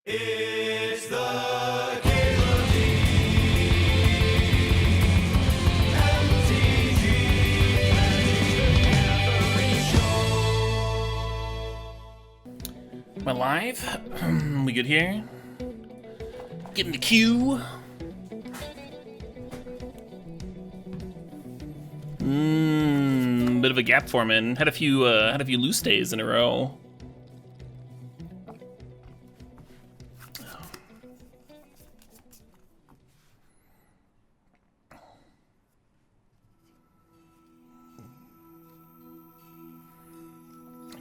It's the CalebDMTG Am I live? We good here? Get in the queue. Bit of a gap forming. Had a few loose days in a row.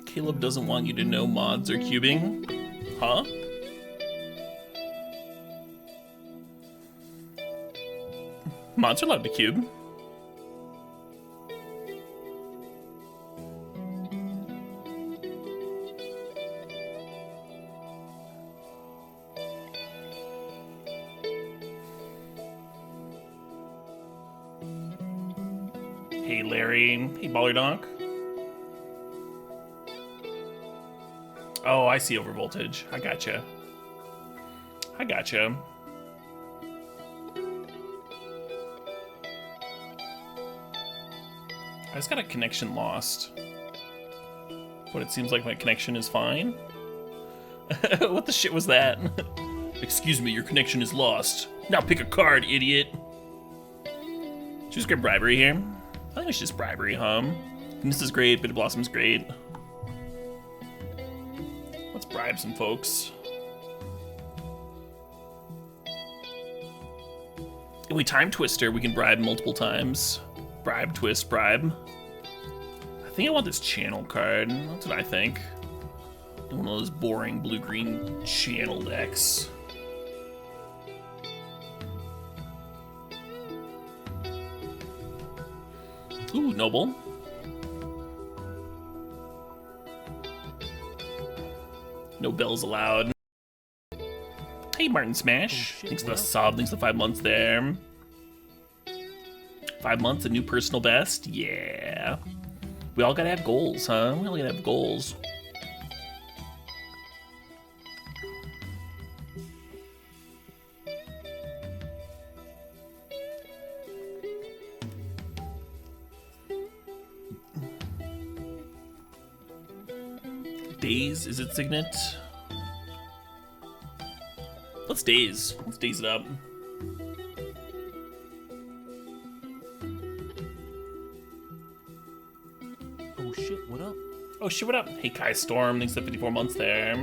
Caleb doesn't want you to know mods are cubing. Huh? Mods are allowed to cube. Hey Larry. Hey Baller Donk. Oh, I see overvoltage. I gotcha. I gotcha. I just got a connection lost. But it seems like my connection is fine. What the shit was that? Excuse me, your connection is lost. Now pick a card, idiot. Should we just get bribery here? I think we should just bribery, huh? This is great, Bitter Blossom's great. Let's bribe some folks. If we time twister, we can bribe multiple times. Bribe, twist, bribe. I think I want this channel card. That's what I think. One of those boring blue-green channel decks. Ooh, noble. No bells allowed. Hey, Martin Smash. Thanks for the sub. Thanks for the 5 months there. 5 months, a new personal best? Yeah. We all gotta have goals, huh? We all gotta have goals. Daze, is it Signet? Let's daze. Let's daze it up. Oh shit, what up? Oh shit, what up? Hey Kai Storm, thanks for 54 months there.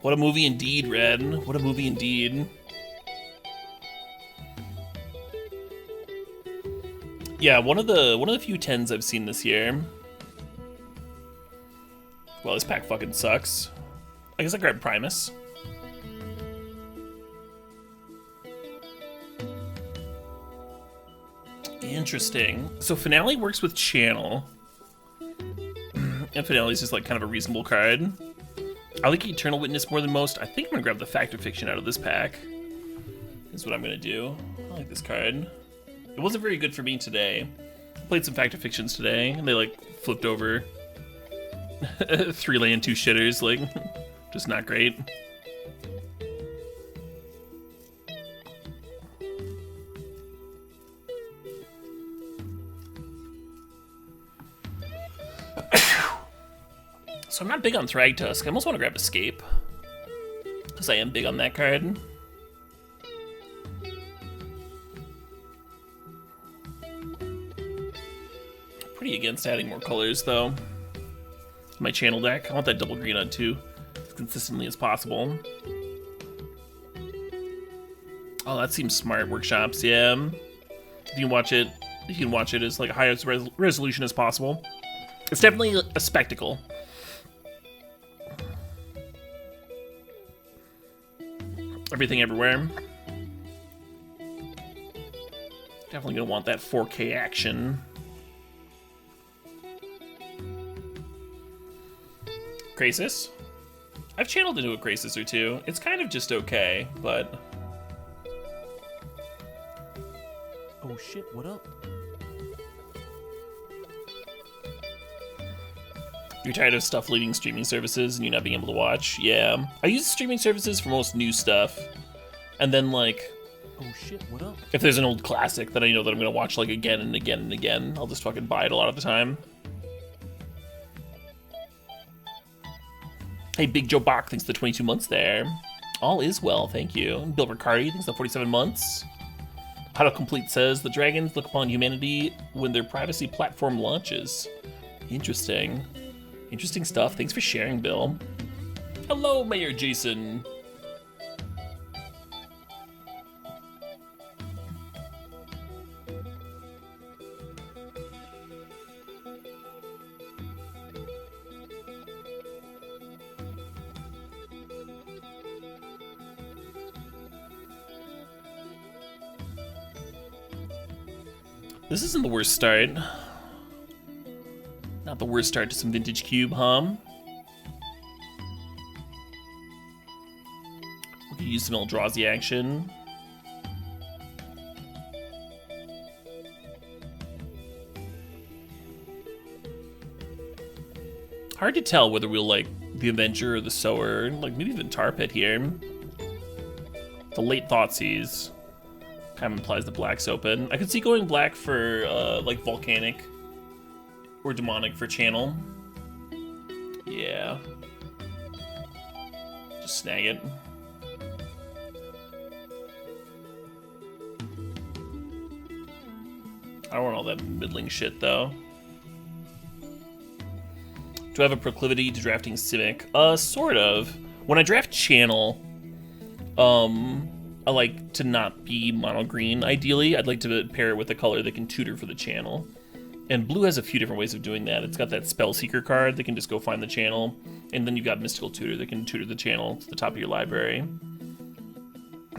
What a movie indeed, Red. What a movie indeed. Yeah, one of the few 10s I've seen this year. Well, this pack fucking sucks. I guess I grabbed Primus. Interesting. So Finale works with Channel. And Finale's just like kind of a reasonable card. I like Eternal Witness more than most. I think I'm gonna grab the Fact or Fiction out of this pack. Is what I'm gonna do. I like this card. It wasn't very good for me today. I played some Fact or Fictions today, and they like flipped over 3 land 2 shitters, like just not great. So I'm not big on Thragtusk. I almost want to grab Escape. Because I am big on that card. Pretty against adding more colors, though. To my channel deck. I want that double green on, too. As consistently as possible. Oh, that seems smart, Workshops, yeah. If you can watch it as like highest resolution as possible. It's definitely a spectacle. Everything everywhere. Definitely gonna want that 4K action. Krasis? I've channeled into a Krasis or two. It's kind of just okay, but... Oh shit, what up? You're tired of stuff leaving streaming services and you not being able to watch? Yeah. I use streaming services for most new stuff. And then, like... Oh shit, what up? If there's an old classic that I know that I'm gonna watch, like, again and again and again, I'll just fucking buy it a lot of the time. Hey, Big Joe Bach thanks for the 22 months there. All is well, thank you. Bill Riccardi thanks for the 47 months. How to Complete says, the dragons look upon humanity when their privacy platform launches. Interesting. Interesting stuff. Thanks for sharing, Bill. Hello, Mayor Jason. This isn't the worst start. Not the worst start to some vintage cube, huh? We could use some Eldrazi action. Hard to tell whether we'll like the Avenger or the Sower, like maybe even Tar Pit here. The late Thoughtseize kind of implies the black's open. I could see going black for like Volcanic or Demonic for channel. Yeah. Just snag it. I don't want all that middling shit though. Do I have a proclivity to drafting Simic? Sort of. When I draft channel, I like to not be mono green, ideally. I'd like to pair it with a color that can tutor for the channel. And blue has a few different ways of doing that. It's got that Spell Seeker card that can just go find the channel. And then you've got Mystical Tutor that can tutor the channel to the top of your library. And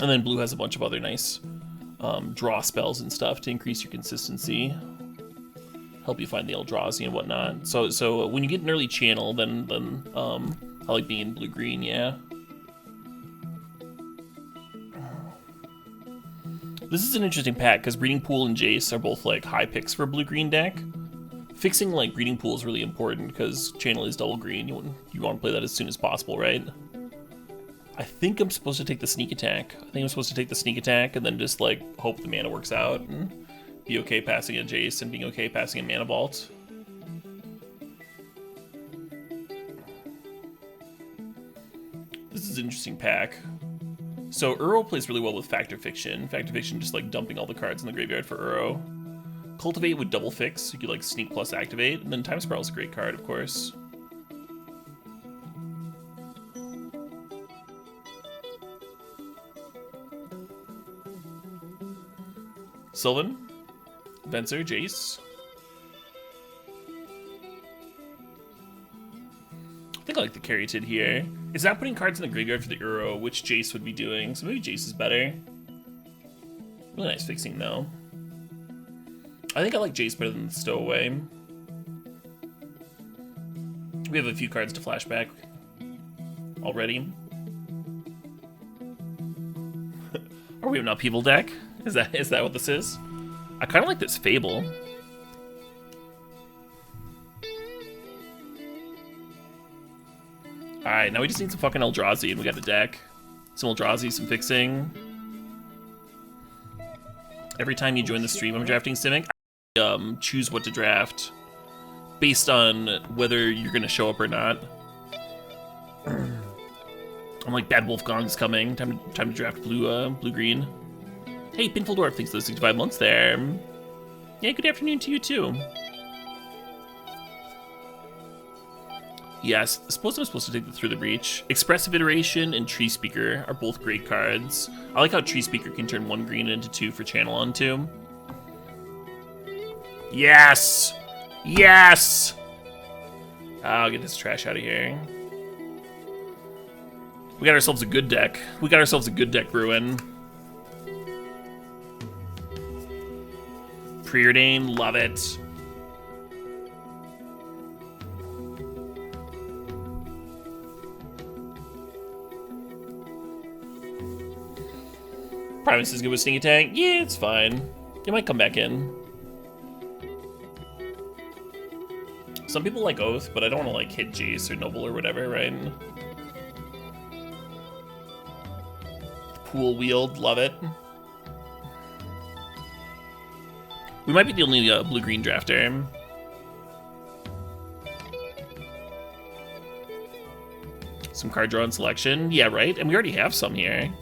then blue has a bunch of other nice draw spells and stuff to increase your consistency. Help you find the Eldrazi and whatnot. So when you get an early channel, then I like being in blue-green, yeah. This is an interesting pack, because Breeding Pool and Jace are both, like, high picks for a blue-green deck. Fixing, like, Breeding Pool is really important, because Channel is double green. You want to play that as soon as possible, right? I think I'm supposed to take the Sneak Attack. And then just, like, hope the mana works out, and be okay passing a Jace, and being okay passing a Mana Vault. This is an interesting pack. So Uro plays really well with Fact or Fiction. Fact or Fiction just like dumping all the cards in the graveyard for Uro. Cultivate would double fix, so you could like Sneak plus Activate, and then Time Spiral is a great card, of course. Sylvan, Venser, Jace. I think I like the Caryatid here. It's not putting cards in the graveyard for the Uro, which Jace would be doing, so maybe Jace is better. Really nice fixing, though. I think I like Jace better than the Stowaway. We have a few cards to flashback already. Are we an upheaval deck? Is that what this is? I kind of like this Fable. Alright, now we just need some fucking Eldrazi, and we got the deck. Some Eldrazi, some fixing. Every time you join the stream, I'm drafting Simic. I choose what to draft based on whether you're gonna show up or not. I'm like, Bad Wolf Gong's coming. Time to draft blue-green. Hey, Pinful Dwarf, thanks for the 65 months there. Yeah, good afternoon to you too. Yes, suppose I'm supposed to take the Through the Breach. Expressive Iteration and Tree Speaker are both great cards. I like how Tree Speaker can turn 1 green into 2 for channel on 2. Yes! Yes! I'll get this trash out of here. We got ourselves a good deck. Bruin. Preordain, love it. Primus is good with sneak attack. Yeah, it's fine. It might come back in. Some people like Oath, but I don't want to like hit Jace or Noble or whatever, right? Pool wield, love it. We might be the only blue-green drafter. Some card draw and selection. Yeah, right? And we already have some here.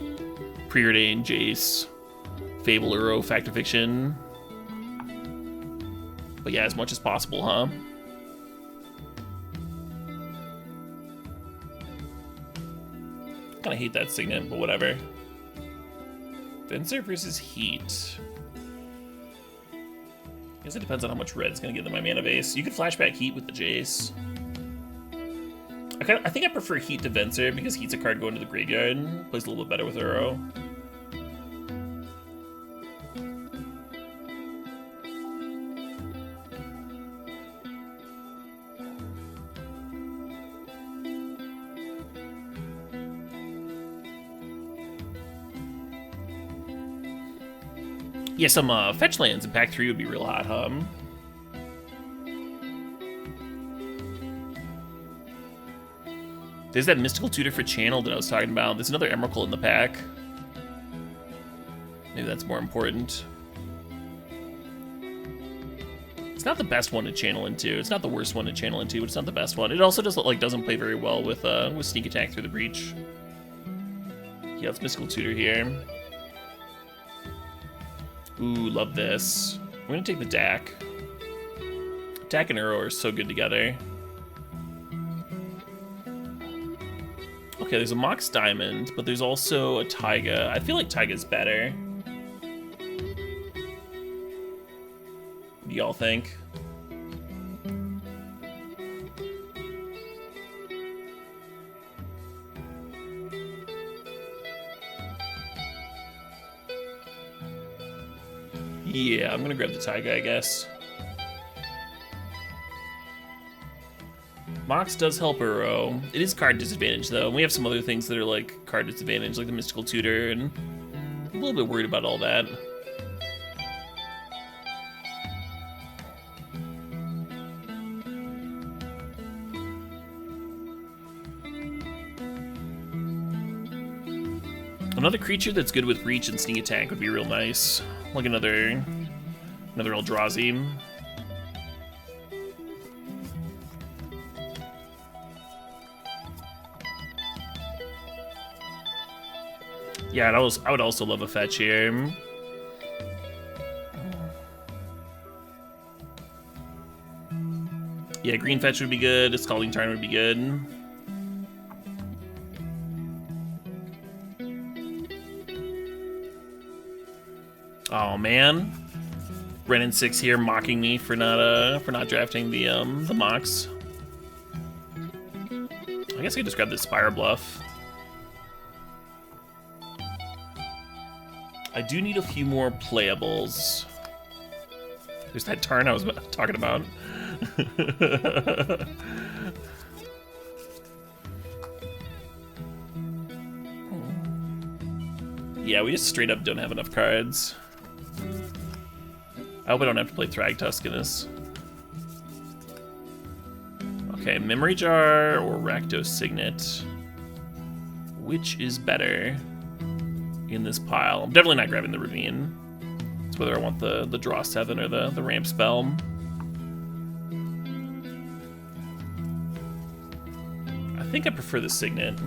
Preordain, Jace, Fable, Uro, Fact or Fiction. But yeah, as much as possible, huh? Kinda hate that signet, but whatever. Fencer versus Heat. I guess it depends on how much red's gonna give them my mana base. You could flashback Heat with the Jace. I think I prefer Heat to Venser because Heat's a card going to the graveyard. Plays a little bit better with Uro. Yeah, some fetch lands in pack 3 would be real hot, huh? There's that Mystical Tutor for Channel that I was talking about. There's another Emrakul in the pack. Maybe that's more important. It's not the best one to channel into. It's not the worst one to channel into, but it's not the best one. It also doesn't play very well with sneak attack through the breach. Yeah, it's Mystical Tutor here. Ooh, love this. We're gonna take the Dak. Dak and Uro are so good together. Okay, there's a Mox Diamond, but there's also a Taiga. I feel like Taiga's better. What do y'all think? Yeah, I'm gonna grab the Taiga, I guess. Mox does help Uro. It is card disadvantage, though. We have some other things that are like card disadvantage, like the Mystical Tutor, and I'm a little bit worried about all that. Another creature that's good with reach and sneak attack would be real nice. Like another Eldrazi. Yeah, I would also love a fetch here. Yeah, green fetch would be good. A Scalding Tarn would be good. Oh man, Renin 6 here mocking me for not drafting the Mox. I guess I could just grab the Spire Bluff. I do need a few more playables. There's that Tarn I was talking about. Yeah, we just straight up don't have enough cards. I hope I don't have to play Thragtusk in this. Okay, Memory Jar or Rakdos Signet. Which is better in this pile? I'm definitely not grabbing the Ravine. It's whether I want the Draw 7 or the Ramp Spell. I think I prefer the Signet.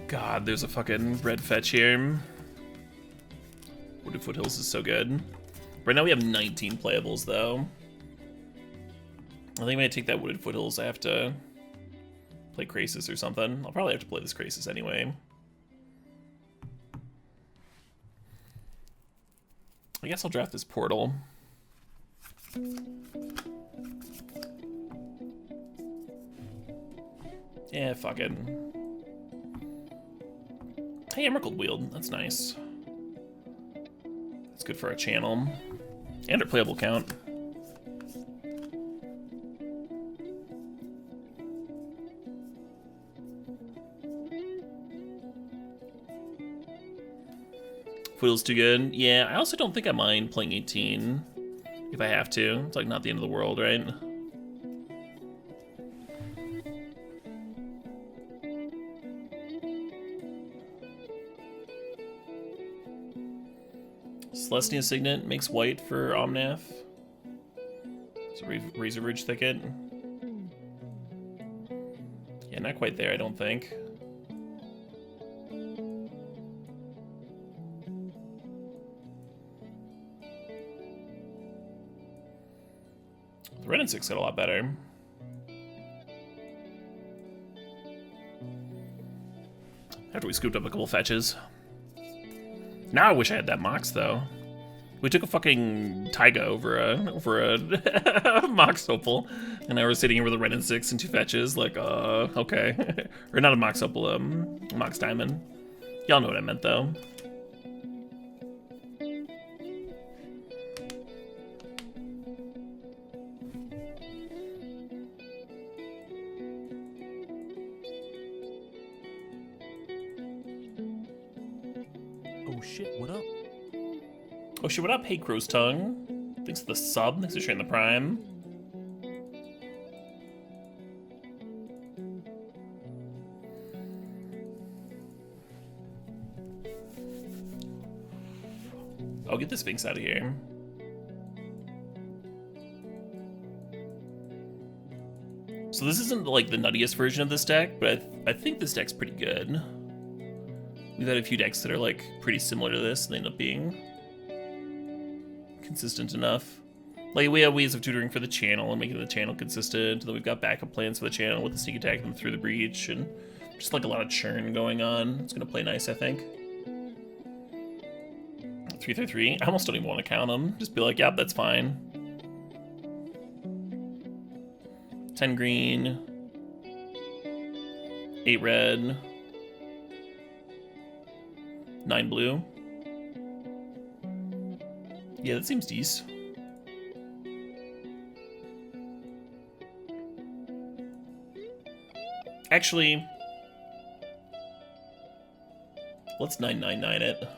God, there's a fucking red fetch here. Wooded Foothills is so good. Right now we have 19 playables, though. I think when I take that Wooded Foothills, I have to play Krasis or something. I'll probably have to play this Krasis anyway. I guess I'll draft this Portal. Yeah, fuck it. Hey, Emerald Wield. That's nice. That's good for our channel. And our playable count. Feels too good. Yeah, I also don't think I mind playing 18 if I have to. It's like not the end of the world, right? Celestia Signet makes white for Omnath. It's a Razor Ridge Thicket. Yeah, not quite there, I don't think. The red and 6 got a lot better. After we scooped up a couple fetches. Now I wish I had that Mox though. We took a fucking Taiga over a Mox Opal, and now we're sitting here with a red and 6 and 2 fetches. Like, okay, or not a Mox Opal, Mox Diamond. Y'all know what I meant though. Oh shit, what up? Oh shit, what up? Hey, Crow's Tongue. Thanks for the sub. Thanks for sharing the Prime. I'll get the Sphinx out of here. So this isn't like the nuttiest version of this deck, but I think this deck's pretty good. We've had a few decks that are like pretty similar to this, and they end up being consistent enough. Like we have ways of tutoring for the channel and making the channel consistent, and then we've got backup plans for the channel with the sneak attack them through the breach, and just like a lot of churn going on. It's gonna play nice, I think. 3/3. I almost don't even want to count them. Just be like, yep, that's fine. 10 green, 8 red, 9 blue. Yeah, that seems decent. Actually, let's 999 it.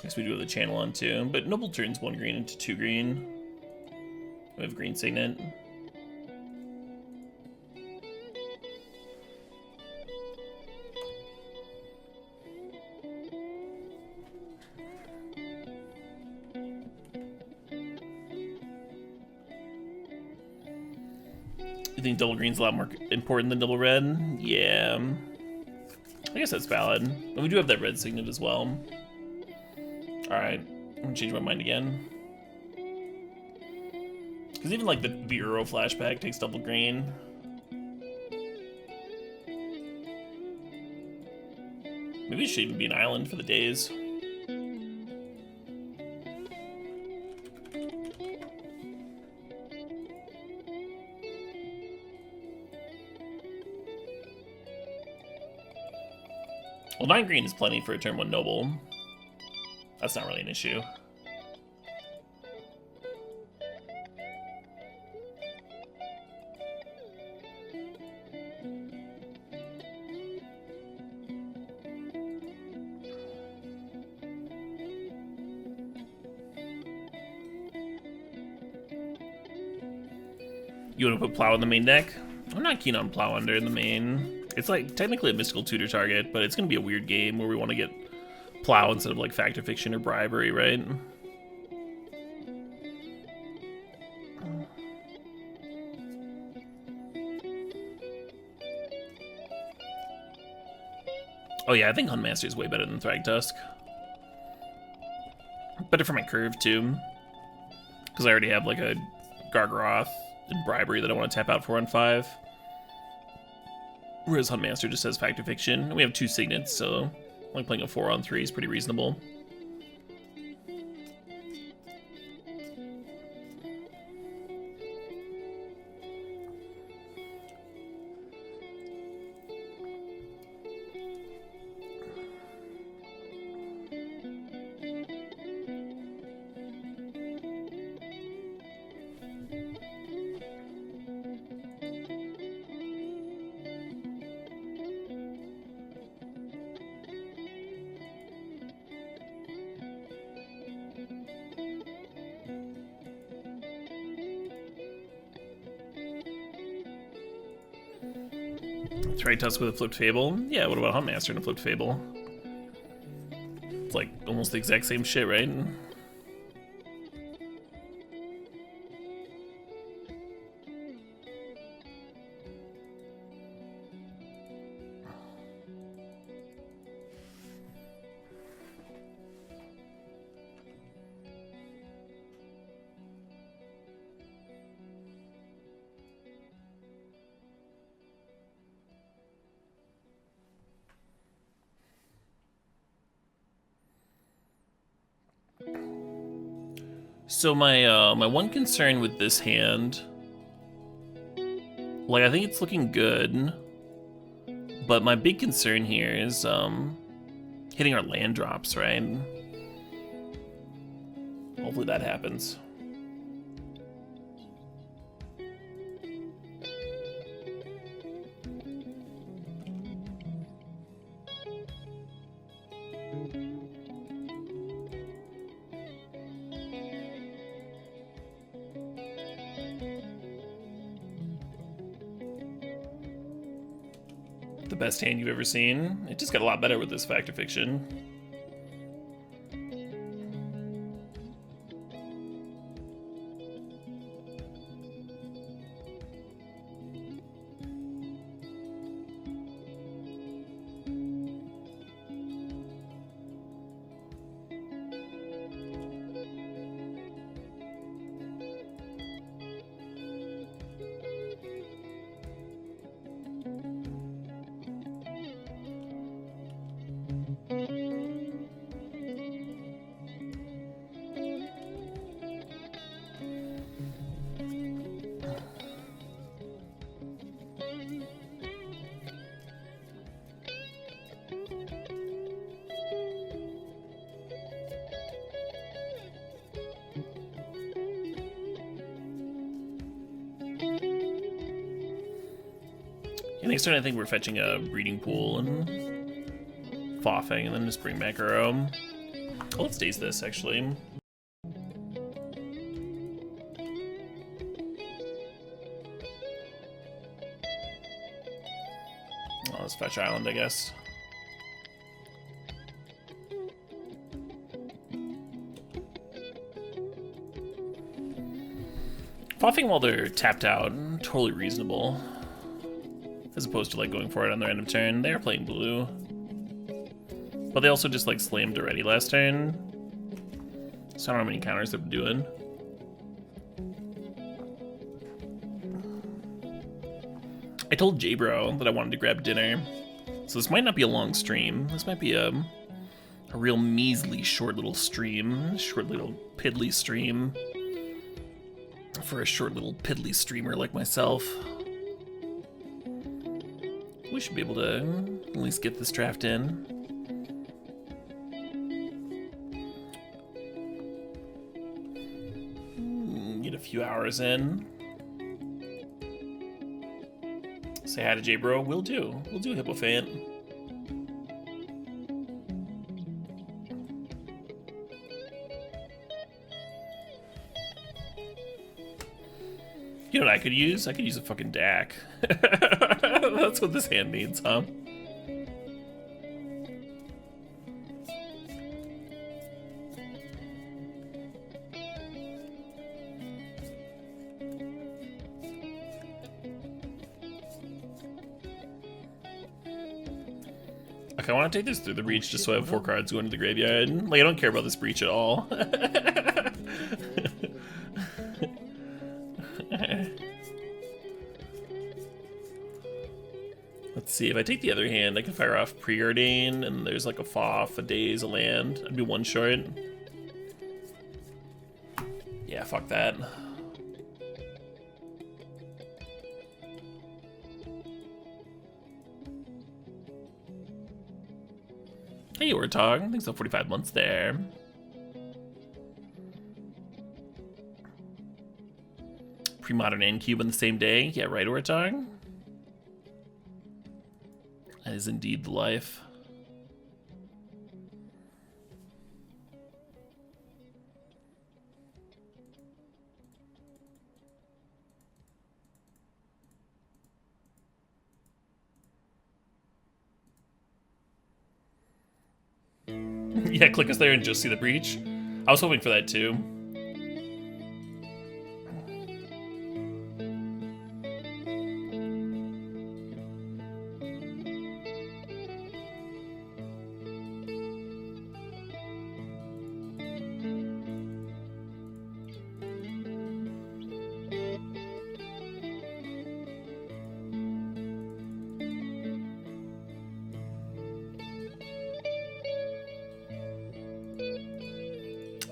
Guess we do have the channel on too, but Noble turns 1 green into 2 green. We have green Signet. You think double green's a lot more important than double red? Yeah. I guess that's valid. And we do have that red Signet as well. Alright, I'm gonna change my mind again. Because even like the Bureau flashback takes double green. Maybe it should even be an island for the days. Well, 9 green is plenty for a turn 1 noble. That's not really an issue. You want to put Plow in the main deck? I'm not keen on Plow Under in the main. It's like technically a mystical tutor target, but it's going to be a weird game where we want to get Plow instead of like Fact or Fiction or Bribery, right? Oh yeah, I think Huntmaster is way better than Thragtusk. Better for my curve too, because I already have like a Gargaroth and Bribery that I want to tap out for on 5. Whereas Huntmaster just has Fact or Fiction. We have 2 Signets, so Like playing a 4-on-3 is pretty reasonable. Try Tusk with a flipped Fable. Yeah, what about Huntmaster and a flipped Fable? It's like almost the exact same shit, right? So my one concern with this hand, like I think it's looking good, but my big concern here is hitting our land drops, right? Hopefully that happens. The best hand you've ever seen. It just got a lot better with this Fact or Fiction. Next turn I think we're fetching a breeding pool and Foffing and then just bring back our own. Oh, let's daze this actually. Oh, let's fetch Island, I guess. Foffing while they're tapped out, totally reasonable. As opposed to like going for it on their end of turn. They are playing blue. But they also just like slammed already last turn. So I don't know how many counters they're doing. I told J-Bro that I wanted to grab dinner. So this might not be a long stream. This might be a real measly short little stream. Short little piddly stream. For a short little piddly streamer like myself. We should be able to at least get this draft in. Get a few hours in. Say hi to J-Bro. We'll do. We'll do Hippofant. You know what I could use? I could use a fucking DAC. That's what this hand needs, huh? Okay, I want to take this through the breach just so I have 4 cards going to the graveyard. Like, I don't care about this breach at all. Let's see, if I take the other hand, I can fire off Preordain, and there's like a Foff, a Daze, a land. I'd be one short. Yeah, fuck that. Hey, Warthog. Thanks for 45 months there. Premodern and Cube on the same day. Yeah, right, Warthog. That is indeed the life. Yeah, click us there and just see the breach. I was hoping for that too.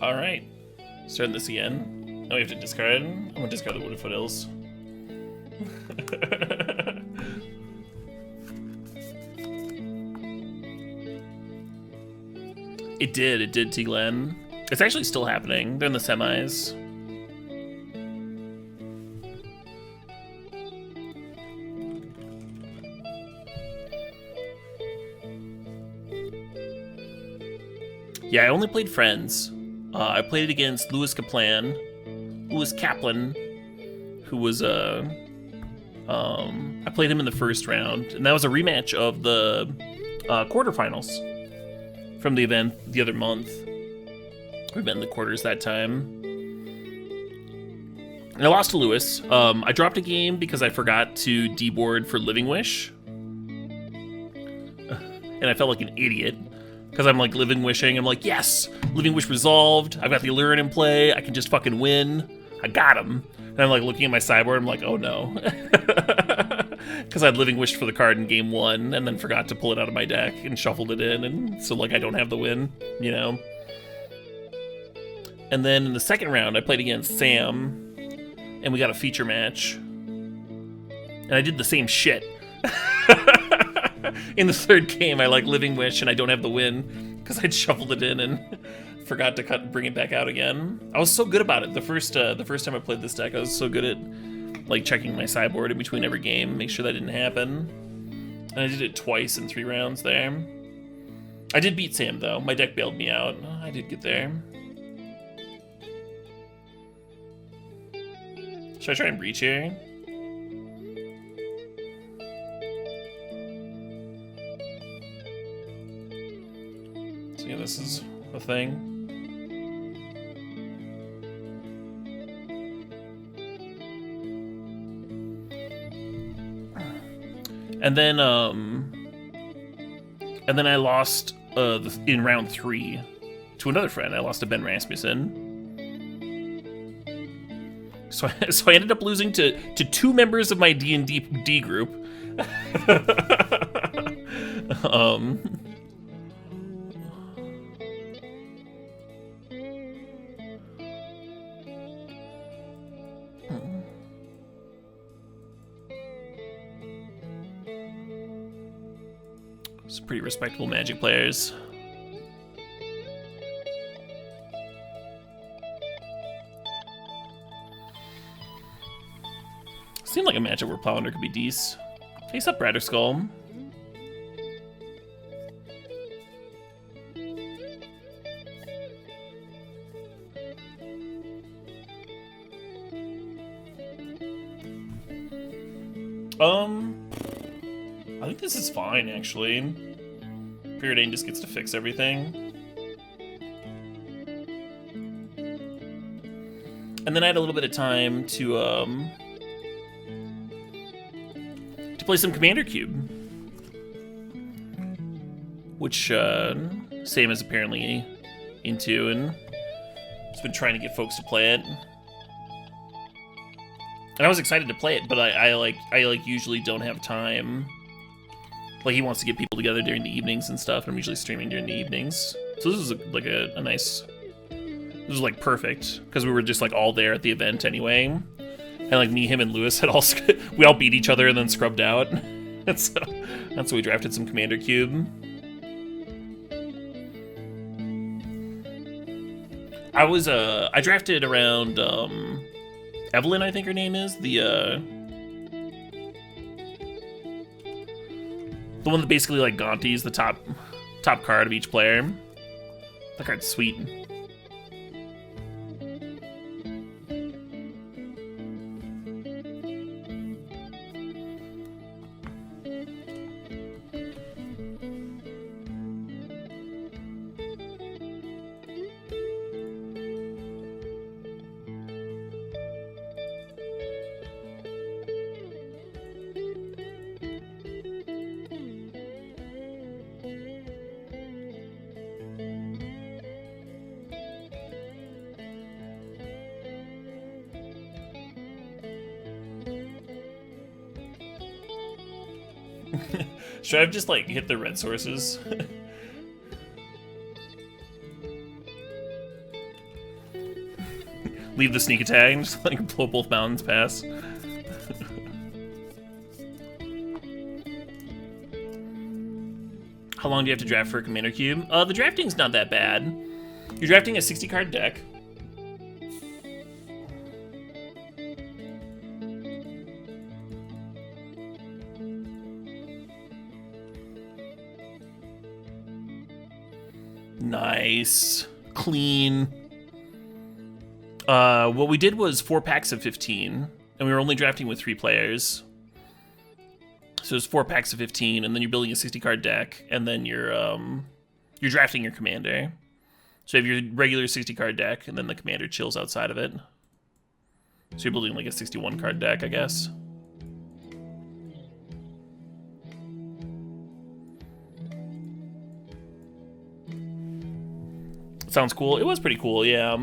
All right, starting this again. Now we have to discard. I'm gonna discard the Wooded Foothills. It did, T-Glen. It's actually still happening. They're in the semis. Yeah, I only played friends. I played it against Lewis Kaplan, who was I played him in the first round, and that was a rematch of the quarterfinals from the event the other month. We met in the quarters that time, and I lost to Lewis. I dropped a game because I forgot to deboard for Living Wish, and I felt like an idiot. Because I'm like Living Wishing. I'm like, yes, Living Wish resolved. I've got the Allurin in play. I can just fucking win. I got him. And I'm like looking at my sideboard. I'm like, oh no. Because I'd Living Wished for the card in game 1 and then forgot to pull it out of my deck and shuffled it in. And so like I don't have the win, you know. And then in the second round, I played against Sam. And we got a feature match. And I did the same shit. In the third game, I like Living Wish and I don't have the win because I'd shuffled it in and forgot to cut and bring it back out again. I was so good about it the first time I played this deck. I was so good at like checking my sideboard in between every game, make sure that didn't happen. And I did it twice in 3 rounds there. I did beat Sam though. My deck bailed me out. I did get there. Should I try and breach here? Yeah, this is a thing. And then I lost in round 3 to another friend. I lost to Ben Rasmussen. So I ended up losing to 2 members of my D&D group. Some pretty respectable Magic players. Seemed like a matchup where Pounder could be decent. Face up, Bradder Skull. I think this is fine, actually. Preordain just gets to fix everything. And then I had a little bit of time to play some Commander Cube. Which, Sam is apparently into, and has been trying to get folks to play it. And I was excited to play it, but I usually don't have time Like, he wants to get people together during the evenings and stuff, and I'm usually streaming during the evenings. So this was like a nice... This was like perfect, because we were just like all there at the event anyway. And like me, him, and Lewis had all... we all beat each other and then scrubbed out. And so that's why we drafted some Commander Cube. I drafted around, Evelyn, I think her name is, the one that basically, like, Gaunties the top card of each player. That card's sweet. Should I have just, like, hit the red sources? Leave the sneak attack and just, like, blow both mountains past. How long do you have to draft for a Commander Cube? The drafting's not that bad. You're drafting a 60-card deck. Nice. Clean. What we did was 4 packs of 15, and we were only drafting with 3 players. So it's 4 packs of 15, and then you're building a 60-card deck, and then you're drafting your commander. So you have your regular 60-card deck, and then the commander chills outside of it. So you're building like a 61-card deck, I guess. Sounds cool. It was pretty cool, yeah.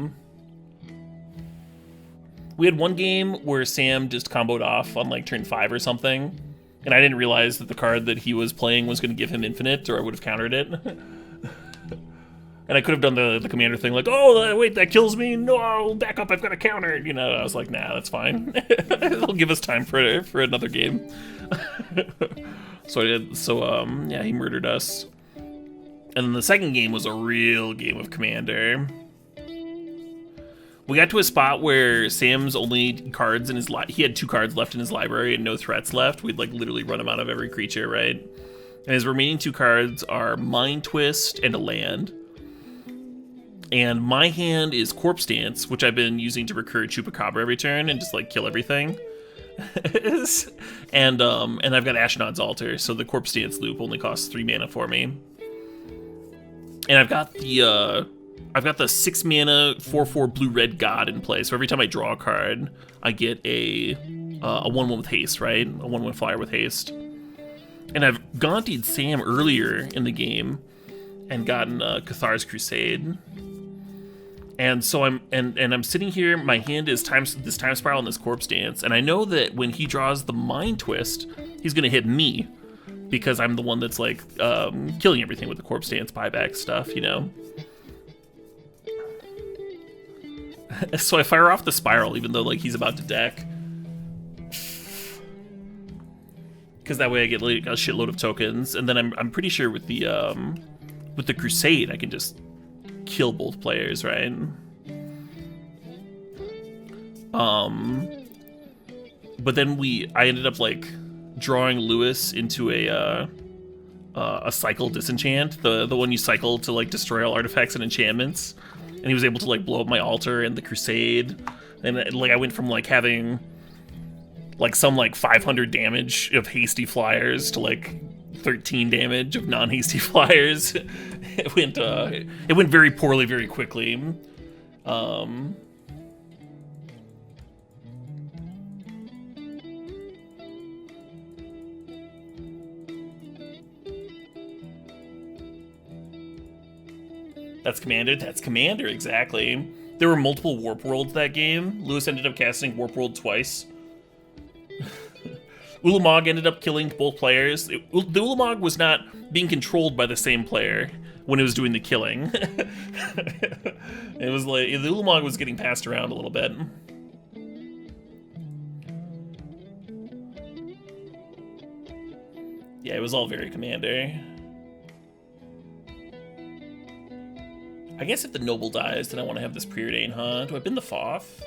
We had one game where Sam just comboed off on like turn 5 or something, and I didn't realize that the card that he was playing was going to give him infinite, or I would have countered it. And I could have done the commander thing, like, oh, wait, that kills me. No, back up, I've got a counter. You know, I was like, nah, that's fine. It'll give us time for another game. So I did. So, yeah, he murdered us. And then the second game was a real game of Commander. We got to a spot where Sam's only cards in his he had 2 cards left in his library and no threats left. We'd like literally run him out of every creature, right? And his remaining 2 cards are Mind Twist and a land. And my hand is Corpse Dance, which I've been using to recur Chupacabra every turn and just like kill everything. and I've got Ashnod's Altar, so the Corpse Dance loop only costs 3 mana for me. And I've got the 6 mana 4/4 blue-red god in play. So every time I draw a card, I get a 1/1 with haste, right? A 1/1 flyer with haste. And I've Gauntied Sam earlier in the game and gotten Cathar's Crusade. And so I'm sitting here, my hand is this time spiral and this Corpse Dance, and I know that when he draws the Mind Twist, he's gonna hit me, because I'm the one that's like killing everything with the Corpse Dance buyback stuff, you know? So I fire off the spiral even though like he's about to deck. Because that way I get like a shitload of tokens, and then I'm pretty sure with the Crusade I can just kill both players, right? But then I ended up like drawing Lewis into a cycle disenchant, the one you cycle to like destroy all artifacts and enchantments, and he was able to like blow up my altar and the Crusade, and like I went from like having like some like 500 damage of hasty flyers to like 13 damage of non-hasty flyers. It went very poorly very quickly. That's Commander, exactly. There were multiple Warp Worlds that game. Lewis ended up casting Warp World twice. Ulamog ended up killing both players. The Ulamog was not being controlled by the same player when it was doing the killing. It was like the Ulamog was getting passed around a little bit. Yeah, it was all very commander. I guess if the noble dies, then I want to have this preordain, huh? Do I bin the Foth?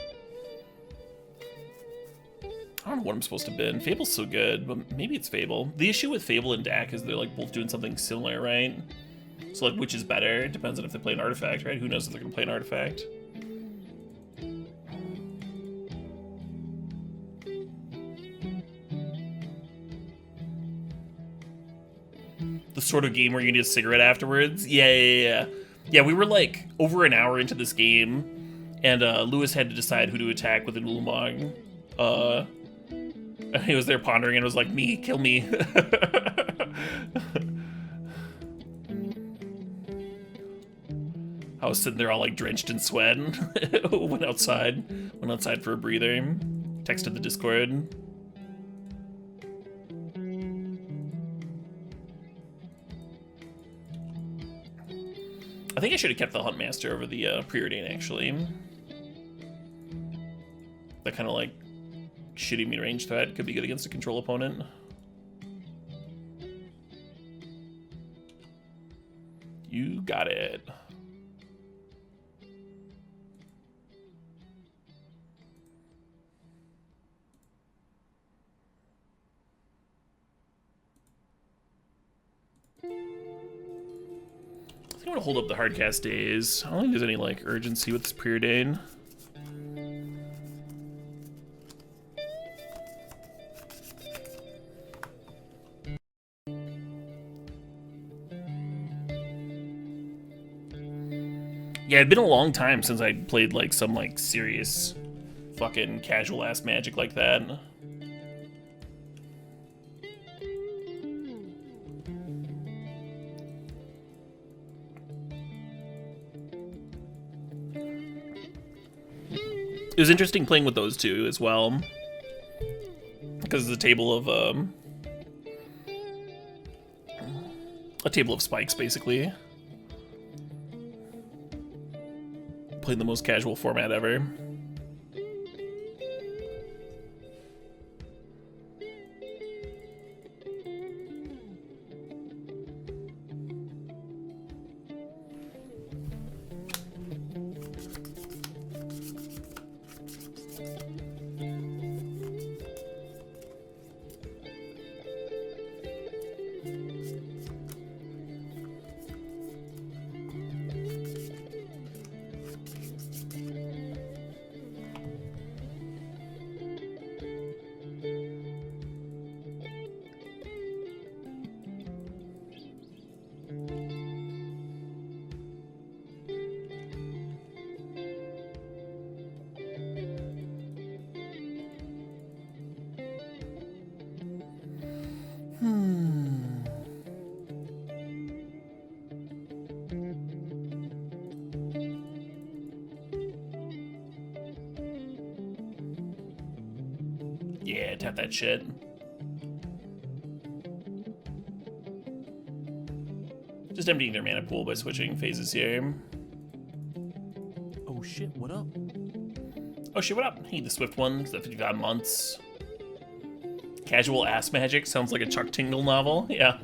I don't know what I'm supposed to bin. Fable's so good, but maybe it's Fable. The issue with Fable and Dak is they're like both doing something similar, right? So like, which is better? It depends on if they play an artifact, right? Who knows if they're gonna play an artifact? The sort of game where you need a cigarette afterwards? Yeah. Yeah, we were like over an hour into this game, and Lewis had to decide who to attack with an Ulamog. He was there pondering and was like, me, kill me. I was sitting there all like drenched in sweat. Went outside for a breather. Texted the Discord. I think I should have kept the Huntmaster over the Preordain, actually. That kind of like shitty mid-range threat could be good against a control opponent. You got it. I think I'm gonna hold up the hardcast days. I don't think there's any like urgency with this Preordain. Yeah, it'd been a long time since I played like some like serious fucking casual ass Magic like that. It was interesting playing with those two as well, because it's a table of spikes, basically. Playing the most casual format ever. Yeah, tap that shit. Just emptying their mana pool by switching phases here. Oh shit, what up? Oh shit, what up? Hey, the Swift ones, the 55 months. Casual ass magic sounds like a Chuck Tingle novel. Yeah.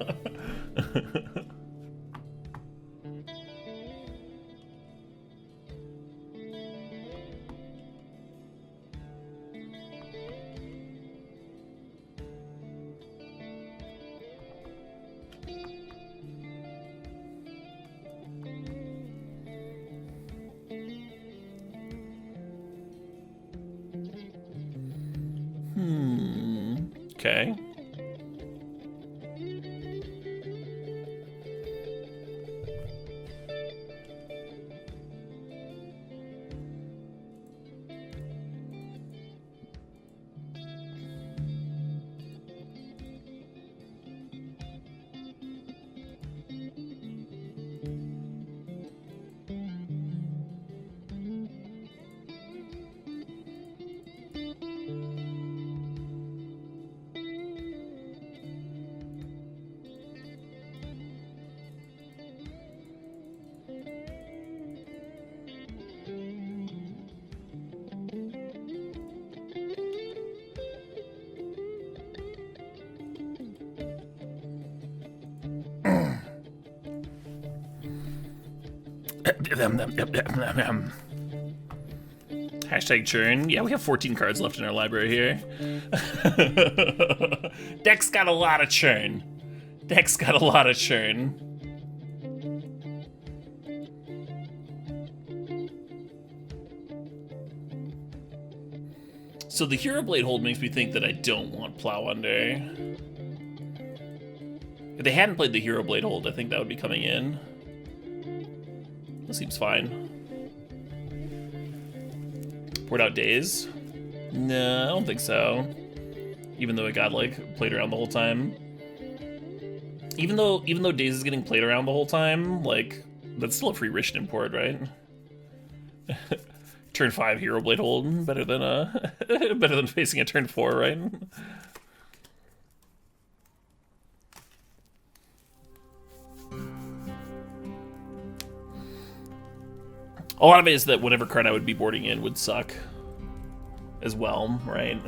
Okay. Hashtag churn. Yeah, we have 14 cards left in our library here. Deck's got a lot of churn. Deck's got a lot of churn. So the Hero Blade hold makes me think that I don't want Plow Under. If they hadn't played the Hero Blade hold, I think that would be coming in. That seems fine. Poured out Daze? No, I don't think so. Even though it got like played around the whole time. Even though Daze is getting played around the whole time, like that's still a free Rishn import, right? Turn 5 Hero Blade hold, better than facing a turn 4, right? A lot of it is that whatever card I would be boarding in would suck as well, right?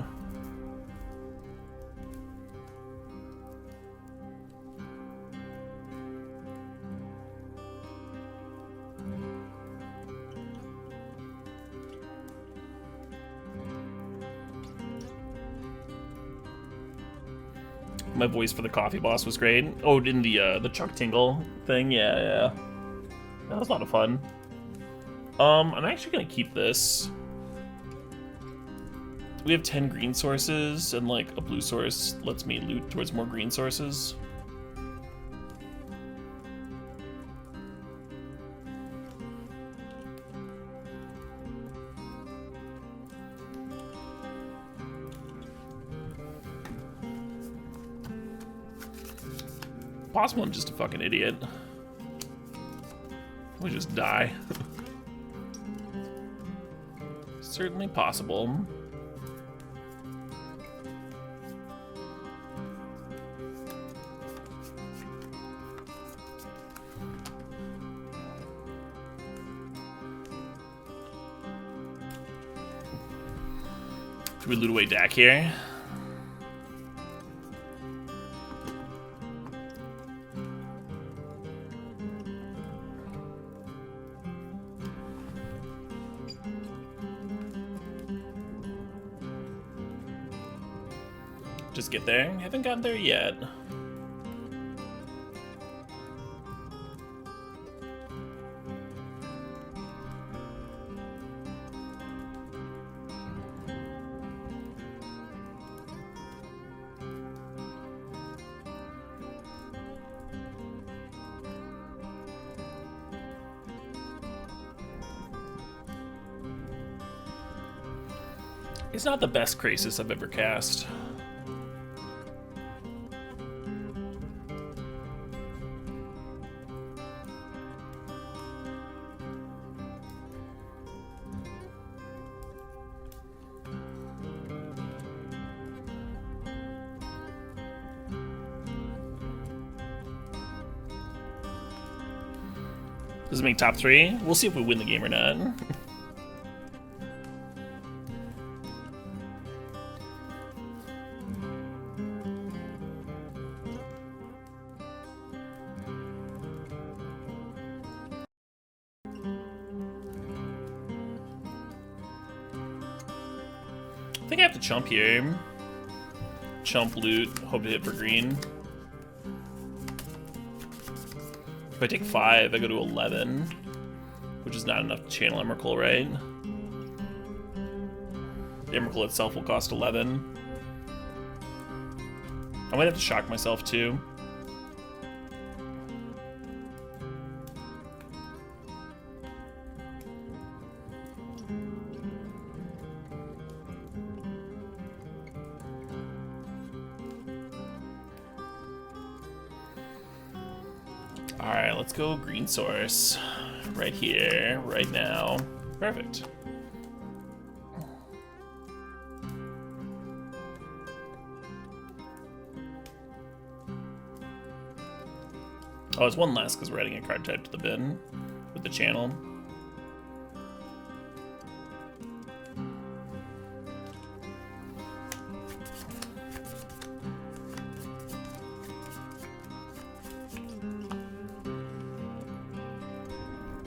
My voice for the coffee boss was great. Oh, in the Chuck Tingle thing, yeah. That was a lot of fun. I'm actually gonna keep this. We have 10 green sources, and like a blue source lets me loot towards more green sources. Possible I'm just a fucking idiot. We just die. Certainly possible. Should we loot away Dak here? Just get there. Haven't gotten there yet. It's not the best Krasis I've ever cast. Does it make top 3? We'll see if we win the game or not. I think I have to chump here. Chump loot, hope to hit for green. If I take 5, I go to 11, which is not enough to channel Emrakul, right? The Emrakul itself will cost 11. I might have to shock myself too. Alright, let's go green source. Right here, right now. Perfect. Oh, it's one less because we're adding a card type to the bin with the channel.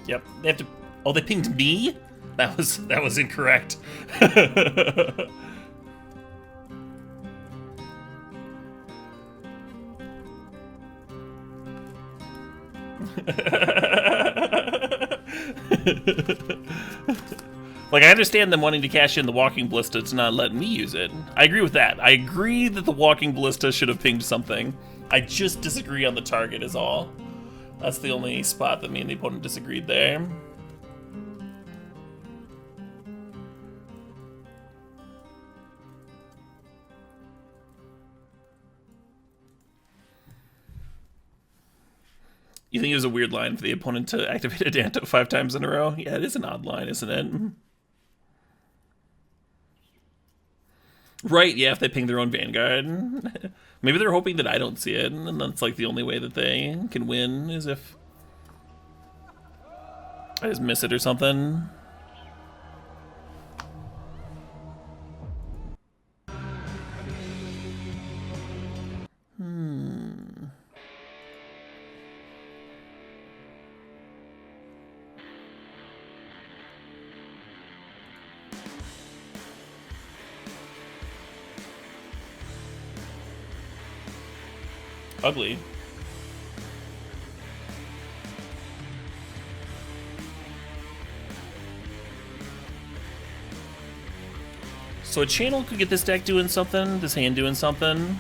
Yep, they have to. Oh, they pinged me? That was incorrect. Like, I understand them wanting to cash in the walking ballista to not let me use it. I agree with that. I agree that the walking ballista should have pinged something. I just disagree on the target is all. That's the only spot that me and the opponent disagreed there. You think it was a weird line for the opponent to activate a Danto 5 times in a row? Yeah, it is an odd line, isn't it? Right, yeah, if they ping their own Vanguard. Maybe they're hoping that I don't see it, and that's like the only way that they can win, is if I just miss it or something. Ugly. So a channel could get this deck doing something, this hand doing something.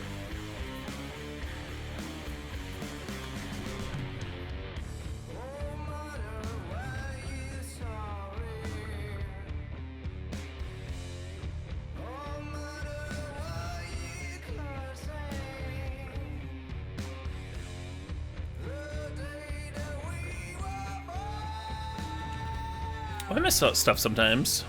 I miss stuff sometimes.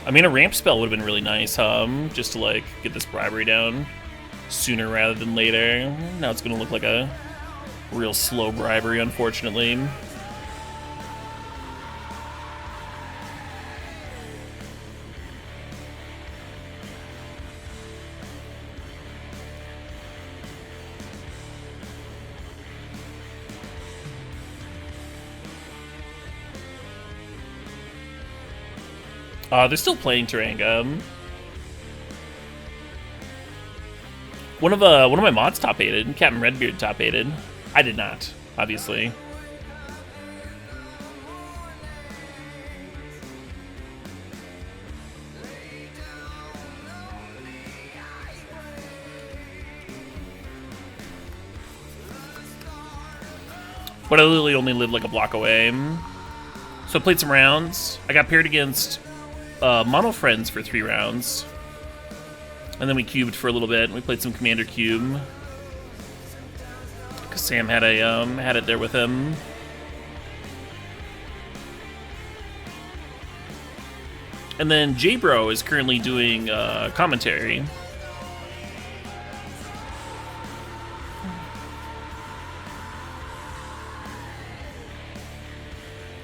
I mean, a ramp spell would have been really nice, just to like get this bribery down sooner rather than later. Now it's gonna look like a real slow bribery, unfortunately. They're still playing Taranga. One of my mods top 8'd, Captain Redbeard top 8'd. I did not, obviously. But I literally only lived like a block away. So I played some rounds. I got paired against Mono Friends for 3 rounds. And then we cubed for a little bit. We played some Commander Cube. Because Sam had it there with him. And then J-Bro is currently doing commentary.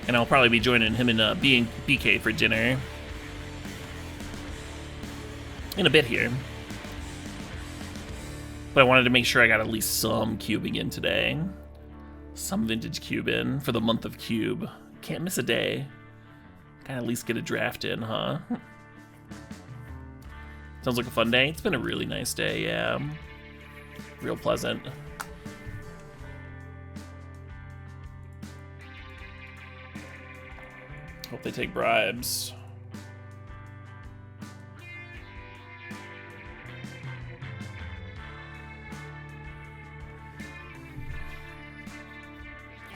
And I'll probably be joining him in BK for dinner in a bit here. But I wanted to make sure I got at least some cubing in today. Some vintage cube in for the month of cube. Can't miss a day. Gotta at least get a draft in, huh? Sounds like a fun day. It's been a really nice day, yeah. Real pleasant. Hope they take bribes.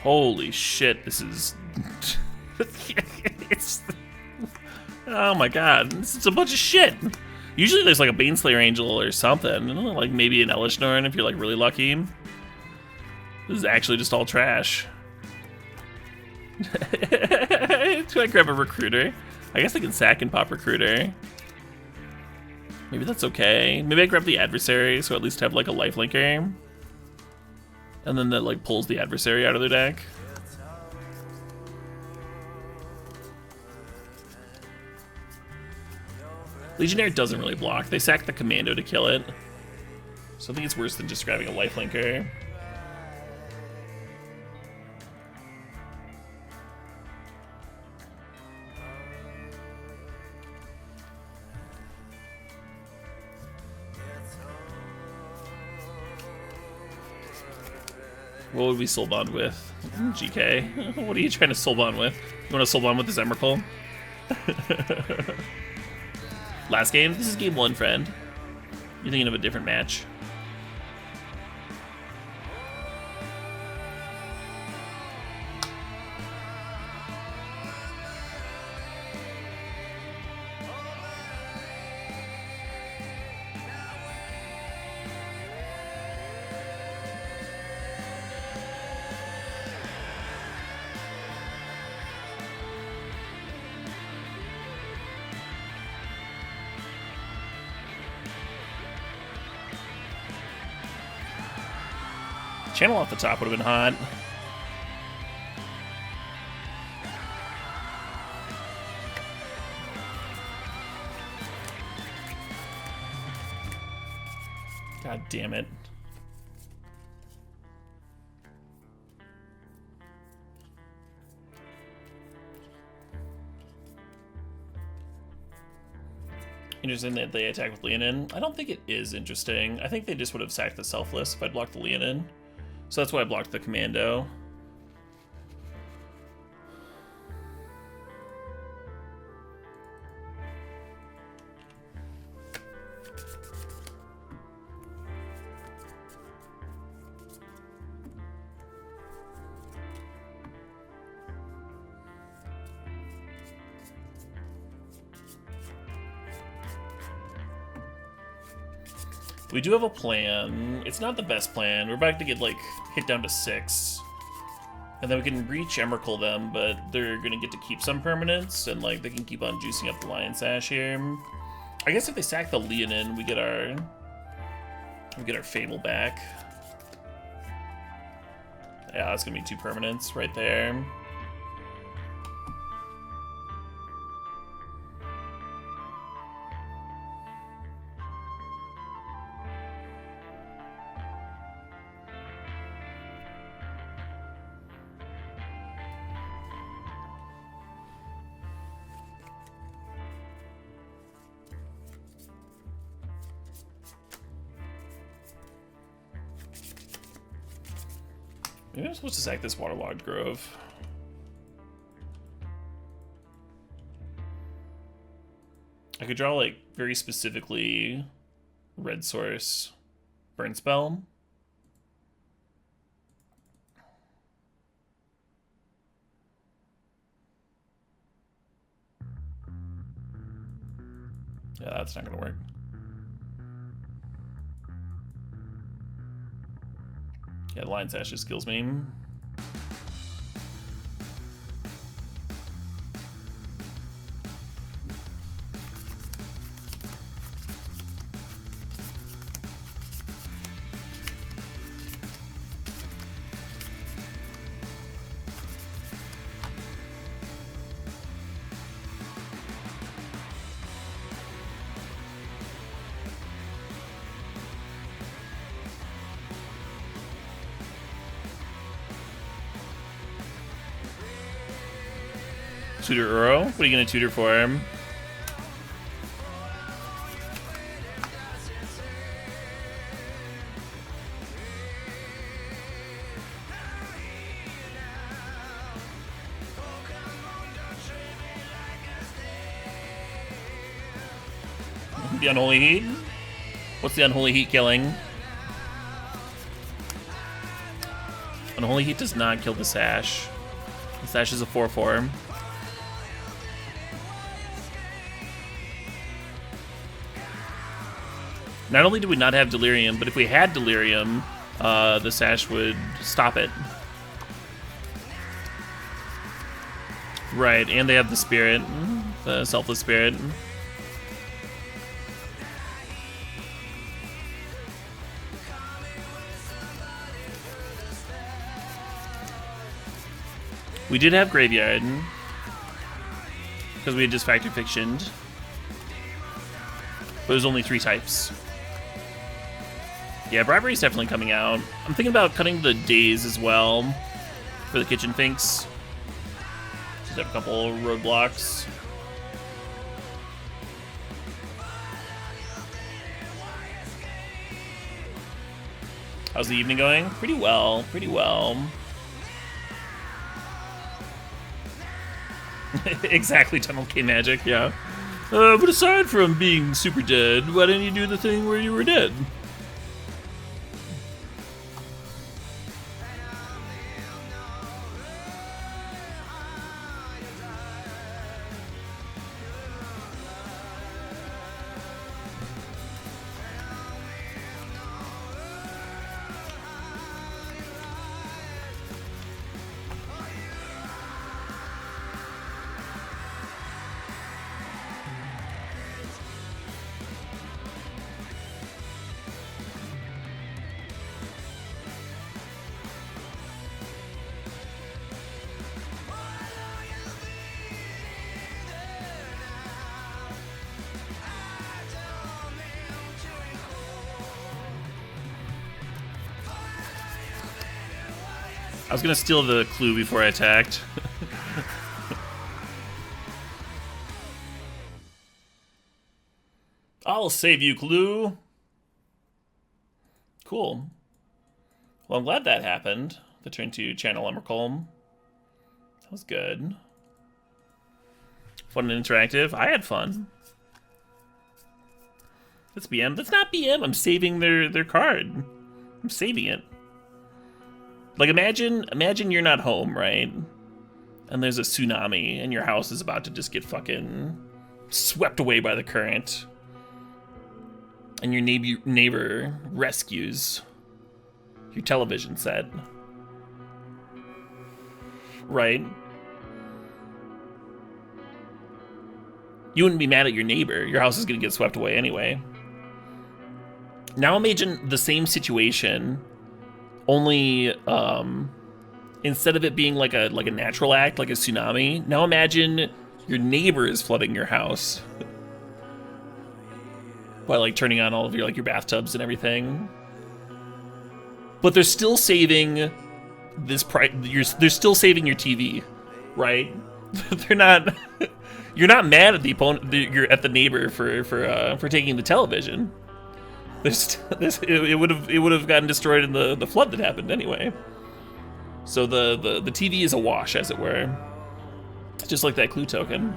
Holy shit, this is... Oh my god, this is a bunch of shit. Usually there's like a Baneslayer Angel or something, like maybe an Elishnorn if you're like really lucky. This is actually just all trash. Do I grab a Recruiter? I guess I can sack and pop Recruiter. Maybe that's okay. Maybe I grab the Adversary, so at least have like a lifelinker. And then that like pulls the Adversary out of their deck. Legionnaire doesn't really block. They sack the commando to kill it. So I think it's worse than just grabbing a lifelinker. What would we soul bond with? GK. What are you trying to soul bond with? You want to soul bond with this Emrakul? Last game? This is game 1, friend. You're thinking of a different match. Channel off the top would have been hot. God damn it. Interesting that they attack with Leonin. I don't think it is interesting. I think they just would have sacked the Selfless if I'd blocked the Leonin. So that's why I blocked the Commando. We do have a plan. It's not the best plan. We're about to get, like, hit down to 6. And then we can reach Emrakul them, but they're gonna get to keep some permanents, and, like, they can keep on juicing up the Lion Sash here. I guess if they sack the Leonin, we get our Fable back. Yeah, that's gonna be 2 permanents right there. Maybe I'm supposed to sack this Waterlogged Grove. I could draw, like, very specifically red source burn spell. Yeah, that's not gonna work. Yeah, the Lion Sash just kills me. Tutor Uro? What are you gonna tutor for him? The Unholy Heat? What's the Unholy Heat killing? Unholy Heat does not kill the Sash. The Sash is a 4/4. Not only do we not have Delirium, but if we had Delirium, the Sash would stop it. Right, and they have the Spirit, the Selfless Spirit. We did have Graveyard, because we had just Factor Fictioned. But there's only 3 types. Yeah, bribery's definitely coming out. I'm thinking about cutting the days as well for the kitchen finks. Just have a couple roadblocks. How's the evening going? Pretty well, pretty well. Exactly, Tunnel K Magic, yeah. But aside from being super dead, why didn't you do the thing where you were dead? I was gonna steal the clue before I attacked. I'll save you, clue. Cool. Well, I'm glad that happened. The turn to channel Emmercolm. That was good. Fun and interactive. I had fun. That's BM. That's not BM. I'm saving their card. I'm saving it. Like, imagine you're not home, right? And there's a tsunami, and your house is about to just get fucking swept away by the current. And your neighbor rescues your television set. Right? You wouldn't be mad at your neighbor. Your house is gonna get swept away anyway. Now imagine the same situation, only instead of it being like a natural act, like a tsunami, now imagine your neighbor is flooding your house by like turning on all of your your bathtubs and everything. But they're still saving this they're still saving your TV, right? They're not. You're not mad at the opponent. You're at the neighbor for taking the television. It would have gotten destroyed in the flood that happened anyway. So the TV is a wash, as it were. Just like that clue token.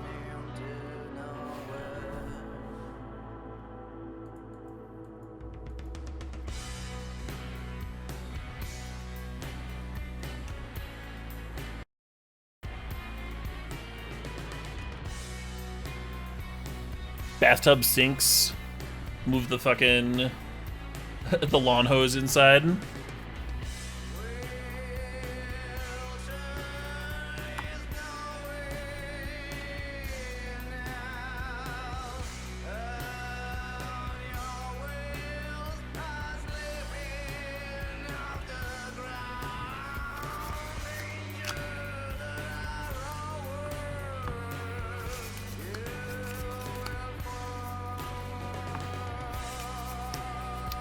Bathtub sinks. Move the fucking the lawn hose inside.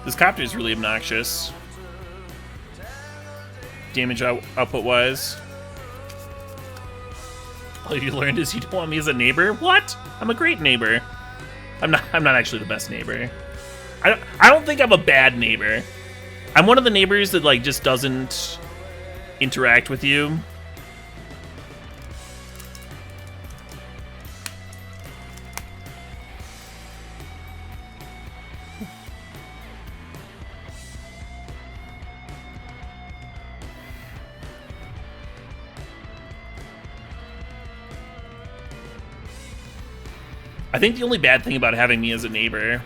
This copter is really obnoxious. Damage output wise. All you learned is you don't want me as a neighbor? What? I'm a great neighbor. I'm not actually the best neighbor. I don't think I'm a bad neighbor. I'm one of the neighbors that like just doesn't interact with you. I think the only bad thing about having me as a neighbor...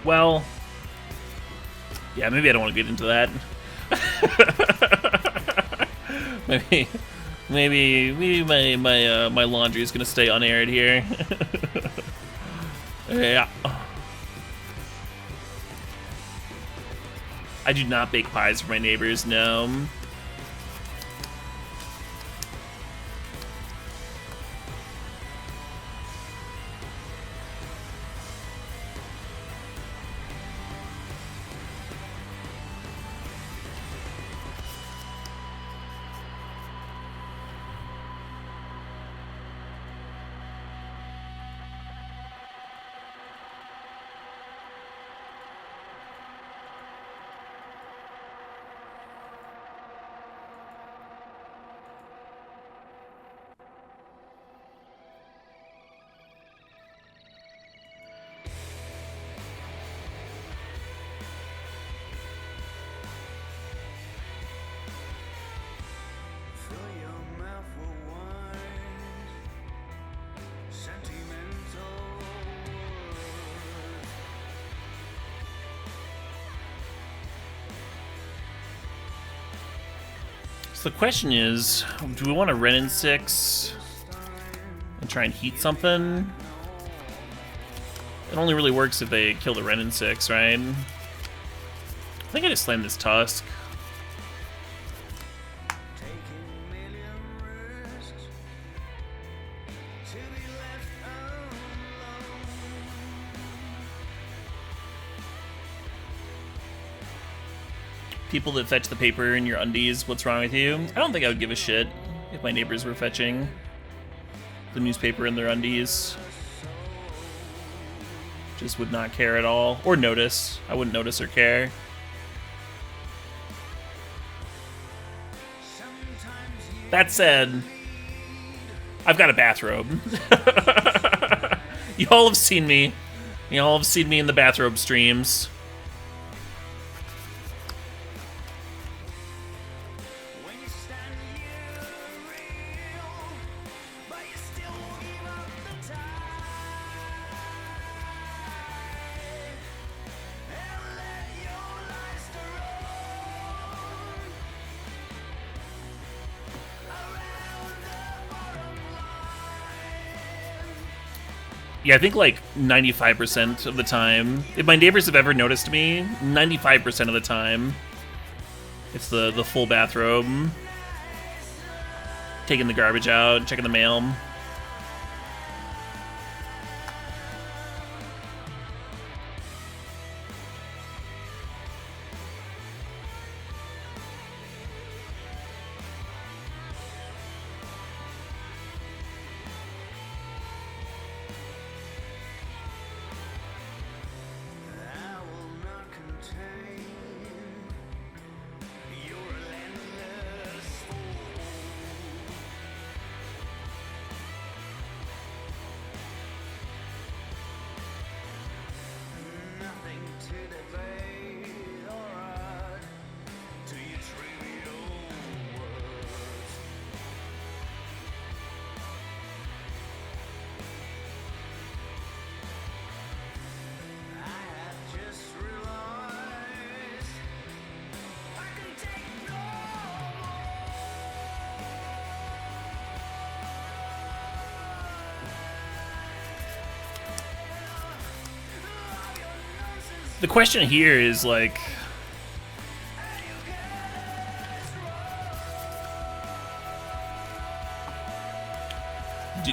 Well... Yeah, maybe I don't want to get into that. maybe my laundry is gonna stay unaired here. Yeah. I do not bake pies for my neighbors, no. So the question is, do we want to Ren in 6 and try and heat something? It only really works if they kill the Ren in 6, right? I think I just slammed this Tusk. People that fetch the paper in your undies, what's wrong with you? I don't think I would give a shit if my neighbors were fetching the newspaper in their undies. Just would not care at all. Or notice. I wouldn't notice or care. That said, I've got a bathrobe. Y'all have seen me. Y'all have seen me in the bathrobe streams. Yeah, I think like 95% of the time, if my neighbors have ever noticed me, 95% of the time, it's the full bathrobe. Taking the garbage out, checking the mail. The question here is like,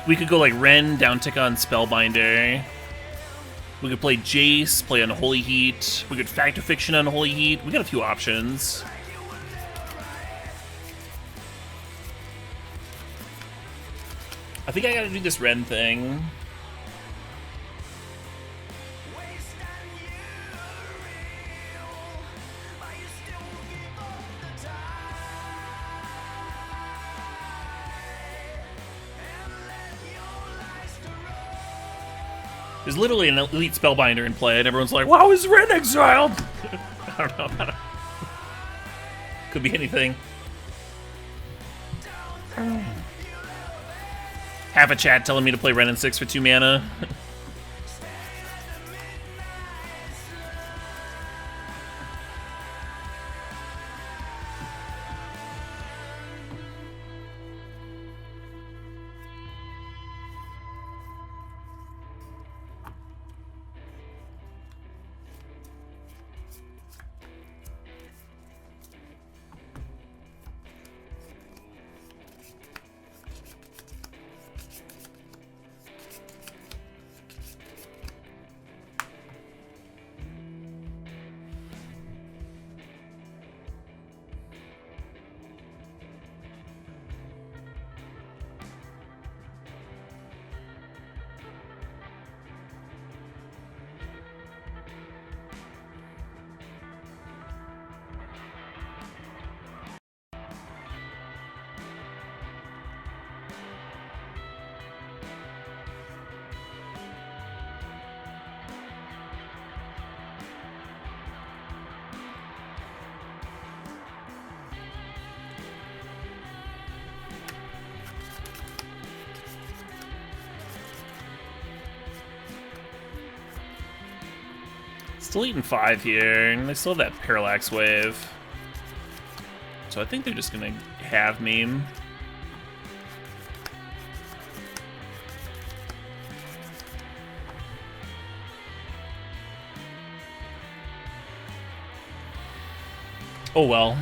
we could go like Ren, down tick on Spellbinder. We could play Jace, play Unholy Heat. We could Fact or Fiction on Unholy Heat. We got a few options. I think I gotta do this Ren thing. There's literally an elite Spellbinder in play, and everyone's like, wow, is Ren exiled? I don't know. Could be anything. Half a chat telling me to play Ren in 6 for 2 mana. Still eating 5 here, and they still have that Parallax Wave. So I think they're just gonna have me. Oh well.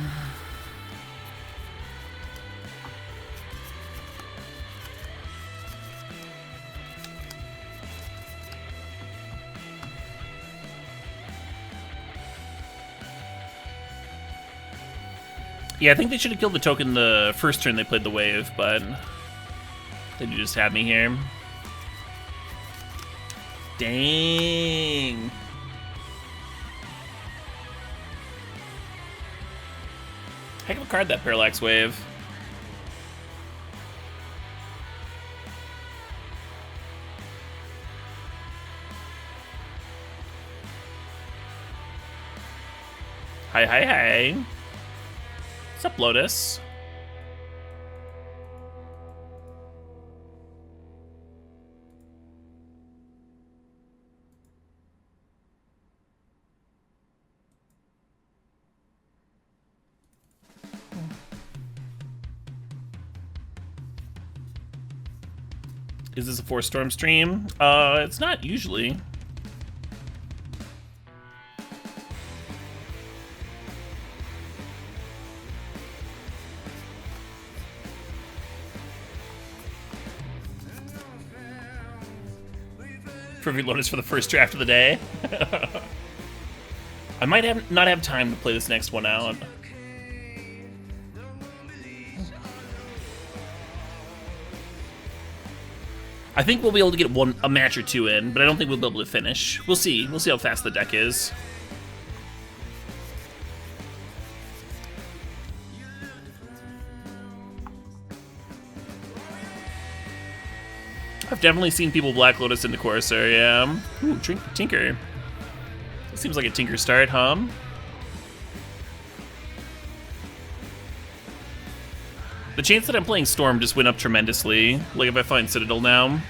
Yeah, I think they should have killed the token the first turn they played the wave, but they just had me here. Dang. Heck of a card, that Parallax Wave. Hi, hi, hi. What's up, Lotus? Is this a 4-storm stream? It's not usually. Privy Lotus for the first draft of the day. I might not have time to play this next one out. I think we'll be able to get a match or two in, but I don't think we'll be able to finish. We'll see. We'll see how fast the deck is. I've definitely seen people Black Lotus into Corsair, yeah. Ooh, Tinker. Seems like a Tinker start, huh? The chance that I'm playing Storm just went up tremendously. Like if I find Citadel now.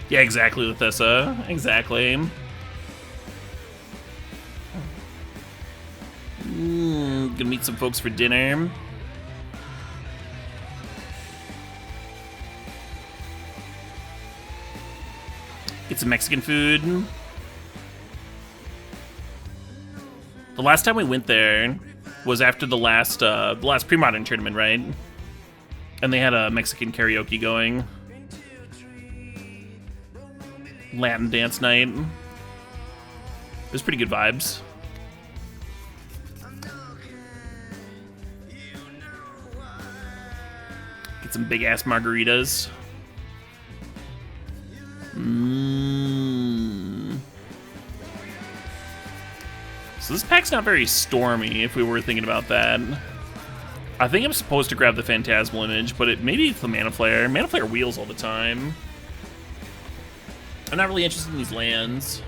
Yeah, exactly, Lethessa. Exactly. Gonna meet some folks for dinner. Get some Mexican food. The last time we went there was after the last premodern tournament, right? And they had a Mexican karaoke going. Latin dance night. It was pretty good vibes. Get some big ass margaritas. So this pack's not very stormy, if we were thinking about that. I think I'm supposed to grab the Phantasmal Image, but maybe it's the Mana Flare. Mana Flare wheels all the time. I'm not really interested in these lands.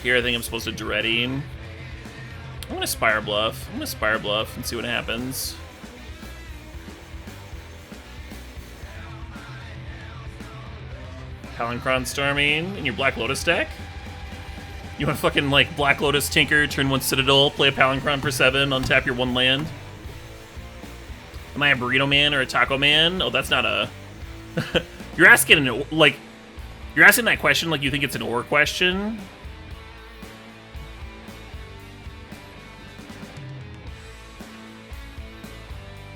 Here, I think I'm supposed to Duretti. I'm gonna Spire Bluff. I'm gonna Spire Bluff and see what happens. Palinchron Storming in your Black Lotus deck? You want to fucking, like, Black Lotus Tinker, turn 1 Citadel, play a Palinchron for 7, untap your 1 land? Am I a Burrito Man or a Taco Man? Oh, that's not a... You're asking, you're asking that question like you think it's an or question?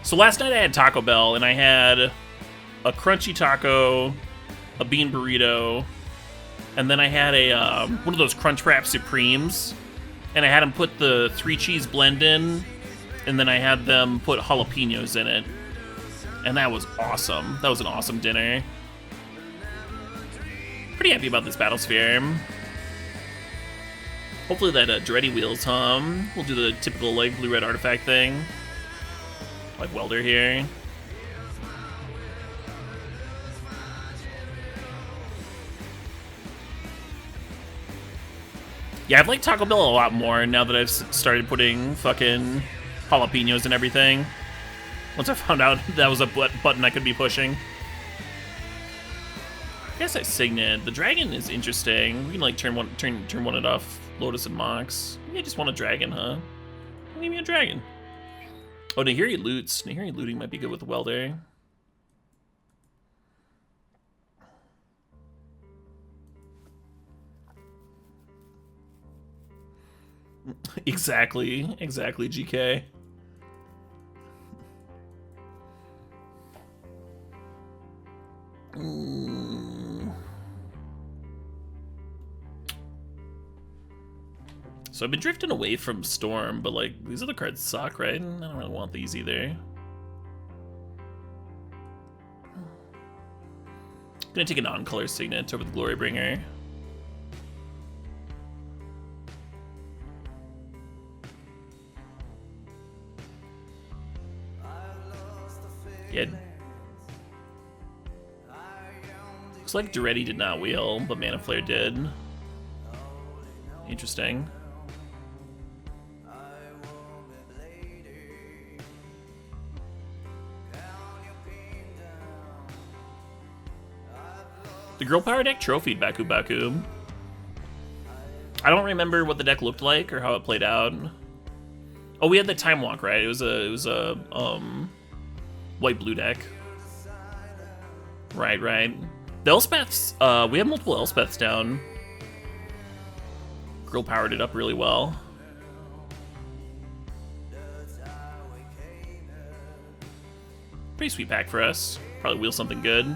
So last night I had Taco Bell, and I had a crunchy taco, a bean burrito, and then I had a one of those Crunchwrap Supremes, and I had them put the 3 cheese blend in, and then I had them put jalapenos in it, and that was awesome. That was an awesome dinner. Pretty happy about this Battlesphere. Hopefully that Duretti wheels hum. We'll do the typical like blue-red artifact thing, like Welder here. Yeah, I've liked Taco Bell a lot more now that I've started putting fucking jalapenos and everything. Once I found out that was a button I could be pushing. guess I Signet. The dragon is interesting. We can like turn one it off. Lotus and Mox. Maybe I just want a dragon, huh? Give me a dragon. Oh, Nahiri loots. Nahiri looting might be good with the Welder. Exactly, GK. So I've been drifting away from Storm, but like these other cards suck, right? I don't really want these either. Gonna take a non-color Signet over the Glorybringer. Yeah. Looks like Duretti did not wheel, but Mana Flare did. Interesting. The Girl Power deck trophied Baku Baku. I don't remember what the deck looked like or how it played out. Oh, we had the Time Walk, right? It was a white-blue deck. Right. The Elspeths, we have multiple Elspeths down. Girl powered it up really well. Pretty sweet pack for us. Probably wheel something good.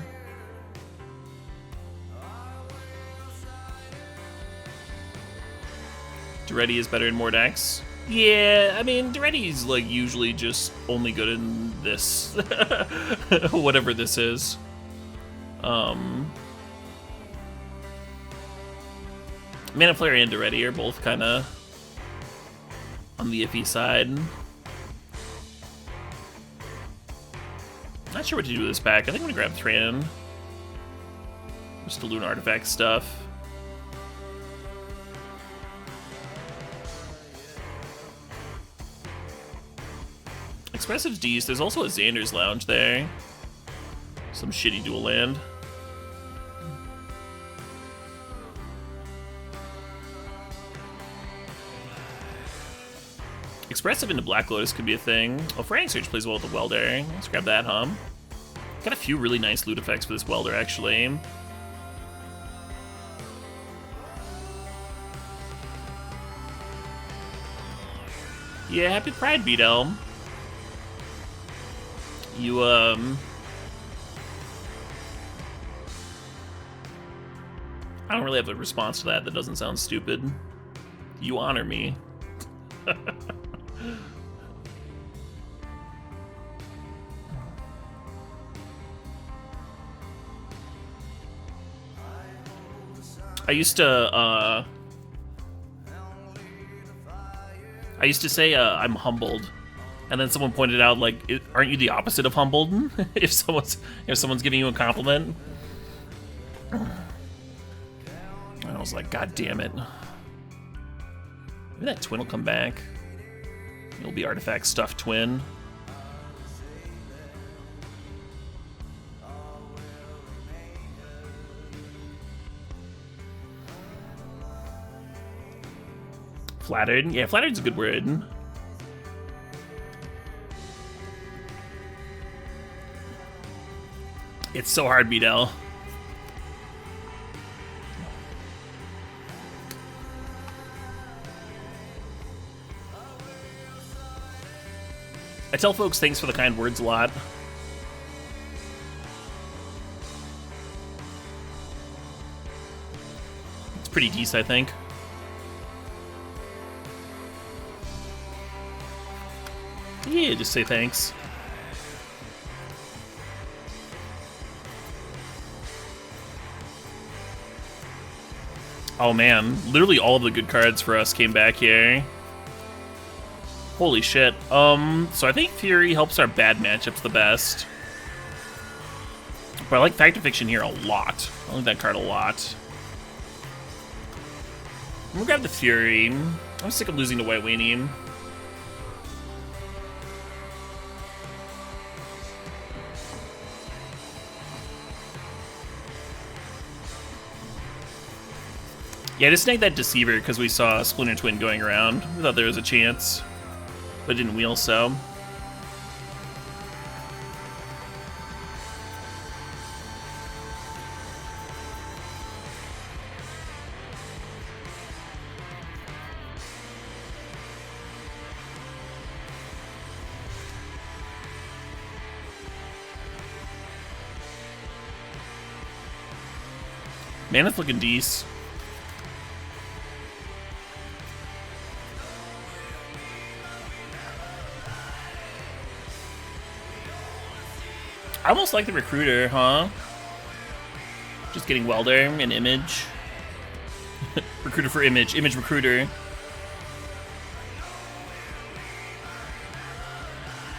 Duretti is better in more decks. Yeah, I mean, Duretti's like usually just only good in this. Whatever this is. Mana Flare and Duretti are both kind of on the iffy side. Not sure what to do with this pack. I think I'm gonna grab Thran. Just to loot artifact stuff. Expressive's D's. There's also a Xander's Lounge there. Some shitty dual land. Expressive into Black Lotus could be a thing. Oh, Frank Surge plays well with the Welder. Let's grab that, huh? Got a few really nice loot effects for this Welder, actually. Yeah, happy Pride, Beat-Elm. You, I don't really have a response to that. That doesn't sound stupid. You honor me. I used to say I'm humbled, and then someone pointed out, like, aren't you the opposite of humbled? if someone's giving you a compliment. I was like, God damn it. Maybe that twin will come back. It'll be artifact stuffed twin. Flattered? Yeah, flattered's a good word. It's so hard, Beadell. I tell folks thanks for the kind words a lot. It's pretty decent, I think. Yeah, just say thanks. Oh man, literally all of the good cards for us came back here. Holy shit. So I think Fury helps our bad matchups the best. But I like Fact or Fiction here a lot. I like that card a lot. I'm gonna grab the Fury. I'm sick of losing to White Weenie. Yeah, I just snagged that Deceiver because we saw Splinter Twin going around. We thought there was a chance, but it didn't wheel, so. Man, it's looking decent. I almost like the Recruiter, huh? Just getting Welder and Image. Recruiter for Image. Image Recruiter.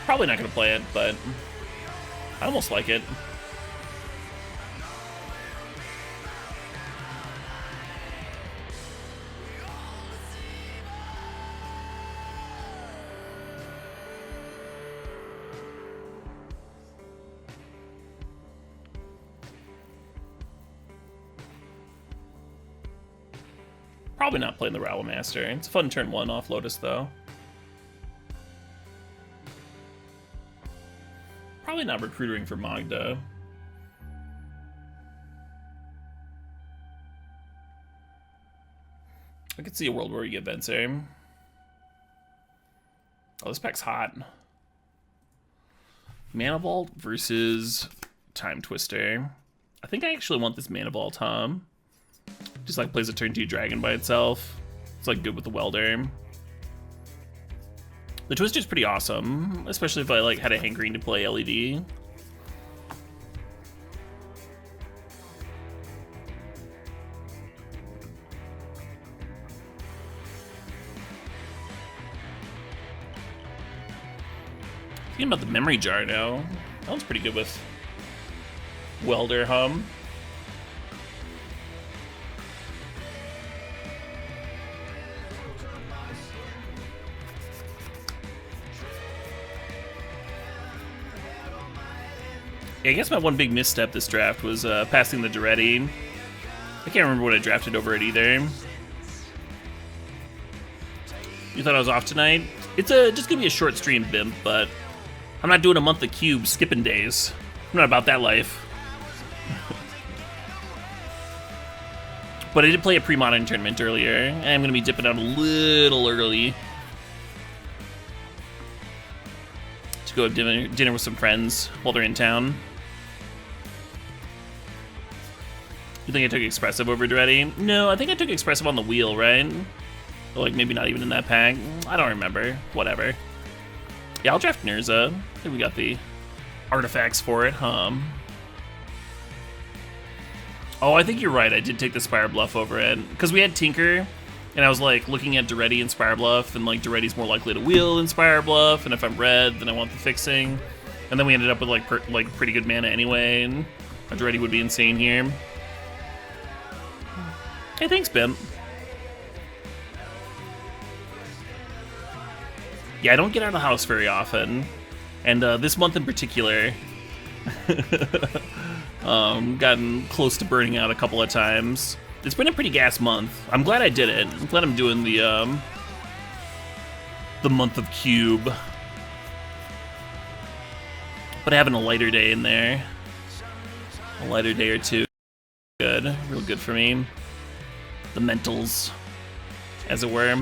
Probably not gonna play it, but I almost like it. Probably not playing the Rowell Master. It's a fun turn 1 off Lotus, though. Probably not recruiting for Magda. I could see a world where you get Venser. Oh, this pack's hot. Mana Vault versus Time Twister. I think I actually want this Mana Vault, huh? Just like plays a turn 2 dragon by itself. It's like good with the Welder. The Twister's pretty awesome, especially if I like had a hankering to play LED. Thinking about the memory jar now. That one's pretty good with Welder hum. Yeah, I guess my one big misstep this draft was passing the Duretti. I can't remember what I drafted over it either. You thought I was off tonight? It's just gonna be a short stream, Bimp, but I'm not doing a month of cube skipping days. I'm not about that life. But I did play a premodern tournament earlier, and I'm gonna be dipping out a little early to go have dinner with some friends while they're in town. You think I took Expressive over Duretti? No, I think I took Expressive on the wheel, right? Or like maybe not even in that pack. I don't remember. Whatever. Yeah, I'll draft Nurza. I think we got the artifacts for it, Oh, I think you're right. I did take the Spire Bluff over it. Because we had Tinker, and I was like looking at Duretti and Spire Bluff, and like Duretti's more likely to wheel than Spire Bluff, and if I'm red, then I want the fixing. And then we ended up with like pretty good mana anyway, and a Duretti would be insane here. Hey, thanks, Bim. Yeah, I don't get out of the house very often, and this month in particular, gotten close to burning out a couple of times. It's been a pretty gas month. I'm glad I did it. I'm glad I'm doing the month of Cube, but having a lighter day in there, a lighter day or two, good, real good for me. The mentals, as it were.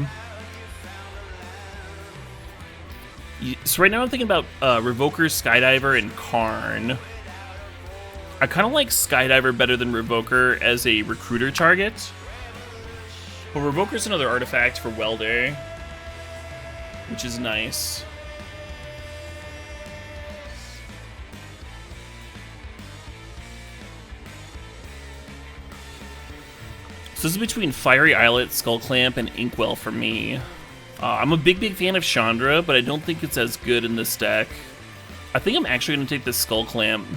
So right now I'm thinking about Revoker, Skydiver, and Karn. I kind of like Skydiver better than Revoker as a recruiter target. But Revoker's another artifact for Welder, which is nice. So this is between Fiery Islet, Skull Clamp, and Inkwell for me. I'm a big fan of Chandra, but I don't think it's as good in this deck. I think I'm actually going to take this Skull Clamp.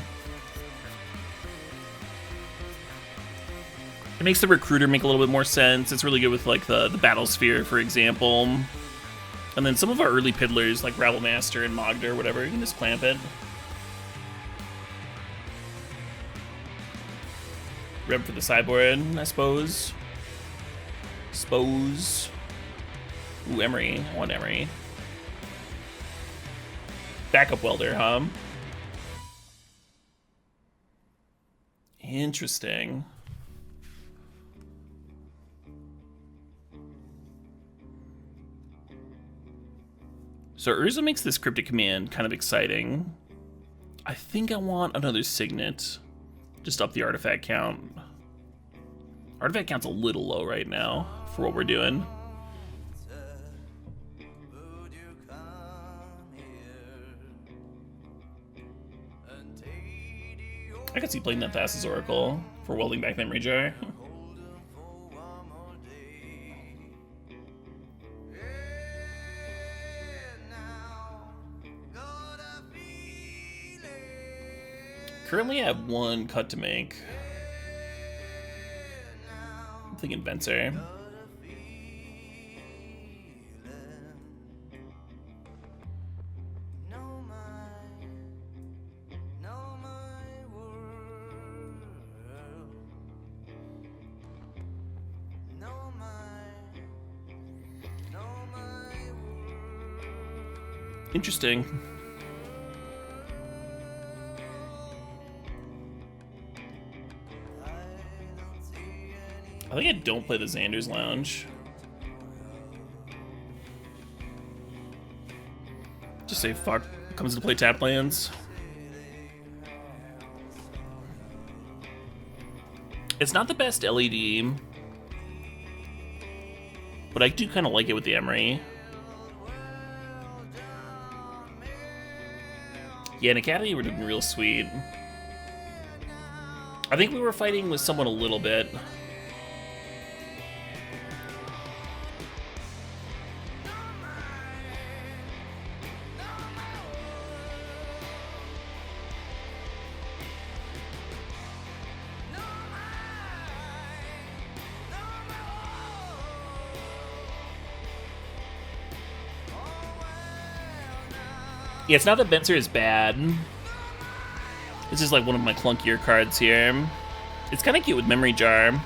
It makes the Recruiter make a little bit more sense. It's really good with like the Battle Sphere, for example. And then some of our early piddlers, like Rabble Master and Magda or whatever, you can just clamp it. Reb for the sideboard, I suppose. Expose. Ooh, Emery. I want Emery. Backup welder, huh? Interesting. So Urza makes this cryptic command kind of exciting. I think I want another signet. Just up the artifact count. Artifact count's a little low right now for what we're doing. I could see playing that Thassa's Oracle for welding back Memory Jar. Currently I have one cut to make. I'm thinking Venser. Interesting. I think I don't play the Xander's Lounge. Just say fuck. Comes to play tap lands. It's not the best LED, but I do kind of like it with the Emery. Yeah, in Academy we're doing real sweet. I think we were fighting with someone a little bit. Yeah, it's not that Benzer is bad. This is like one of my clunkier cards here. It's kind of cute with Memory Jar.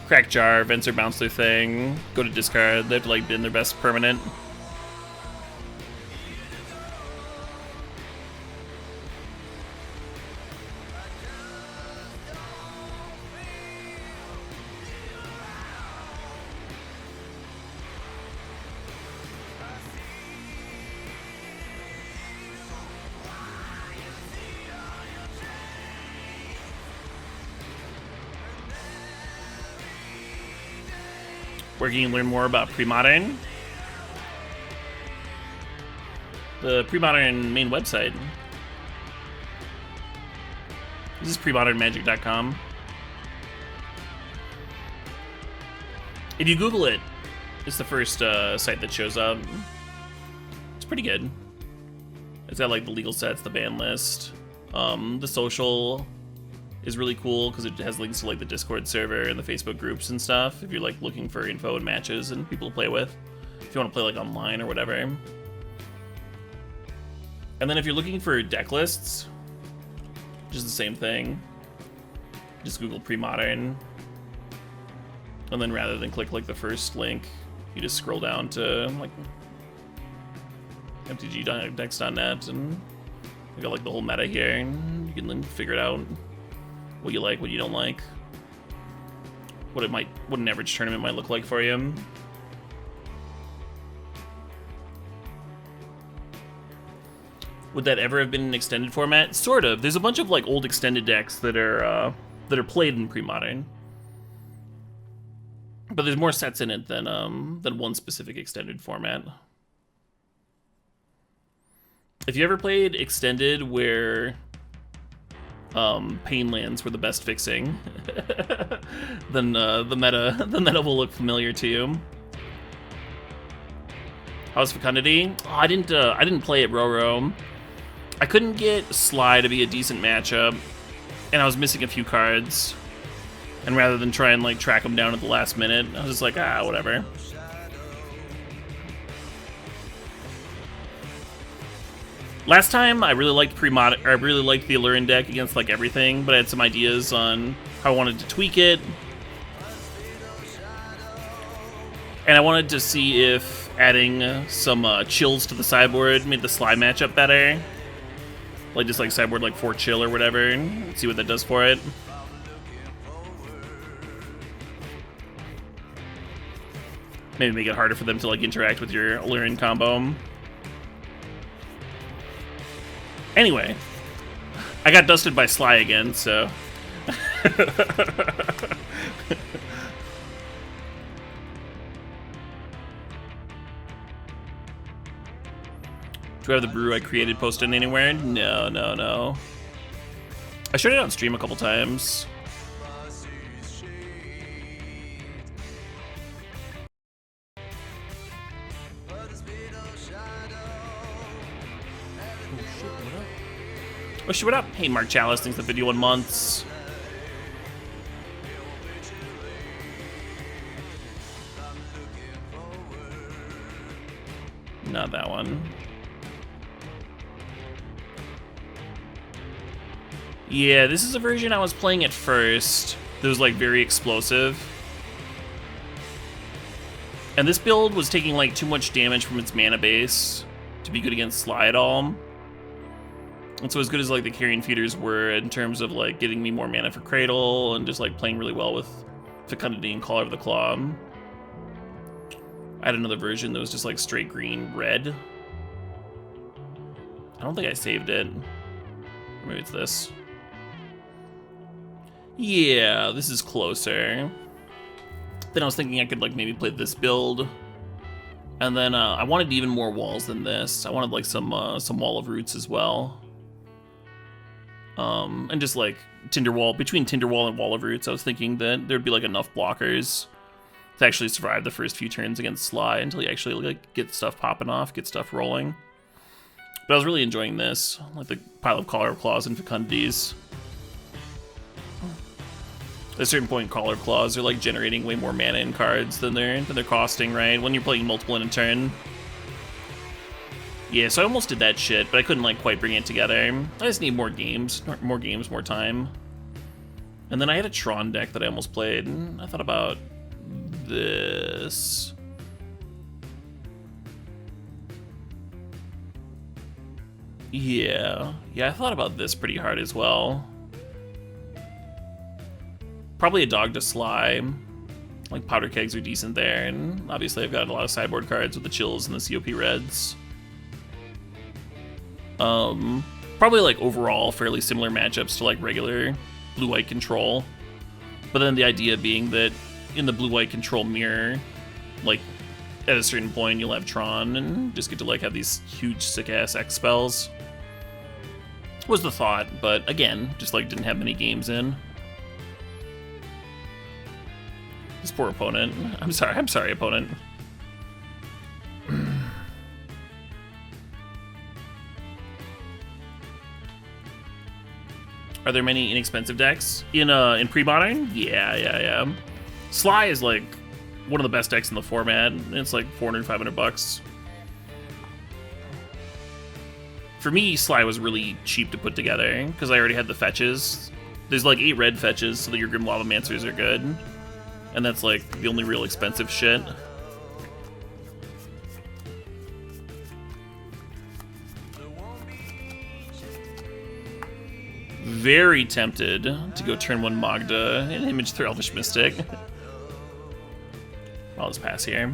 Crack Jar, Venser bounce their thing, go to discard. They have to like bin their best permanent. Where can you learn more about premodern? The premodern main website. This is premodernmagic.com. If you Google it, it's the first site that shows up. It's pretty good. It's got like the legal sets, the ban list, the social is really cool because it has links to like the Discord server and the Facebook groups and stuff if you're like looking for info and matches and people to play with, if you want to play like online or whatever. And then if you're looking for deck lists, just the same thing, just Google premodern, and then rather than click like the first link, you just scroll down to like mtgdecks.net and you got like the whole meta here and you can then figure it out. What you like, what you don't like, what an average tournament might look like for you. Would that ever have been an extended format? Sort of. There's a bunch of like old extended decks that are played in premodern, but there's more sets in it than one specific extended format. If you ever played extended where pain lands were the best fixing, then the meta will look familiar to you. How's Fecundity? Oh, I didn't play it Roro. I couldn't get Sly to be a decent matchup, and I was missing a few cards. And rather than try and like track them down at the last minute, I was just like, whatever. Last time, I really liked the Allurin deck against like everything, but I had some ideas on how I wanted to tweak it. And I wanted to see if adding some chills to the sideboard made the Sly matchup better. Like just like sideboard like 4 chill or whatever, and see what that does for it. Maybe make it harder for them to like interact with your Alluring combo. Anyway, I got dusted by Sly again, so. Do I have the brew I created posted anywhere? No, no, no. I showed it on stream a couple times. Oh shit, what up? Hey, Mark Chalice, thanks for the 51 months. Not that one. Yeah, this is a version I was playing at first that was like very explosive. And this build was taking like too much damage from its mana base to be good against Sly at all. And so as good as like the Carrion Feeders were in terms of like getting me more mana for Cradle and just like playing really well with Fecundity and Caller of the Claw, I had another version that was just like straight green red. I don't think I saved it. Or maybe it's this. Yeah, this is closer. Then I was thinking I could like maybe play this build. And then I wanted even more walls than this. I wanted like some Wall of Roots as well. And just like Tinderwall, between Tinderwall and Wall of Roots, I was thinking that there'd be like enough blockers to actually survive the first few turns against Sly until you actually like get stuff popping off, get stuff rolling. But I was really enjoying this, like the pile of Caller of Claws and Fecundities. At a certain point, Caller of Claws are like generating way more mana in cards than they're costing, right? When you're playing multiple in a turn. Yeah, so I almost did that shit, but I couldn't like quite bring it together. I just need more games, more time. And then I had a Tron deck that I almost played, and I thought about this. Yeah, I thought about this pretty hard as well. Probably a Dog to Sly. Like Powder Kegs are decent there, and obviously I've got a lot of sideboard cards with the chills and the COP reds. Probably like overall fairly similar matchups to like regular blue-white control. But then the idea being that in the blue-white control mirror, like at a certain point you'll have Tron and just get to like have these huge sick-ass X spells. Was the thought, but again, just like didn't have many games in. This poor opponent. I'm sorry, opponent. Are there many inexpensive decks in premodern? Yeah. Sly is like one of the best decks in the format. It's like $400-500. For me, Sly was really cheap to put together because I already had the fetches. There's like 8 red fetches, so that your Grim Lavamancers are good, and that's like the only real expensive shit. Very tempted to go turn 1 Magda and Image through Elvish Mystic. I'll just pass here.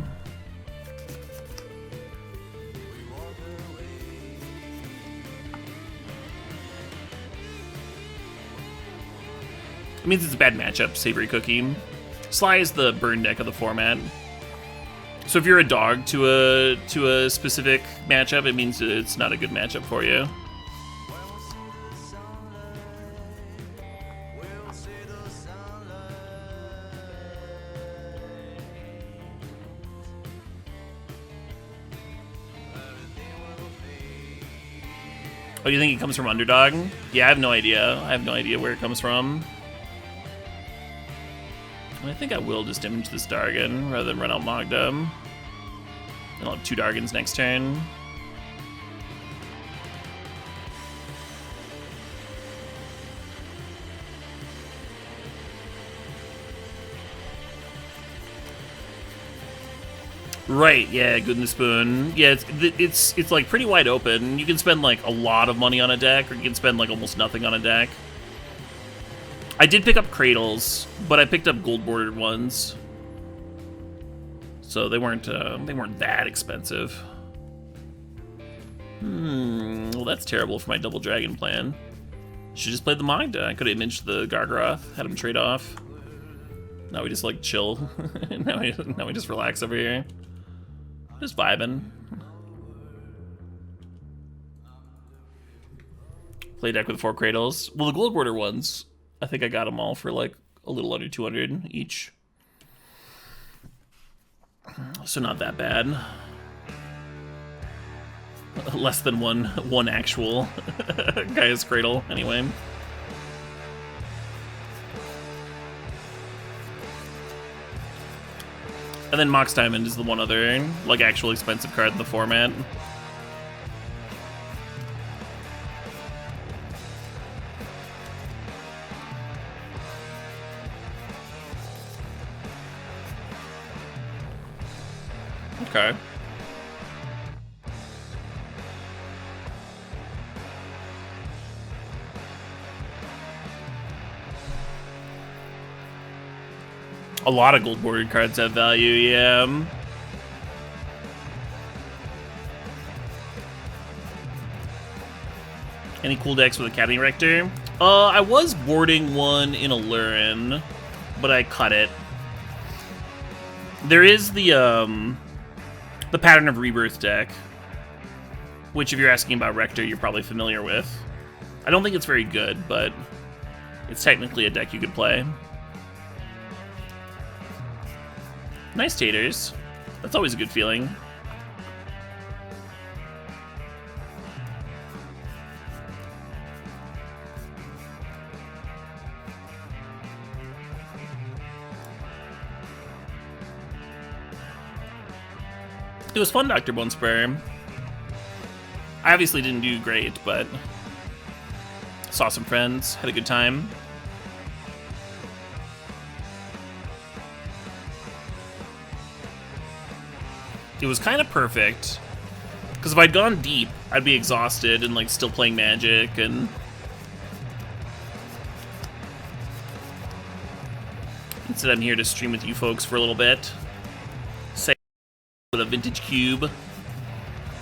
It means it's a bad matchup, Savory Cookie. Sly is the burn deck of the format. So if you're a dog to a specific matchup, it means it's not a good matchup for you. Oh, you think it comes from Underdog? Yeah, I have no idea. I have no idea where it comes from. I think I will just image this Dargon rather than run out Magda. And I'll have 2 Dargons next turn. Right, yeah, good in the spoon. Yeah, it's like pretty wide open. You can spend like a lot of money on a deck, or you can spend like almost nothing on a deck. I did pick up cradles, but I picked up gold bordered ones, so they weren't that expensive. Well, that's terrible for my double dragon plan. Should just play the Magda. I could have imaged the Gargaroth, had him trade off. Now we just like chill. now we just relax over here. Just vibing. Play deck with 4 cradles. Well, the gold border ones, I think I got them all for like a little under 200 each. So not that bad. Less than one actual Gaia's Cradle, anyway. And then Mox Diamond is the one other, like, actual expensive card in the format. Okay. A lot of gold bordered cards have value, yeah. Any cool decks with Academy Rector? I was boarding one in Alurin, but I cut it. There is the Pattern of Rebirth deck, which if you're asking about Rector, you're probably familiar with. I don't think it's very good, but it's technically a deck you could play. Nice taters. That's always a good feeling. It was fun, Dr. Bonespur. I obviously didn't do great, but saw some friends, had a good time. It was kind of perfect, because if I'd gone deep, I'd be exhausted and like still playing Magic, and instead I'm here to stream with you folks for a little bit, say with a vintage cube,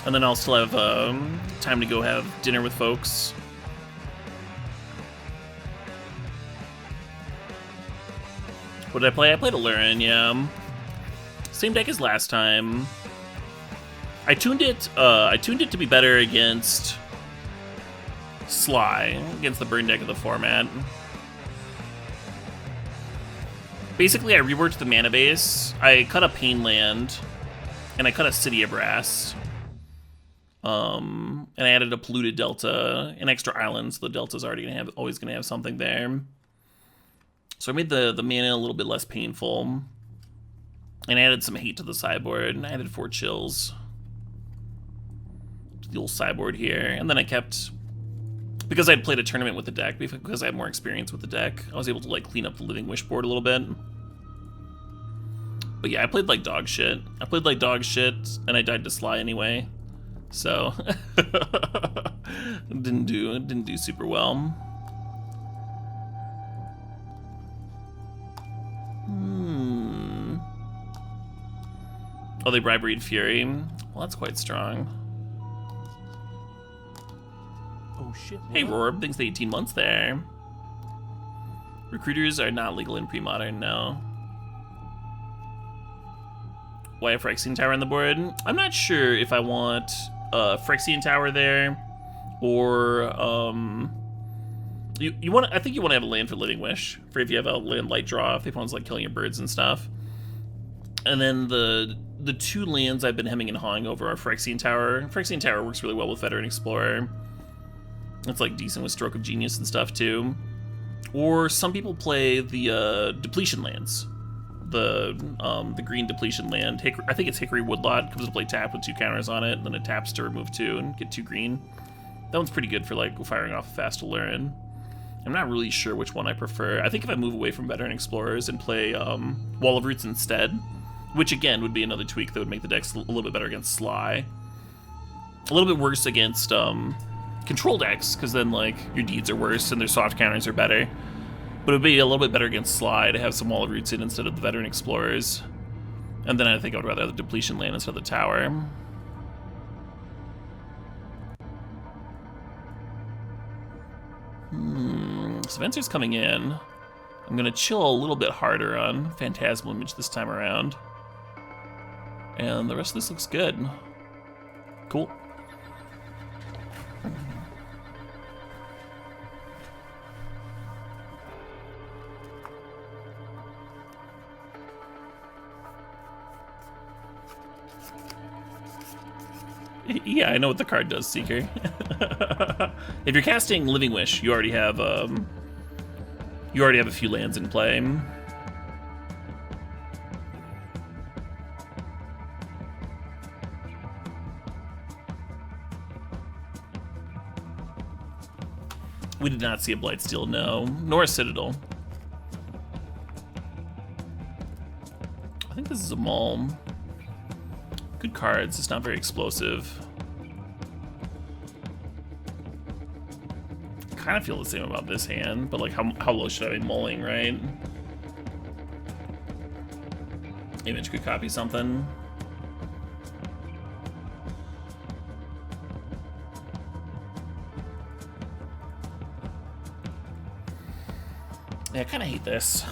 and then I'll still have time to go have dinner with folks. What did I play? I played Alurin, yeah. Same deck as last time. I tuned it to be better against Sly, against the burn deck of the format. Basically, I reworked the mana base. I cut a Pain land, and I cut a City of Brass. And I added a polluted delta, an extra island, so the delta's always gonna have something there. So I made the mana a little bit less painful. And I added some hate to the sideboard, and I added 4 chills to the old sideboard here. And then I kept, because I'd played a tournament with the deck, because I had more experience with the deck, I was able to like clean up the Living Wish board a little bit. But yeah, I played like dog shit. And I died to Sly anyway. So didn't do super well. Oh, they bribered Fury. Well, that's quite strong. Oh shit. Hey, Rorb, thanks for 18 months there. Recruiters are not legal in premodern, no. Why a Phyrexian Tower on the board? I'm not sure if I want a Phyrexian Tower there, or you want. I think you want to have a land for Living Wish, for if you have a land light draw, if one's like killing your birds and stuff. And then the 2 lands I've been hemming and hawing over are Phyrexian Tower. Phyrexian Tower works really well with Veteran Explorer. It's like decent with Stroke of Genius and stuff too. Or some people play the depletion lands. The green depletion land. I think it's Hickory Woodlot. Comes to play tap with 2 counters on it, and then it taps to remove 2 and get 2 green. That one's pretty good for like firing off a fast Alurin. I'm not really sure which one I prefer. I think if I move away from Veteran Explorers and play Wall of Roots instead, which again would be another tweak that would make the decks a little bit better against Sly. A little bit worse against control decks, because then like your deeds are worse and their soft counters are better. But it would be a little bit better against Sly to have some Wall of Roots in instead of the Veteran Explorers. And then I think I would rather have the Depletion land instead of the Tower. Spencer's coming in. I'm gonna chill a little bit harder on Phantasmal Image this time around. And the rest of this looks good. Cool. Yeah, I know what the card does, Seeker. If you're casting Living Wish, you already have a few lands in play. We did not see a Blightsteel, no, nor a Citadel. I think this is a Maul. Good cards, it's not very explosive. Kind of feel the same about this hand, but like how low should I be mulling, right? Image could copy something. Yeah, I kind of hate this.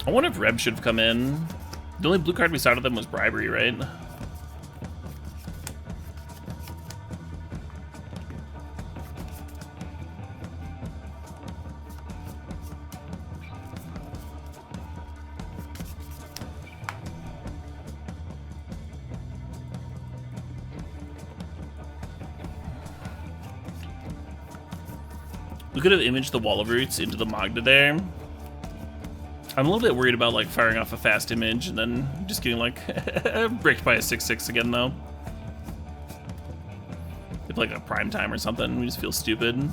I wonder if Reb should have come in. The only blue card we saw to them was Bribery, right? We could have imaged the Wall of Roots into the Magda there. I'm a little bit worried about like firing off a fast image and then just getting like bricked by a 6/6 again though. If like a prime time or something, we just feel stupid.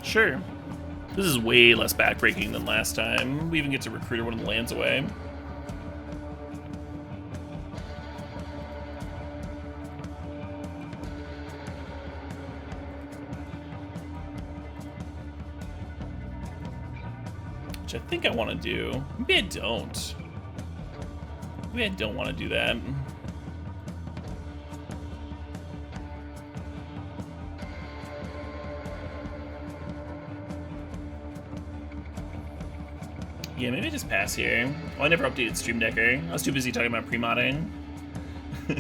Sure. This is way less backbreaking than last time. We even get to recruiter one of the lands away. Which I think I want to do. Maybe I don't. Maybe I don't want to do that. Yeah, maybe just pass here. Oh, I never updated Stream Decker. I was too busy talking about pre-modding. Do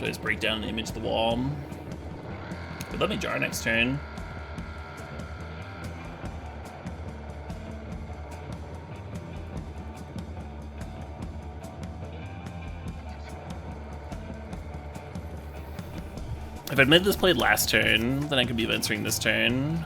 I just break down and image the wall? But let me jar next turn. If I'd made this play last turn, then I could be answering this turn.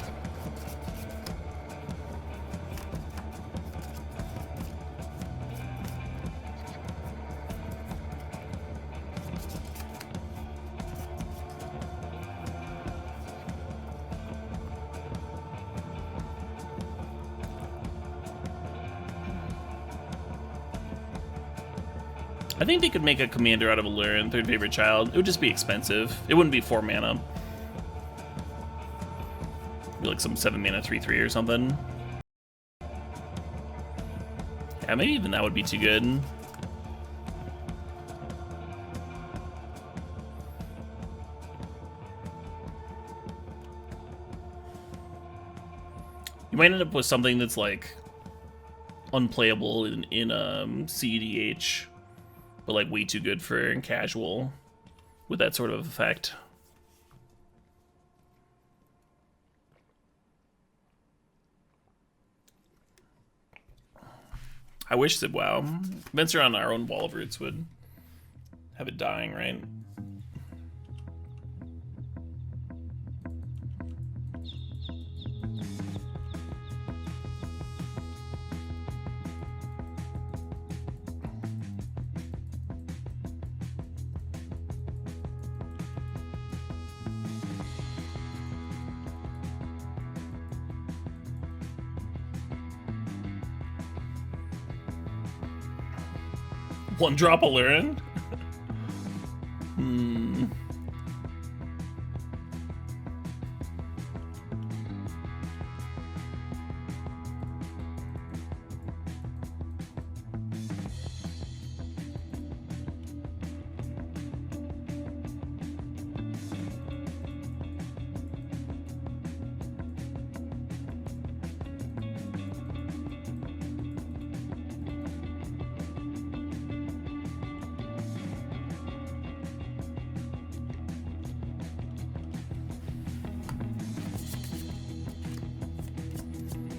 I think they could make a commander out of Allurin, third favorite child. It would just be expensive. It wouldn't be 4 mana. It'd be like some 7 mana 3/3 or something. Yeah, maybe even that would be too good. You might end up with something that's like unplayable in CEDH, but like way too good for casual with that sort of effect. I wish that WoW Venture on our own Wall of Roots would have it dying, right? One drop Illurin?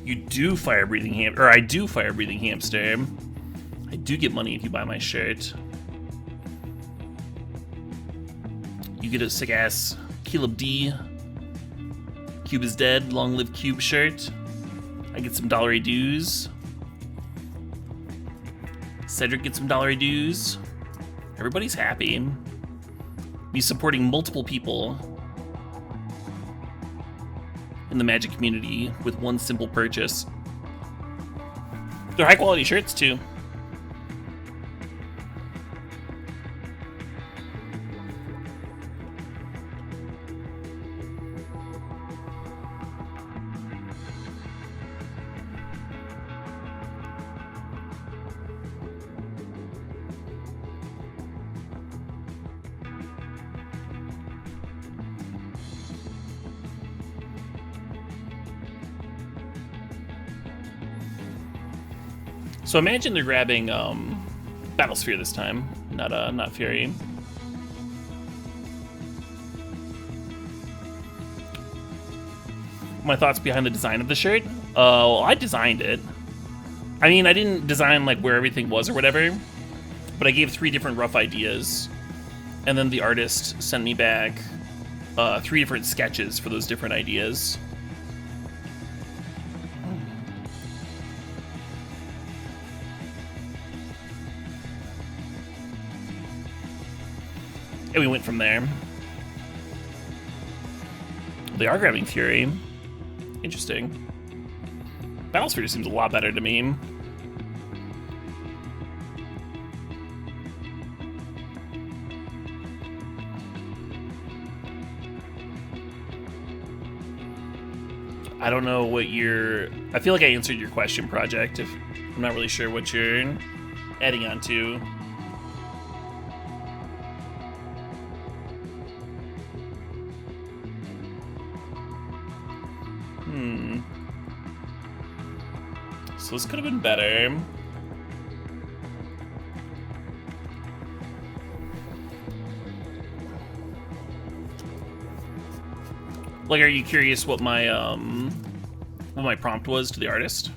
You do fire-breathing hamster, or I do fire-breathing hamster. I do get money if you buy my shirt. You get a sick-ass Caleb D. Cube is dead, long live Cube shirt. I get some $1 dues. Cedric gets some $1 dues. Everybody's happy. Be supporting multiple people in the Magic community with one simple purchase. They're high quality shirts too. So imagine they're grabbing Battlesphere this time, not Fury. My thoughts behind the design of the shirt? Well, I designed it. I mean, I didn't design like where everything was or whatever, but I gave 3 different rough ideas, and then the artist sent me back 3 different sketches for those different ideas. And we went from there. They are grabbing Fury. Interesting. Battlesphere seems a lot better to me. I don't know what your... I feel like I answered your question, Project. I'm not really sure what you're adding on to. So this could have been better. Like, are you curious what my prompt was to the artist?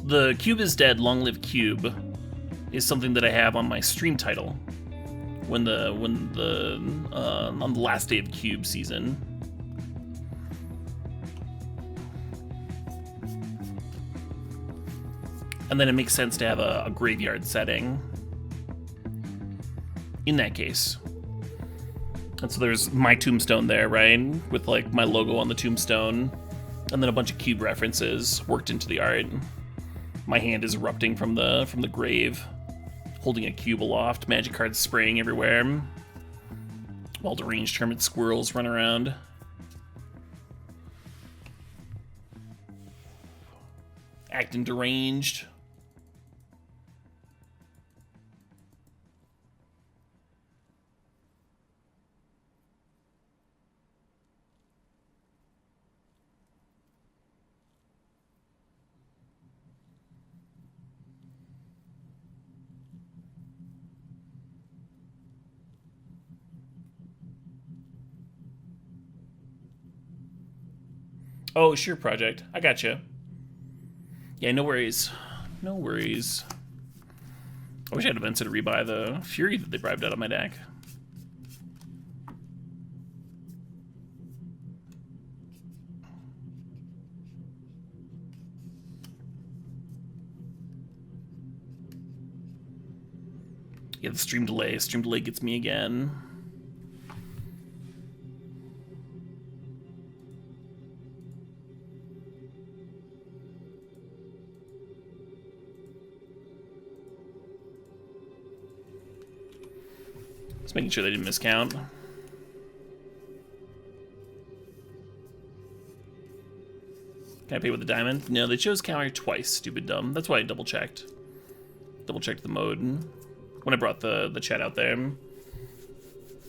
The Cube is dead, long live Cube is something that I have on my stream title on the last day of Cube season. And then it makes sense to have a graveyard setting in that case. And so there's my tombstone there, right? With like my logo on the tombstone, and then a bunch of Cube references worked into the art. My hand is erupting from the grave, holding a cube aloft, magic cards spraying everywhere, while deranged hermit squirrels run around. Acting deranged. Oh, sure, project. I gotcha. Yeah, no worries. No worries. I wish I had a Venser to rebuy the Fury that they bribed out of my deck. Yeah, the stream delay. Stream delay gets me again. Just making sure they didn't miscount. Can I pay with a diamond? No, they chose counter twice, stupid dumb. That's why I double checked. Double checked the mode when I brought the chat out there.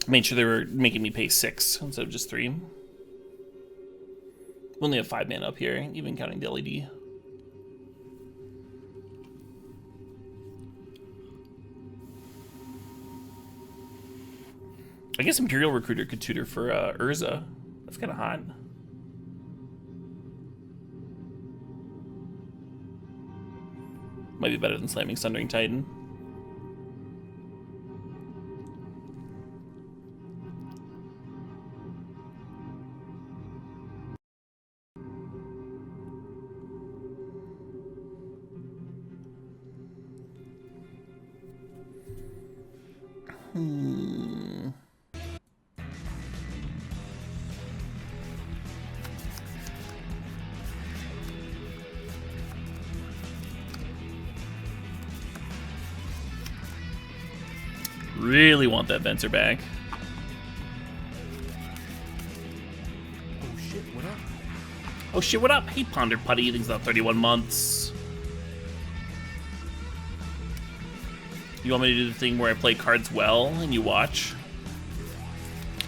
Made sure they were making me pay 6 instead of just 3. We only have 5 mana up here, even counting the LED. I guess Imperial Recruiter could tutor for Urza. That's kind of hot. Might be better than slamming Sundering Titan. Really want that Venser back. Oh shit, what up? Oh shit, what up? Hey, Ponder Putty, things about 31 months. You want me to do the thing where I play cards well and you watch?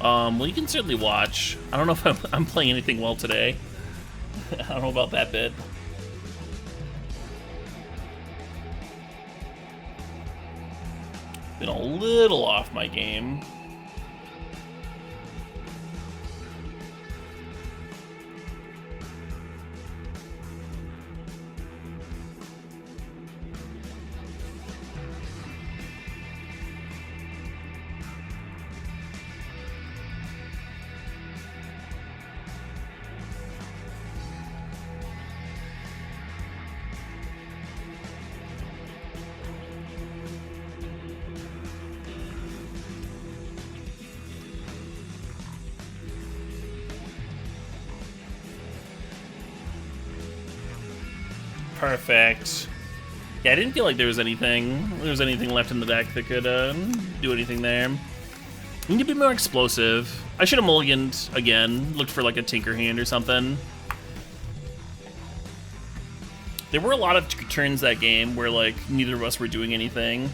Well, you can certainly watch. I don't know if I'm playing anything well today. I don't know about that bit. Been a little off my game. Perfect. Yeah, I didn't feel like there was anything left in the deck that could do anything there. We need to be more explosive. I should have mulliganed again, looked for like a Tinker hand or something. There were a lot of turns that game where like neither of us were doing anything.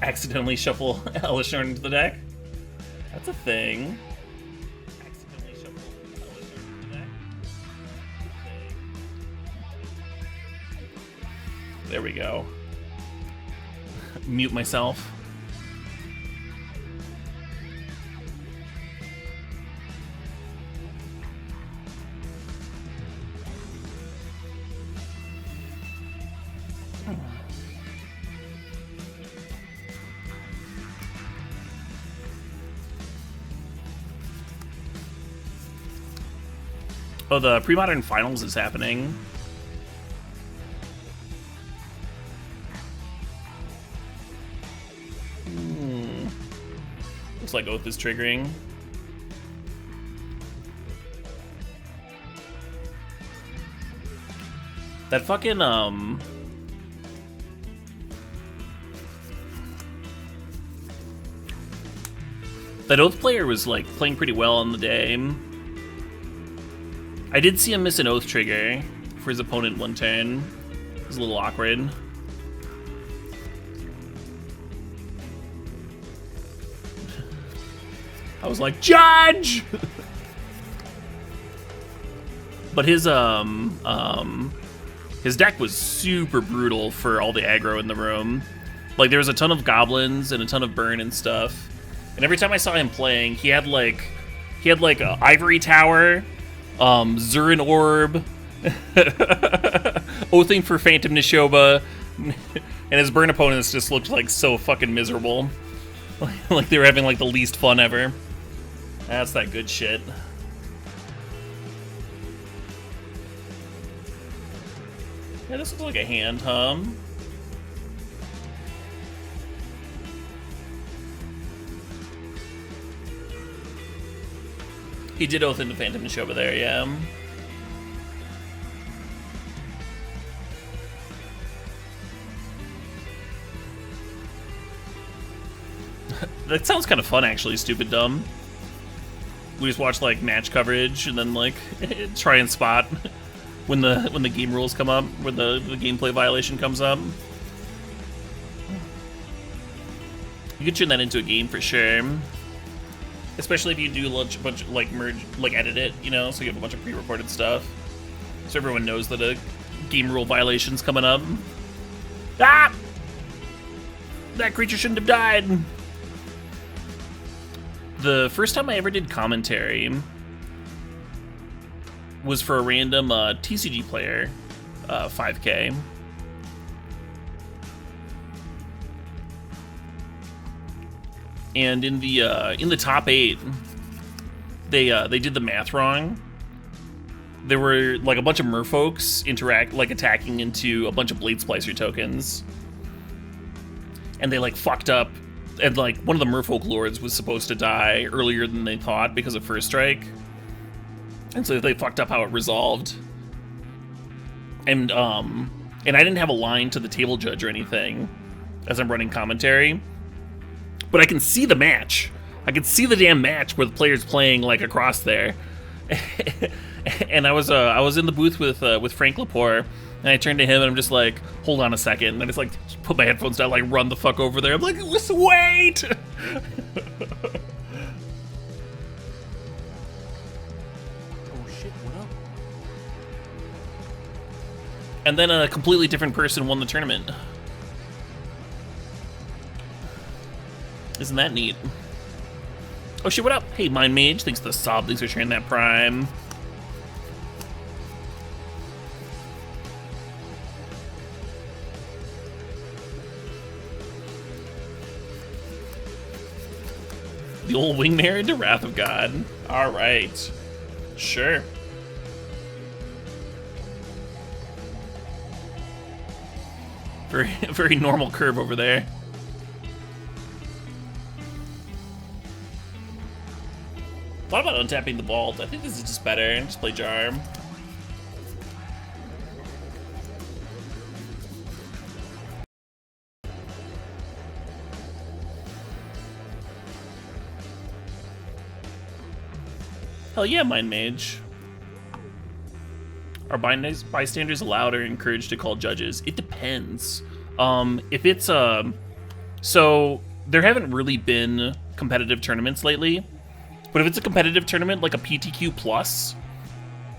Accidentally shuffle Elishorn into the deck? That's a thing. Accidentally shuffle Elishorn into the deck? There we go. Mute myself. Oh, the premodern finals is happening. Looks like Oath is triggering. That fucking, that Oath player was, like, playing pretty well on the day. I did see him miss an Oath trigger for his opponent one turn. It was a little awkward. I was like, Judge! But his deck was super brutal for all the aggro in the room. Like, there was a ton of goblins and a ton of burn and stuff. And every time I saw him playing, he had like a Ivory Tower, Zurin Orb, Oathing for Phantom Nishoba, and his burn opponents just looked like so fucking miserable. Like they were having like the least fun ever. That's that good shit. Yeah, this looks like a hand hum. He did oath into Phantom Nishoba there, yeah. That sounds kind of fun, actually, Stupid Dumb. We just watch, like, match coverage and then, like, try and spot when the game rules come up, when the gameplay violation comes up. You could turn that into a game for sure. Especially if you do a bunch of, like, merge, like, edit it, you know, so you have a bunch of pre-recorded stuff. So everyone knows that a game rule violation's coming up. Ah! That creature shouldn't have died. The first time I ever did commentary was for a random TCG player, 5K. And in the top 8, they did the math wrong. There were like a bunch of merfolks attacking into a bunch of Blade Splicer tokens, and they like fucked up. And like one of the merfolk lords was supposed to die earlier than they thought because of first strike, and so they fucked up how it resolved. And I didn't have a line to the table judge or anything as I'm running commentary. But I can see the match. I can see the damn match where the player's playing like across there. And I was in the booth with Frank Lepore, and I turned to him and I'm just like, hold on a second. And I just like put my headphones down, like run the fuck over there. I'm like, just wait. Oh shit, what up? And then a completely different person won the tournament. Isn't that neat? Oh shit, what up? Hey, Mind Mage, thanks to the sub, thanks for sharing that Prime. The old wing married to Wrath of God. Alright. Sure. Very normal curve over there. Thought about untapping the vault. I think this is just better. Just play Jar. Hell yeah, Mind Mage. Are bystanders allowed or encouraged to call judges? It depends. If it's so there haven't really been competitive tournaments lately. But if it's a competitive tournament, like a PTQ plus,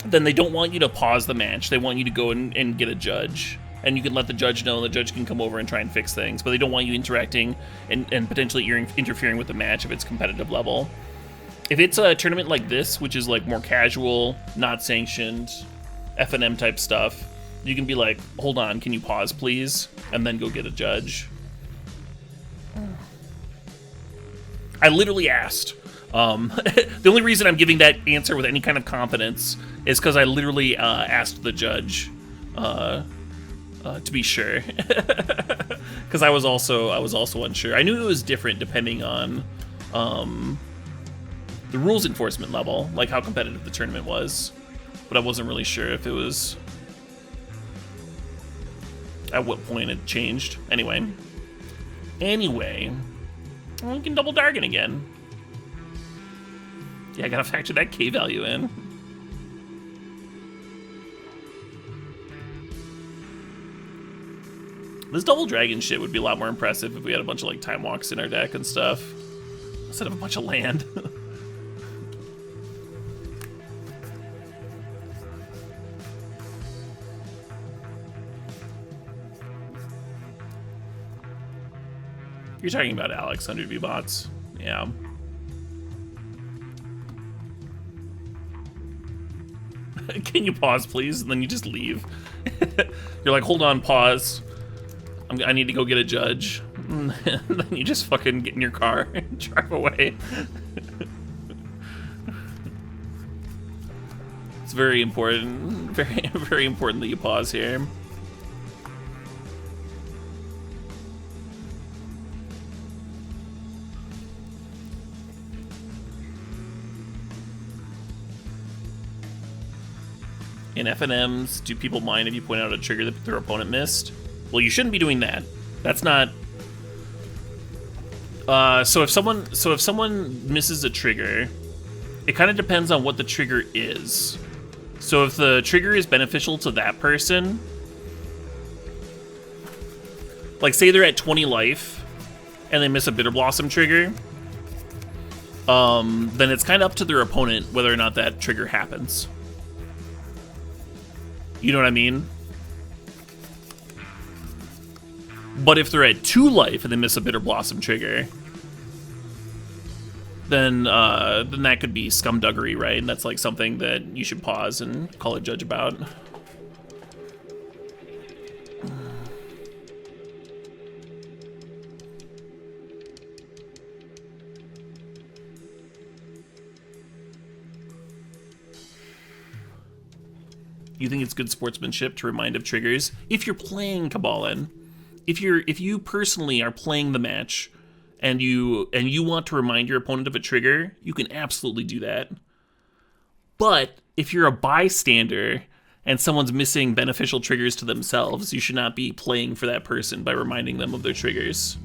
then they don't want you to pause the match. They want you to go and get a judge. And you can let the judge know, and the judge can come over and try and fix things. But they don't want you interacting and potentially interfering with the match if it's competitive level. If it's a tournament like this, which is like more casual, not sanctioned, F&M type stuff, you can be like, hold on, can you pause please? And then go get a judge. I literally asked. The only reason I'm giving that answer with any kind of confidence is because I literally asked the judge to be sure, because I was also unsure. I knew it was different depending on the rules enforcement level, like how competitive the tournament was, but I wasn't really sure if it was at what point it changed. Anyway, well, we can double Dargon again. Yeah, I gotta factor that K value in. This double dragon shit would be a lot more impressive if we had a bunch of like time walks in our deck and stuff, instead of a bunch of land. You're talking about Alex 100 bots. Yeah. Can you pause, please? And then you just leave. You're like, hold on, pause. I need to go get a judge. And then you just fucking get in your car and drive away. It's very important. Very, very important that you pause here. In FNMs, do people mind if you point out a trigger that their opponent missed? Well, you shouldn't be doing that. That's not. So if someone misses a trigger, it kind of depends on what the trigger is. So if the trigger is beneficial to that person, like say they're at 20 life and they miss a Bitter Blossom trigger, then it's kind of up to their opponent whether or not that trigger happens. You know what I mean? But if they're at 2 life and they miss a Bitter Blossom trigger, then that could be scumduggery, right? And that's like something that you should pause and call a judge about. You think it's good sportsmanship to remind of triggers? If you're playing Cabalin, if you personally are playing the match and you want to remind your opponent of a trigger, you can absolutely do that. But if you're a bystander and someone's missing beneficial triggers to themselves, you should not be playing for that person by reminding them of their triggers.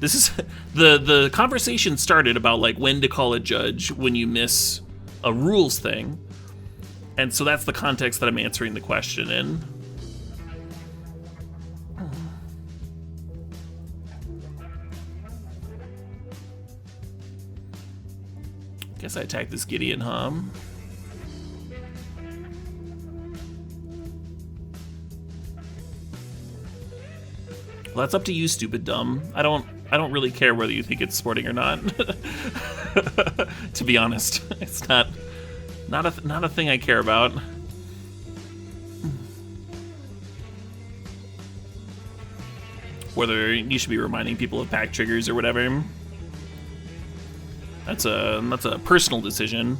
This is the conversation started about like when to call a judge when you miss a rules thing. And so that's the context that I'm answering the question in. Guess I attacked this Gideon, huh? Well, that's up to you, stupid dumb. I don't really care whether you think it's sporting or not. To be honest, it's not a thing I care about. Whether you should be reminding people of pack triggers or whatever. That's a personal decision.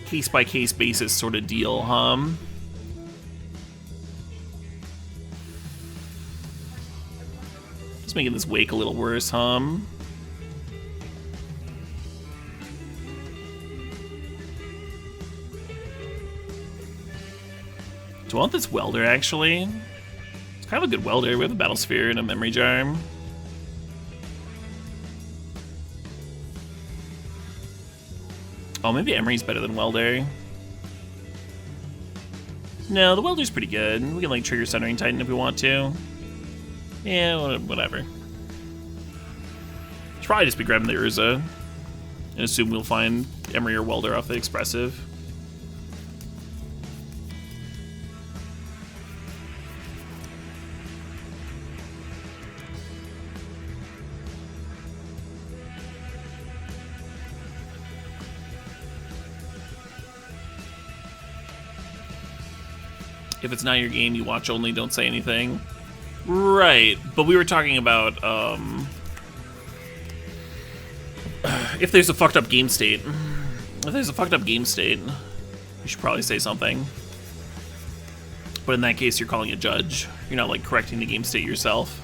Case by case basis sort of deal, huh? Just making this wake a little worse, huh? Do I want this welder, actually? It's kind of a good welder. We have a battle sphere and a memory jar. Oh, maybe Emery's better than welder. No, the welder's pretty good. We can, like, trigger Centering Titan if we want to. Yeah, whatever. Should probably just be grabbing the Urza and assume we'll find Emery or welder off the expressive. If it's not your game, you watch only, don't say anything. Right, but we were talking about, if there's a fucked up game state. If there's a fucked up game state, you should probably say something. But in that case, you're calling a judge. You're not, like, correcting the game state yourself.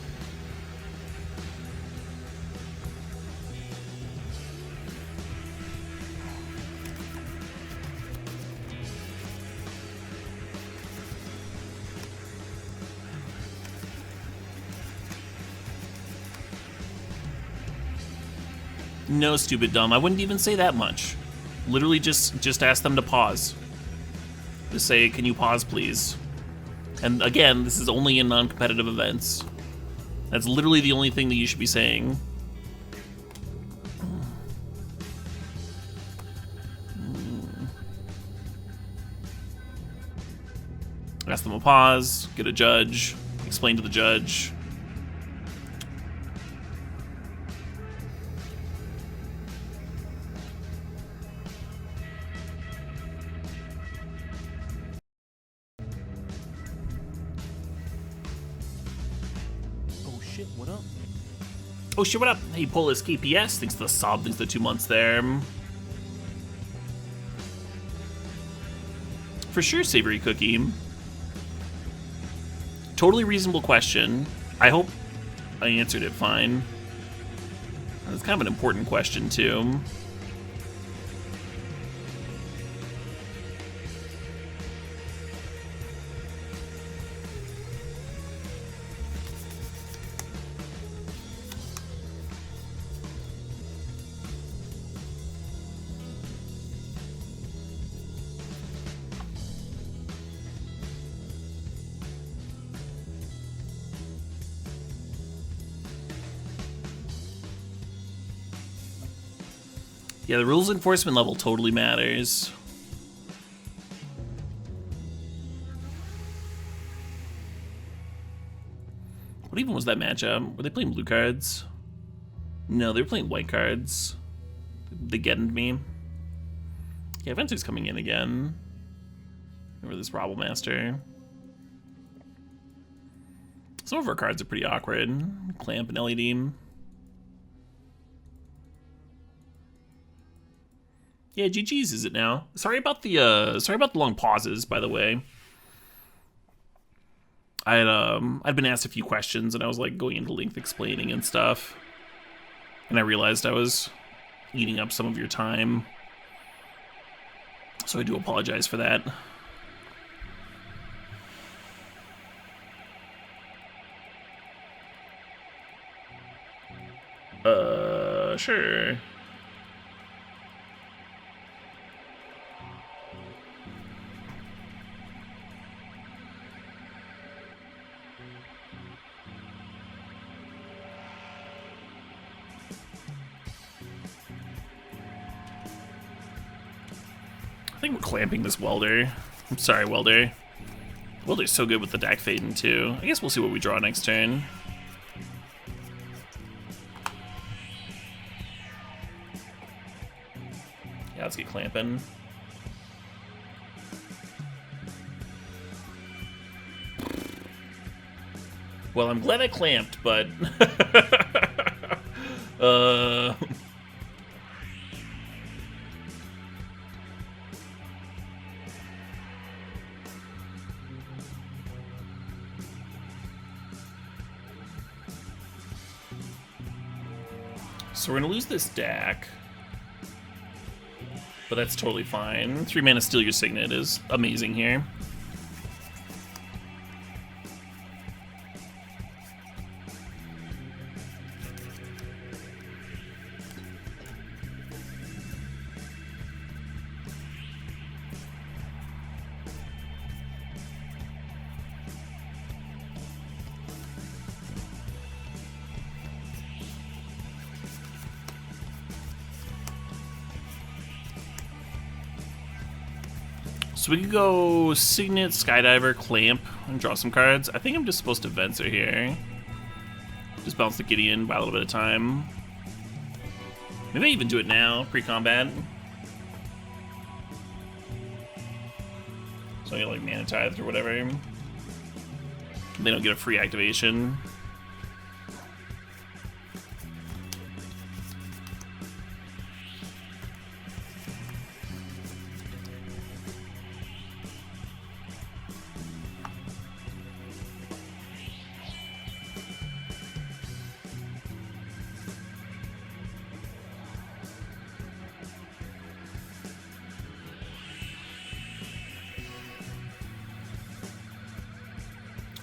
No, stupid dumb. I wouldn't even say that much. Literally just ask them to pause. Just say, can you pause, please? And again, this is only in non-competitive events. That's literally the only thing that you should be saying. Ask them to pause, get a judge, explain to the judge. shit, what up? Oh shit, what up? Hey, Polis KPS, thanks for the sub, thanks for the 2 months there. For sure, Savory Cookie. Totally reasonable question. I hope I answered it fine. It's kind of an important question, too. Yeah, the rules enforcement level totally matters. What even was that matchup? Were they playing blue cards? No, they were playing white cards. They getted me. Yeah, Venture's coming in again. Remember this Robble Master. Some of our cards are pretty awkward. Clamp and LED. Yeah, GG's is it now? Sorry about the long pauses, by the way. I'd been asked a few questions and I was like going into length explaining and stuff. And I realized I was eating up some of your time. So I do apologize for that. Sure. I think we're clamping this Welder. I'm sorry, Welder. Welder's so good with the deck fading too. I guess we'll see what we draw next turn. Yeah, let's get clamping. Well, I'm glad I clamped, but so we're gonna lose this deck. But that's totally fine. 3 mana Steal Your Signet is amazing here. So we could go Signet, Skydiver, Clamp, and draw some cards. I think I'm just supposed to Venser here. Just bounce the Gideon, buy a little bit of time. Maybe I even do it now, pre-combat. So I get like Mana Tithe or whatever. They don't get a free activation.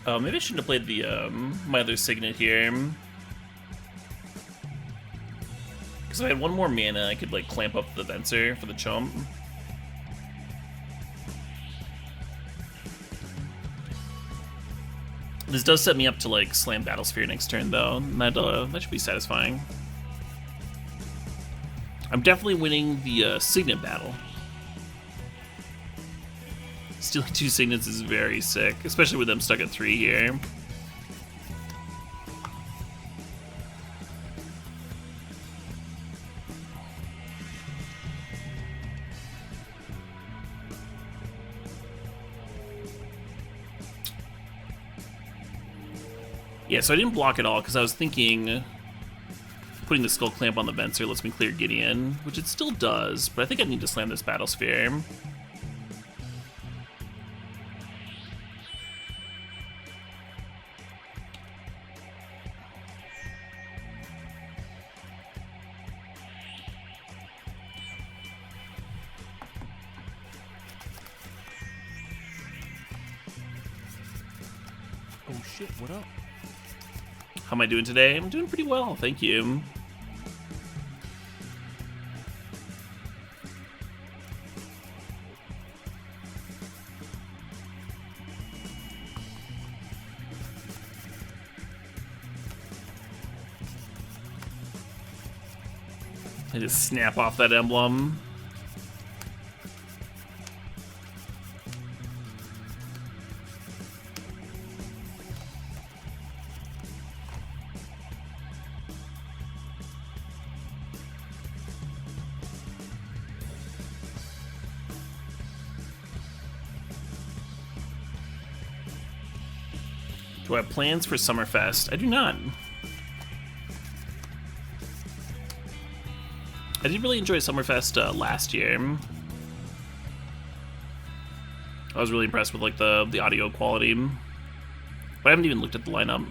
Oh, maybe I shouldn't have played the my other Signet here. Because if I had one more mana, I could like clamp up the Venser for the chump. This does set me up to like slam Battlesphere next turn though, and that should be satisfying. I'm definitely winning the Signet battle. Stealing 2 Signets is very sick, especially with them stuck at 3 here. Yeah, so I didn't block at all because I was thinking putting the skull clamp on the Venser lets me clear Gideon, which it still does, but I think I need to slam this Battle Sphere. Oh shit, what up? How am I doing today? I'm doing pretty well, thank you. I just snap off that emblem. Do I have plans for Summerfest? I do not. I did really enjoy Summerfest last year. I was really impressed with like the audio quality, but I haven't even looked at the lineup.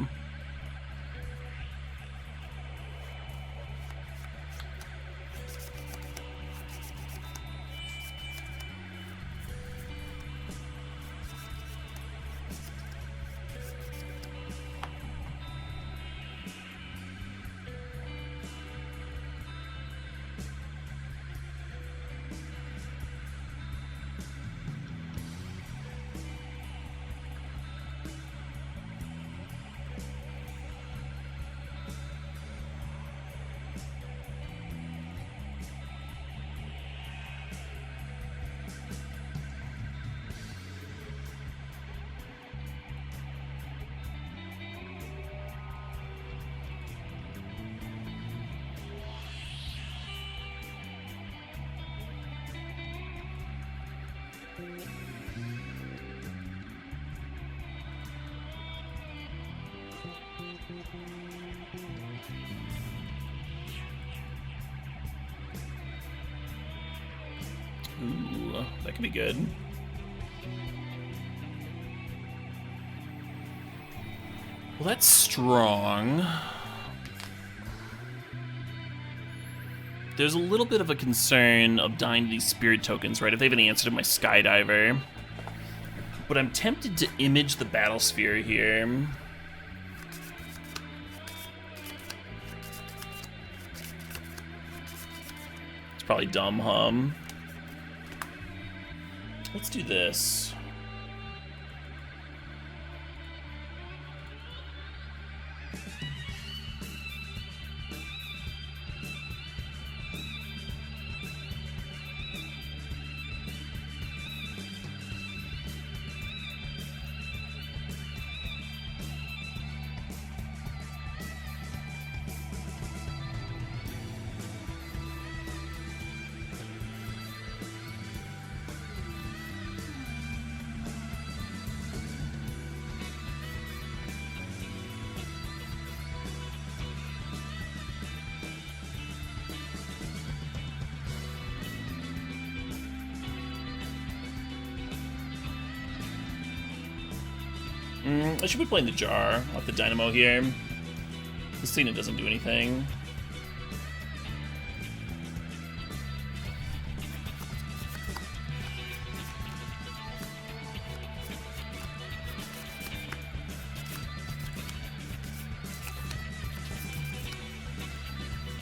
Ooh, that could be good. Well, that's strong. There's a little bit of a concern of dying to these spirit tokens, right? If they have an answer to my Skydiver. But I'm tempted to image the Battle Sphere here. It's probably dumb, huh? Let's do this. I should be playing the jar off the dynamo here. This Cena doesn't do anything.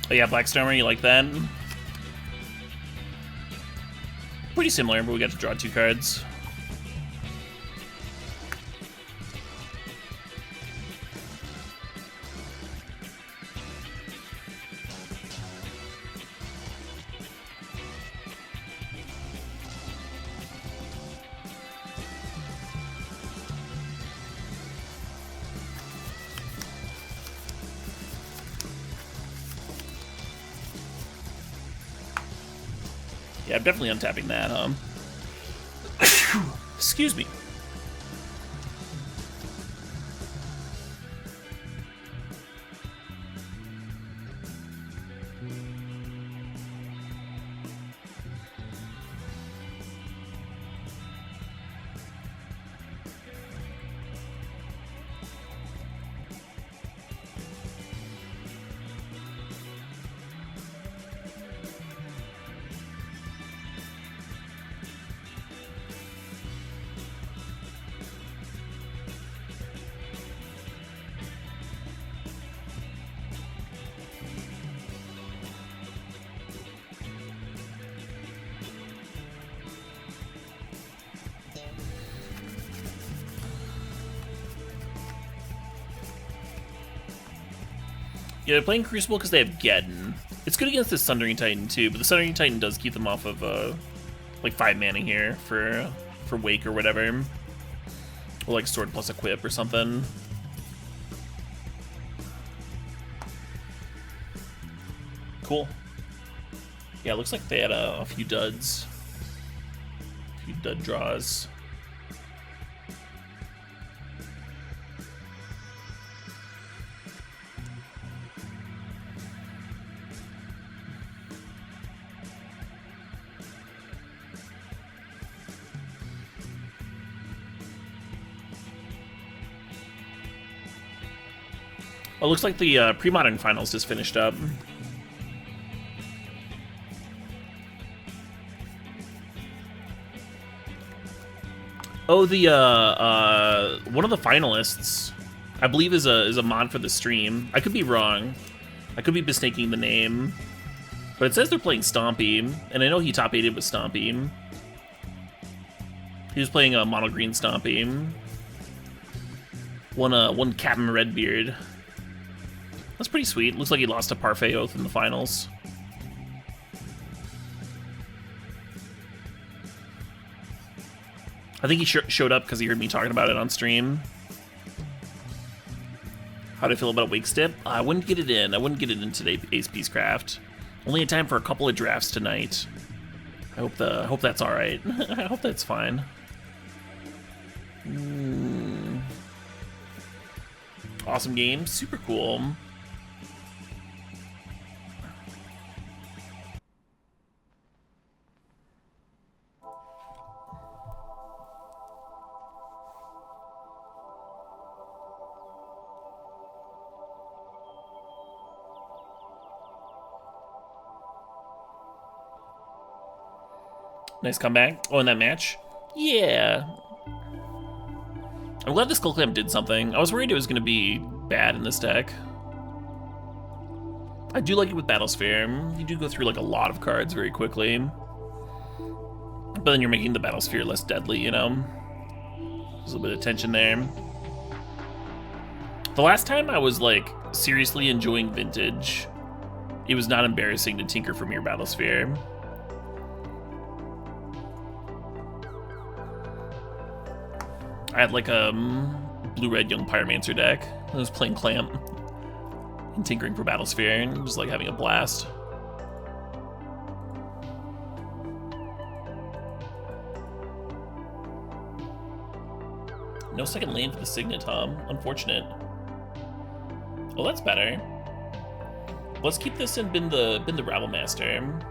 Oh yeah, Blackstormer, you like that? Pretty similar, but we got to draw 2 cards. Yeah, I'm definitely untapping that, Excuse me. Yeah, they're playing Crucible because they have Geddon. It's good against the Sundering Titan too, but the Sundering Titan does keep them off of like 5 mana here for Wake or whatever. Or like Sword plus Equip or something. Cool. Yeah, it looks like they had a few duds. A few dud draws. Oh, looks like the premodern finals just finished up. Oh, the one of the finalists, I believe, is a mod for the stream. I could be wrong. I could be mistaking the name, but it says they're playing Stompy, and I know he top 8'd with Stompy. He was playing a mono green Stompy. One Captain Redbeard. That's pretty sweet. Looks like he lost to Parfait Oath in the finals. I think he showed up because he heard me talking about it on stream. How do I feel about Wake Step? I wouldn't get it in. I wouldn't get it in today, Ace Peacecraft. Only in time for a couple of drafts tonight. I hope that's all right. I hope that's fine. Awesome game. Super cool. Nice comeback. Oh, in that match? Yeah. I'm glad the Skull Clamp did something. I was worried it was going to be bad in this deck. I do like it with Battlesphere. You do go through like a lot of cards very quickly. But then you're making the Battlesphere less deadly, you know? There's a little bit of tension there. The last time I was like seriously enjoying Vintage, it was not embarrassing to tinker from your Battlesphere. I had like a blue-red Young Pyromancer deck. I was playing Clamp and tinkering for Battlesphere and just like having a blast. No second lane for the Signet, Tom. Unfortunate. Well, that's better. Let's keep this and bin the Rabble Master. And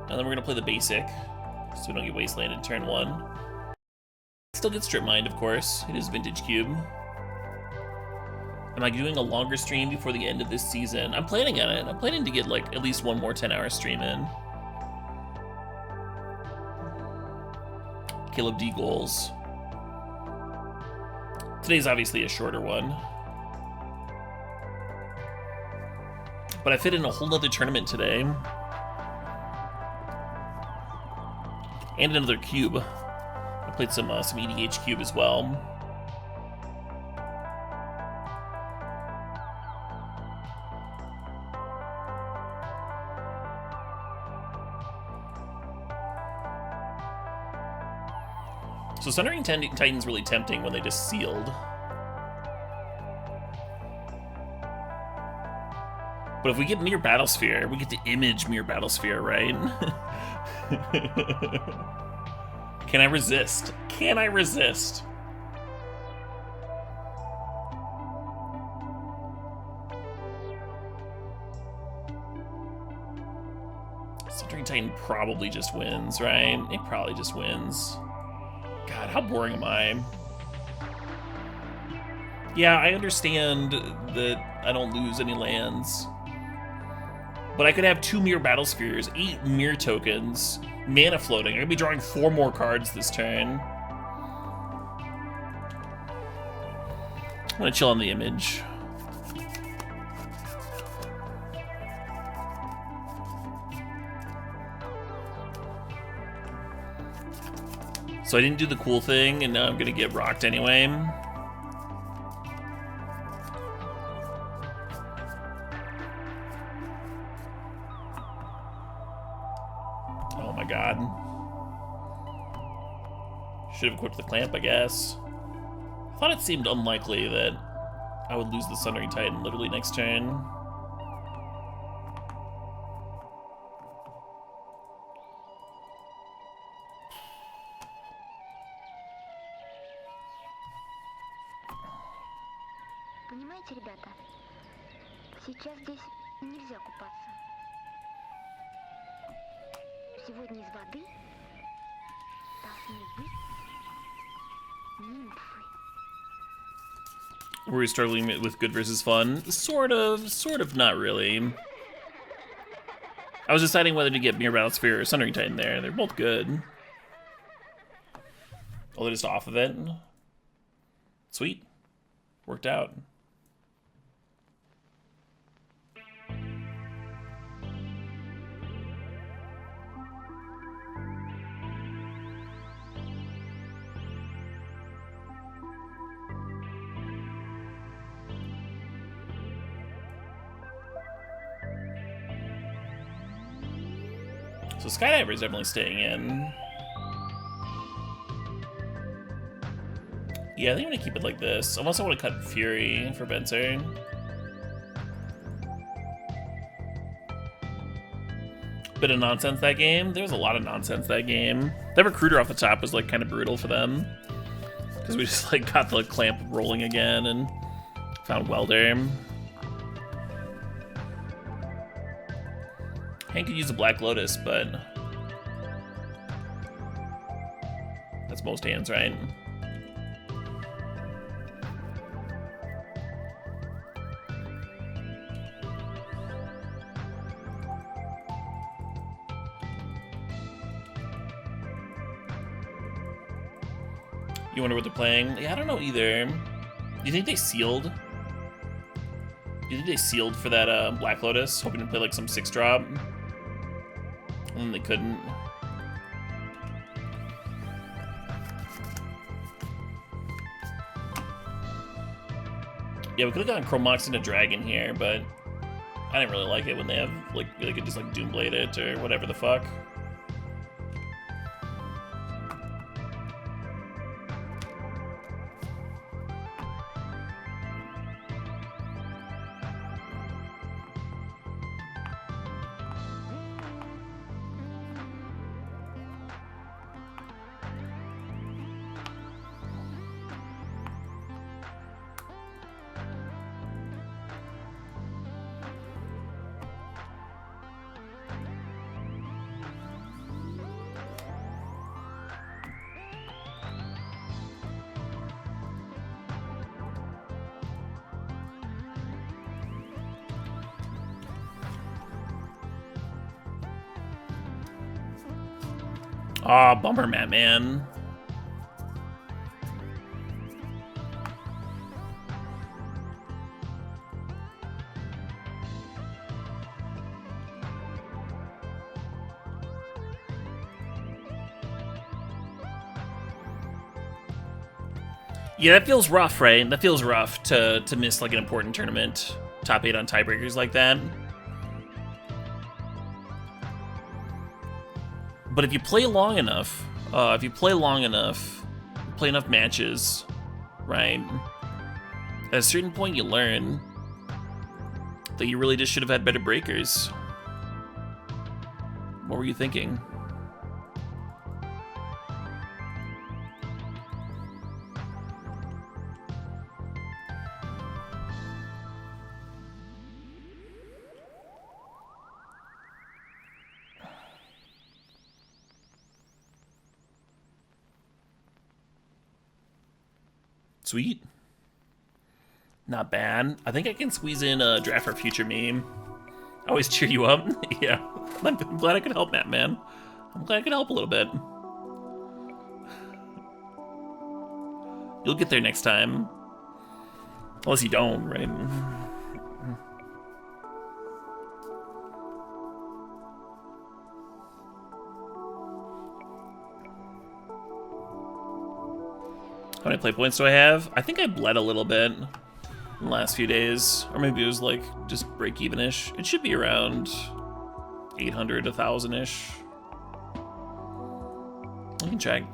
then we're gonna play the basic, so we don't get wastelanded turn 1. Still get strip mined, of course. It is Vintage Cube. Am I doing a longer stream before the end of this season? I'm planning on it. I'm planning to get like at least one more 10-hour stream in. Caleb D goals. Today's obviously a shorter one. But I fit in a whole nother tournament today. And another cube. I played some EDH cube as well. So Sundering Titan's really tempting when they just sealed. But if we get Mirror Battlesphere, we get to image Mirror Battlesphere, right? Can I resist? Can I resist? Sundering Titan probably just wins, right? It probably just wins. God, how boring am I? Yeah, I understand that I don't lose any lands. But I could have 2 Mirror Battlespheres, 8 Mirror tokens, mana floating. I'm gonna be drawing 4 more cards this turn. I'm gonna chill on the image. So I didn't do the cool thing, and now I'm gonna get rocked anyway. my god. Should have equipped the clamp, I guess. I thought it seemed unlikely that I would lose the Sundering Titan literally next turn. Понимаете, ребята, сейчас здесь нельзя купаться. Сегодня из воды должны быть нимфы. Were we struggling with good versus fun? Sort of, not really. I was deciding whether to get Mirror Battle Sphere or Sundering Titan there. They're both good. Oh, they're just off of it. Sweet. Worked out. So Skydiver is definitely staying in. Yeah, I think I'm gonna keep it like this. Unless I want to cut Fury for Benzer. Bit of nonsense that game. There was a lot of nonsense that game. That recruiter off the top was like kind of brutal for them. Because we just like got the clamp rolling again and found Welder. Hank could use a Black Lotus, but that's most hands, right? You wonder what they're playing? Yeah, I don't know either. Do you think they sealed? Do you think they sealed for that Black Lotus, hoping to play like some 6-drop? And then they couldn't. Yeah, we could have gotten Chromox into Dragon here, but I didn't really like it when they have like they could just like Doomblade it or whatever the fuck. Aw, bummer, Matt, man. Yeah, that feels rough, right? That feels rough to miss like an important tournament, top 8 on tiebreakers like that. But if you play long enough, play enough matches, right? At a certain point, you learn that you really just should have had better breakers. What were you thinking? Sweet. Not bad. I think I can squeeze in a draft for future meme. I always cheer you up. Yeah. I'm glad I could help, Matt, man. I'm glad I could help a little bit. You'll get there next time. Unless you don't, right? How many play points do I have? I think I bled a little bit in the last few days. Or maybe it was like just break even-ish. It should be around 800, 1,000-ish. I can check.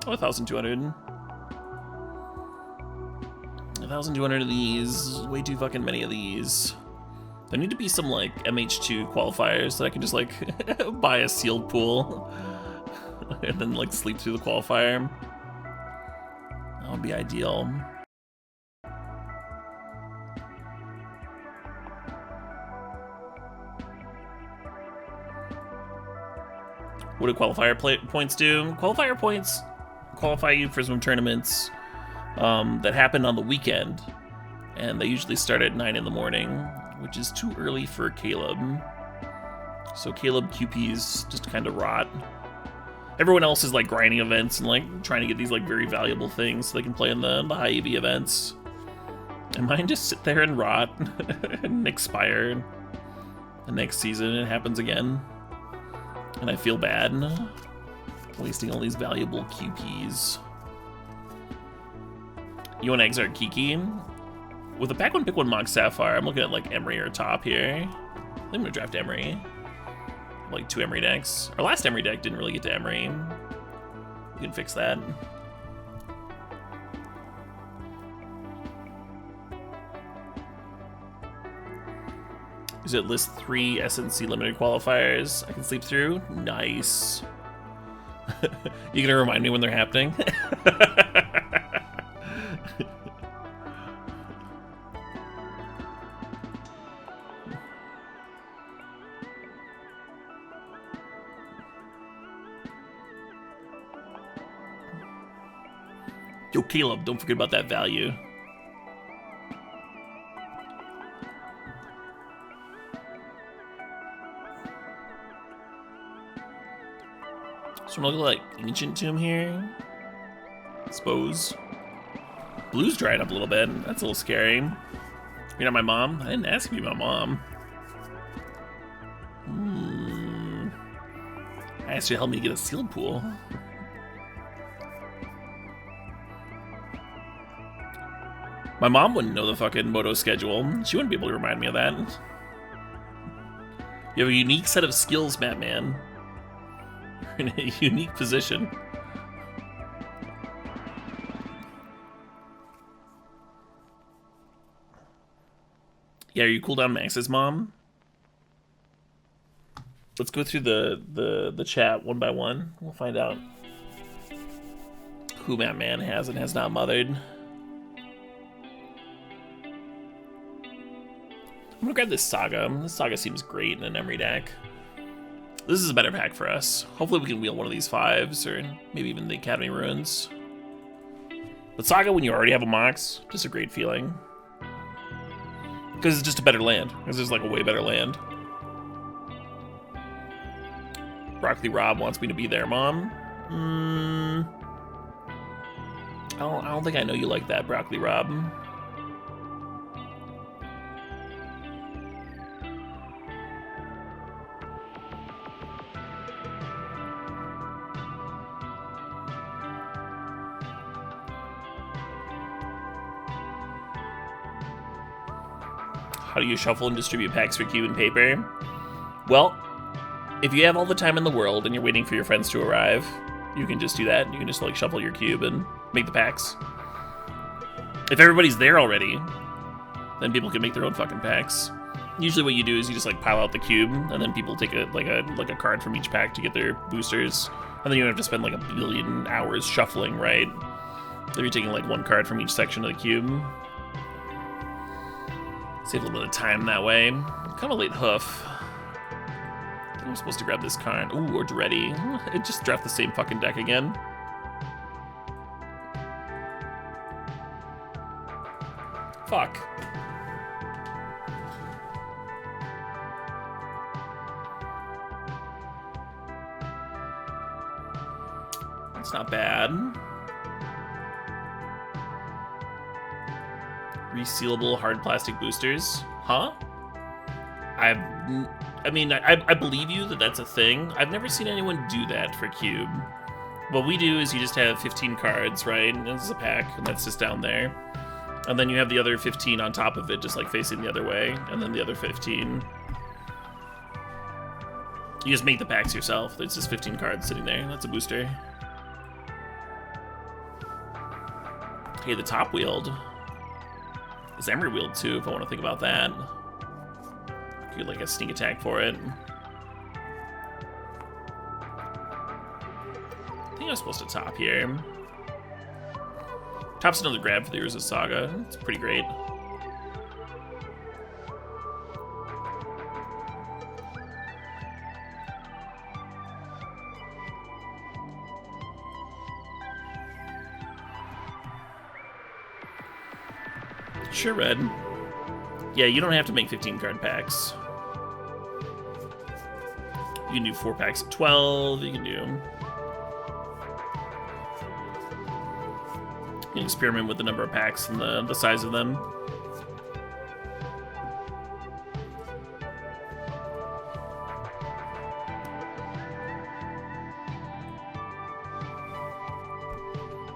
Oh, 1,200. 1,200 of these. Way too fucking many of these. There need to be some, like, MH2 qualifiers that I can just, like, buy a sealed pool. And then, like, sleep through the qualifier. That would be ideal. What do qualifier points do? Qualifier points qualify you for swim tournaments that happen on the weekend. And they usually start at 9 in the morning, which is too early for Caleb. So Caleb QPs just kind of rot. Everyone else is like grinding events and like trying to get these like very valuable things so they can play in the high EV events. And mine just sit there and rot and expire. The next season it happens again. And I feel bad wasting all these valuable QPs. You want to exert Kiki? With a pack one, pick one Mox Sapphire, I'm looking at like Emery or Top here. I think I'm gonna draft Emery. Like 2 Emery decks. Our last Emery deck didn't really get to Emery. We can fix that. Is it list 3 SNC limited qualifiers I can sleep through? Nice. You gonna remind me when they're happening? Yo, Caleb, don't forget about that value. So I'm looking like Ancient Tomb here. I suppose. Blue's dried up a little bit. That's a little scary. You're not my mom? I didn't ask you to be my mom. I asked you to help me get a sealed pool. My mom wouldn't know the fucking Moto schedule. She wouldn't be able to remind me of that. You have a unique set of skills, Batman. You're in a unique position. Yeah, are you cooldown maxes, Mom? Let's go through the chat one by one. We'll find out who Batman has and has not mothered. I'm gonna grab this Saga. This Saga seems great in an Emery deck. This is a better pack for us. Hopefully we can wheel one of these 5s, or maybe even the Academy Ruins. But Saga, when you already have a Mox, just a great feeling. Because it's just a better land. Because there's like a way better land. Broccoli Rob wants me to be there, Mom. I don't think I know you like that, Broccoli Rob. How do you shuffle and distribute packs for cube and paper? Well, if you have all the time in the world and you're waiting for your friends to arrive, you can just do that. You can just like shuffle your cube and make the packs. If everybody's there already, then people can make their own fucking packs. Usually what you do is you just like pile out the cube and then people take a card from each pack to get their boosters. And then you don't have to spend like a billion hours shuffling, right? If you're taking like one card from each section of the cube. Save a little bit of time that way. Kind of a late hoof. I think I'm supposed to grab this card. Ooh, or Dreddy. It just draft the same fucking deck again. Fuck. That's not bad. Resealable hard plastic boosters, huh? I mean, I believe you that that's a thing. I've never seen anyone do that for Cube. What we do is you just have 15 cards, right? And this is a pack, and that's just down there. And then you have the other 15 on top of it, just like facing the other way, and then the other 15. You just make the packs yourself. There's just 15 cards sitting there. That's a booster. Okay, the top wield. Is Emery wield too, if I want to think about that. Get like a sneak attack for it. I think I was supposed to top here. Top's another grab for the Urza Saga. It's pretty great. Sure, Red. Yeah, you don't have to make 15 card packs. You can do 4 packs of 12. You can experiment with the number of packs and the size of them.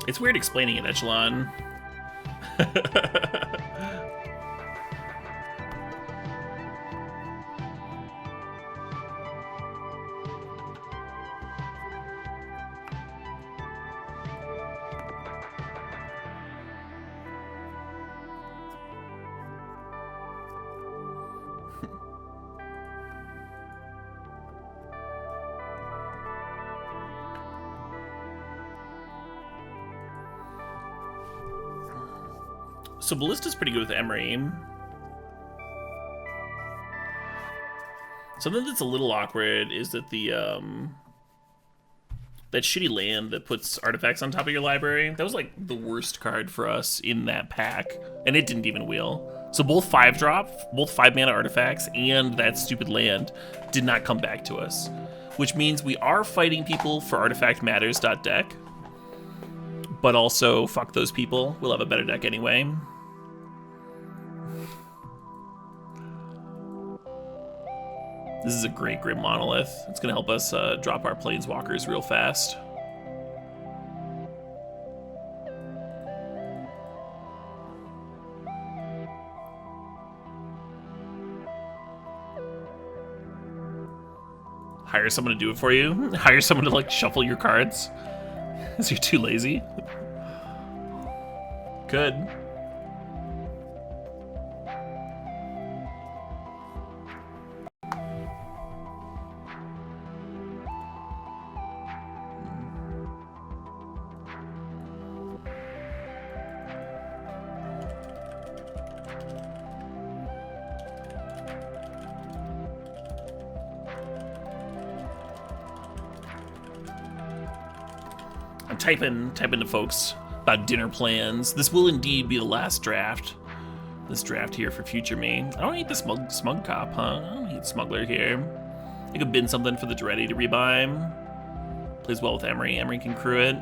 It's weird explaining it, Echelon. So Ballista's pretty good with Emery. Something that's a little awkward is that the that shitty land that puts artifacts on top of your library, that was like the worst card for us in that pack, and it didn't even wheel. So both 5-drop, both 5-mana artifacts, and that stupid land did not come back to us, which means we are fighting people for artifact matters.deck, but also fuck those people. We'll have a better deck anyway. This is a great Grim Monolith. It's going to help us drop our Planeswalkers real fast. Hire someone to do it for you? Hire someone to, like, shuffle your cards? Because you're too lazy? Good. I'm typing to folks about dinner plans. This will indeed be the last draft. This draft here for future me. I don't hate the smug cop, huh? I don't hate smuggler here. I could bin something for the Duretti to rebuy. Plays well with Emery. Emery can crew it.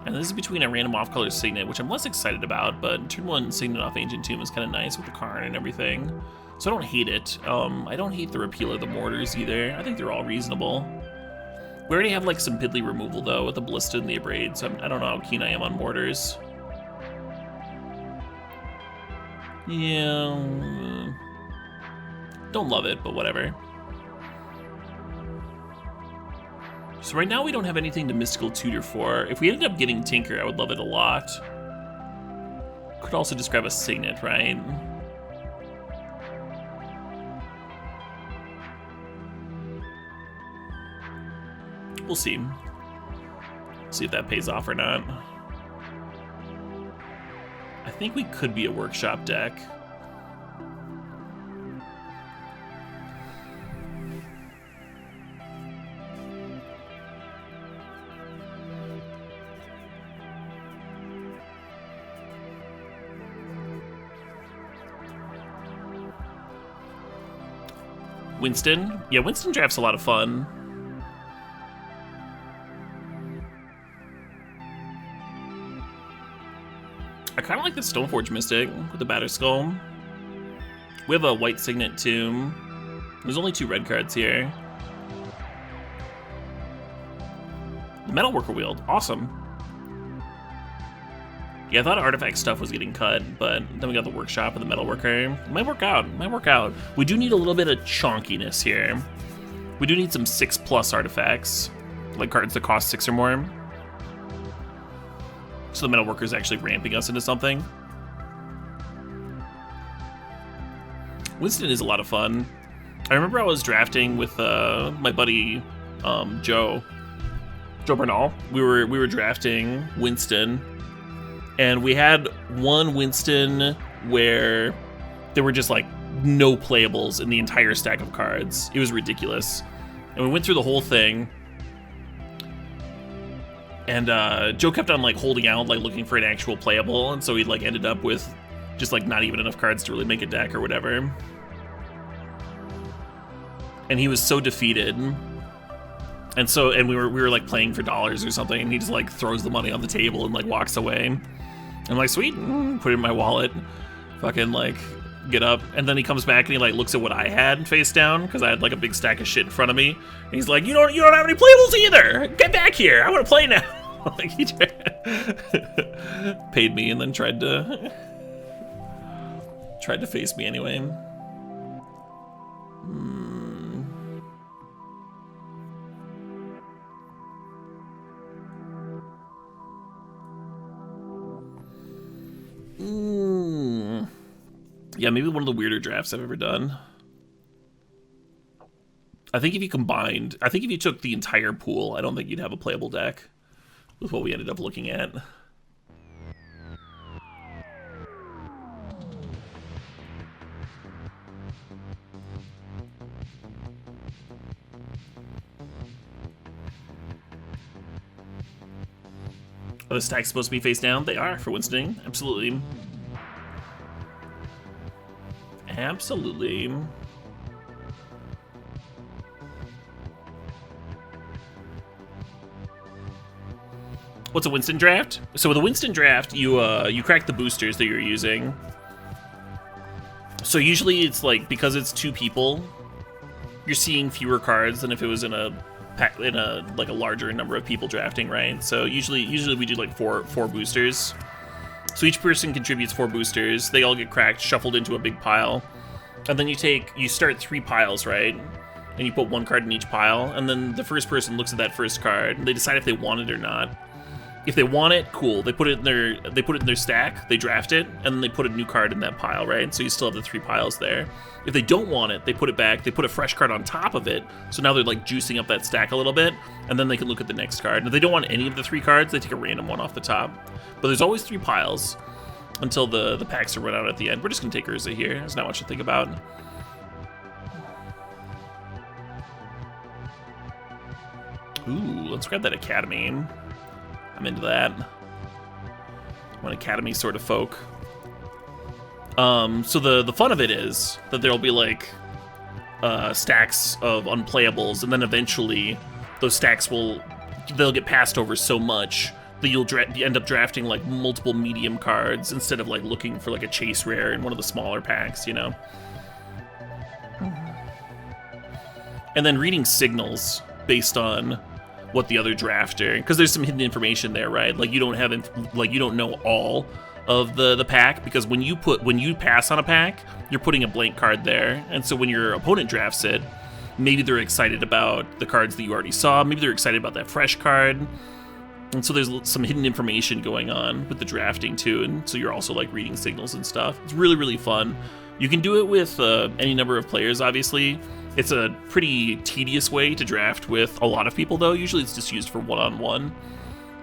And this is between a random off-color Signet, which I'm less excited about, but turn 1 Signet off Ancient Tomb is kind of nice with the Karn and everything. So I don't hate it. I don't hate the Repeal or the Mortars either. I think they're all reasonable. We already have like some piddly removal though with the Ballista and the Abrade, so I don't know how keen I am on Mortars. Yeah, don't love it, but whatever. So right now we don't have anything to Mystical Tutor for. If we ended up getting Tinker, I would love it a lot. Could also just grab a Signet, right? We'll see. See if that pays off or not. I think we could be a workshop deck. Winston? Yeah, Winston draft's a lot of fun. I kind of like the Stoneforge Mystic with the Batterskull. We have a white Signet too. There's only 2 red cards here. The Metalworker Wield, awesome. Yeah, I thought artifact stuff was getting cut, but then we got the Workshop and the Metalworker. It might work out, might work out. We do need a little bit of chonkiness here. We do need some 6+ artifacts, like cards that cost 6 or more. So the metalworker is actually ramping us into something. Winston is a lot of fun. I remember I was drafting with my buddy Joe Bernal. We were drafting Winston, and we had one Winston where there were just like no playables in the entire stack of cards. It was ridiculous. And we went through the whole thing, and Joe kept on like holding out, like looking for an actual playable, and so he like ended up with just like not even enough cards to really make a deck or whatever. And he was so defeated. And we were like playing for dollars or something, and he just like throws the money on the table and like walks away. I'm like, sweet, put it in my wallet, fucking like get up. And then he comes back and he like looks at what I had face down, because I had like a big stack of shit in front of me. And he's like, you don't have any playables either. Get back here. I want to play now. Like he paid me and then tried to face me anyway. Yeah, maybe one of the weirder drafts I've ever done. I think if you took the entire pool, I don't think you'd have a playable deck with what we ended up looking at. Are the stacks supposed to be face down? They are for Winston, absolutely. Absolutely. What's a Winston draft? So with a Winston draft, you crack the boosters that you're using. So usually it's like, because it's 2 people, you're seeing fewer cards than if it was in a like a larger number of people drafting, right? So usually we do like four boosters. So each person contributes 4 boosters. They all get cracked, shuffled into a big pile. And then you start 3 piles, right? And you put 1 card in each pile. And then the first person looks at that first card and they decide if they want it or not. If they want it, cool. They put it in their stack, they draft it, and then they put a new card in that pile, right? So you still have the 3 piles there. If they don't want it, they put it back, they put a fresh card on top of it. So now they're like juicing up that stack a little bit, and then they can look at the next card. And if they don't want any of the 3 cards, they take a random one off the top. But there's always 3 piles until the packs are run out at the end. We're just gonna take Urza here. There's not much to think about. Ooh, let's grab that Academy. I'm into that. I'm an Academy sort of folk. So the fun of it is that there'll be like stacks of unplayables, and then eventually those stacks they'll get passed over so much that you'll end up drafting like multiple medium cards instead of like looking for like a chase rare in one of the smaller packs, you know? And then reading signals based on what the other drafter, because there's some hidden information there, right? Like you don't know all of the pack, because when you pass on a pack, you're putting a blank card there, and so when your opponent drafts it, maybe they're excited about the cards that you already saw, maybe they're excited about that fresh card, and so there's some hidden information going on with the drafting too, and so you're also like reading signals and stuff. It's really, really fun. You can do it with any number of players, obviously. It's a pretty tedious way to draft with a lot of people, though. Usually it's just used for one-on-one.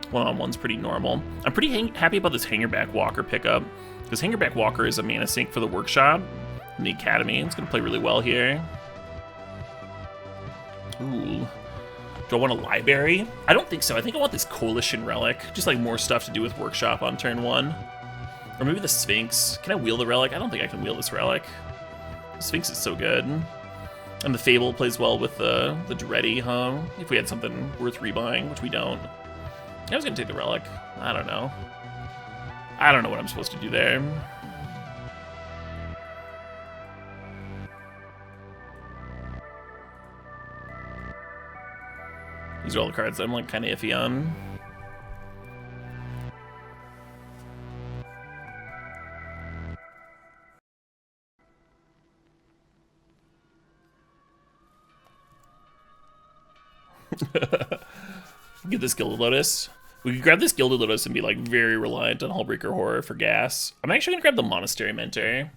One-on-one's pretty normal. I'm pretty happy about this Hangerback Walker pickup, because Hangerback Walker is a mana sink for the workshop in the Academy. It's going to play really well here. Ooh. Do I want a library? I don't think so. I think I want this Coalition Relic. Just like more stuff to do with workshop on turn 1. Or maybe the Sphinx. Can I wheel the relic? I don't think I can wheel this relic. The Sphinx is so good. And the Fable plays well with the Dreddy, huh? If we had something worth rebuying, which we don't. I was gonna take the relic. I don't know. I don't know what I'm supposed to do there. These are all the cards that I'm like kind of iffy on. Get this Gilded Lotus. We could grab this Gilded Lotus and be like very reliant on Hullbreaker Horror for gas. I'm actually gonna grab the Monastery Mentor.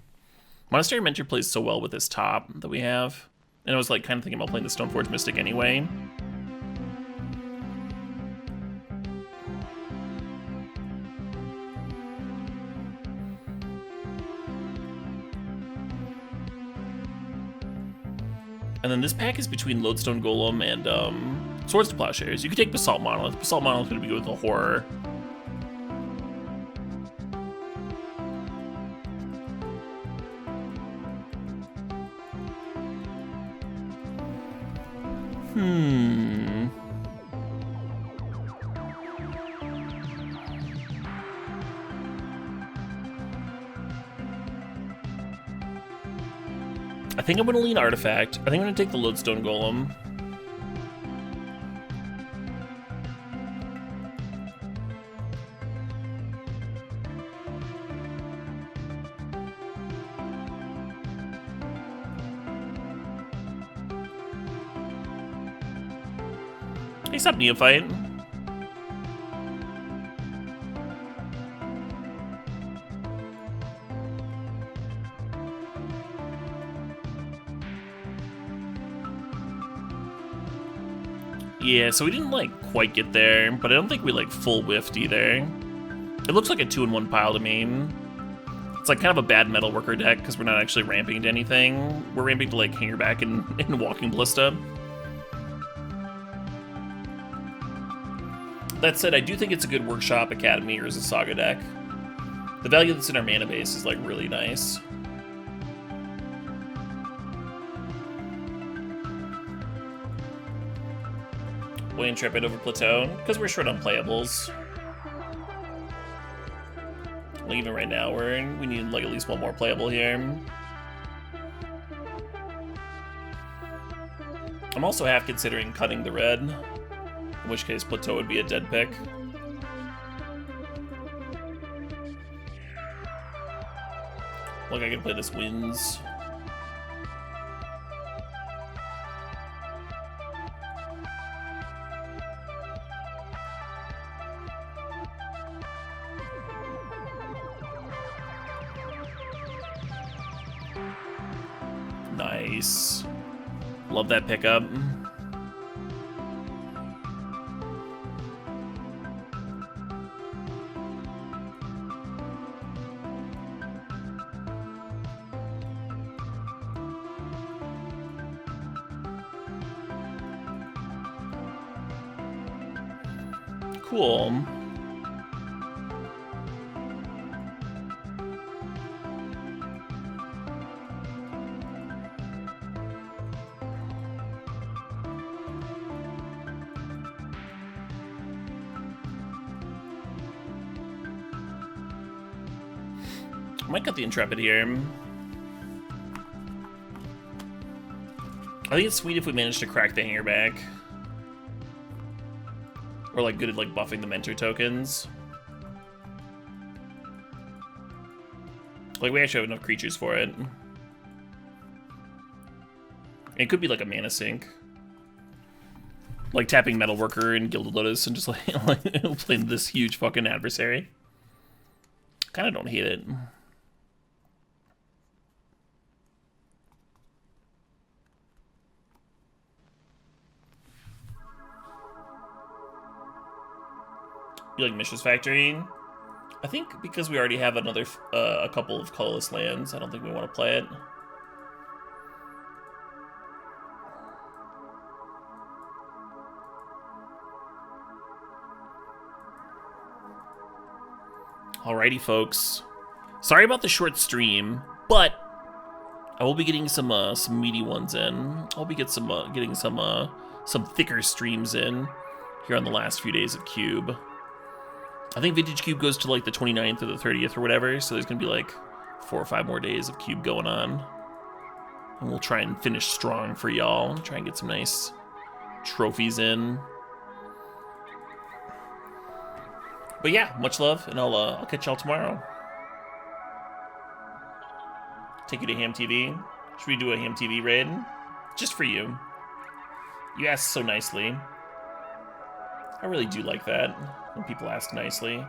Monastery Mentor plays so well with this top that we have. And I was like kind of thinking about playing the Stoneforge Mystic anyway. And then this pack is between Lodestone Golem and Swords to Plowshares. You could take Basalt Monolith. Basalt Monolith is going to be good with the Horror. I think I'm going to lean Artifact. I think I'm going to take the Lodestone Golem. Hey, stop Neophyte. Yeah, so we didn't like quite get there, but I don't think we like full whiffed either. It looks like a 2-in-1 pile to me. It's like kind of a bad Metalworker deck because we're not actually ramping to anything. We're ramping to like Hangerback and Walking Ballista. That said, I do think it's a good Workshop, Academy, or as a Saga deck. The value that's in our mana base is like really nice. We'll Intrepid over Platoon, because we're short on playables. Like even right now, we need like at least one more playable here. I'm also half considering cutting the red, in which case Plateau would be a dead pick. Look, I can play this Winds. Nice. Love that pickup. Cool. I might cut the Intrepid here. I think it's sweet if we manage to crack the Hangerback. Or like good at like buffing the Mentor tokens. Like we actually have enough creatures for it. It could be like a mana sink. Like tapping Metalworker and Gilded Lotus and just like playing this huge fucking adversary. Kinda don't hate it. You like Mishra's Factory? I think because we already have another, a couple of colorless lands, I don't think we want to play it. Alrighty, folks. Sorry about the short stream, but I will be getting some meaty ones in. I'll be getting some thicker streams in here on the last few days of Cube. I think Vintage Cube goes to like the 29th or the 30th or whatever, so there's gonna be like 4 or 5 more days of Cube going on. And we'll try and finish strong for y'all. Try and get some nice trophies in. But yeah, much love, and I'll catch y'all tomorrow. Take you to Ham TV. Should we do a Ham TV raid? Just for you. You asked so nicely. I really do like that when people ask nicely.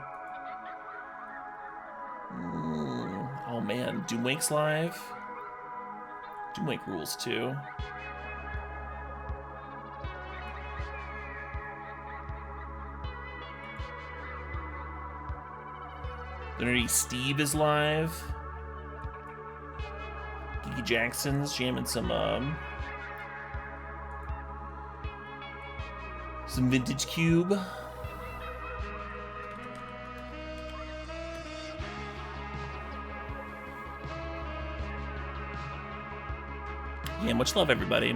Oh man, Doomwake's live. Doomwake rules too. The Nerdy Steve is live. Geeky Jackson's jamming some Vintage Cube. Yeah, much love, everybody.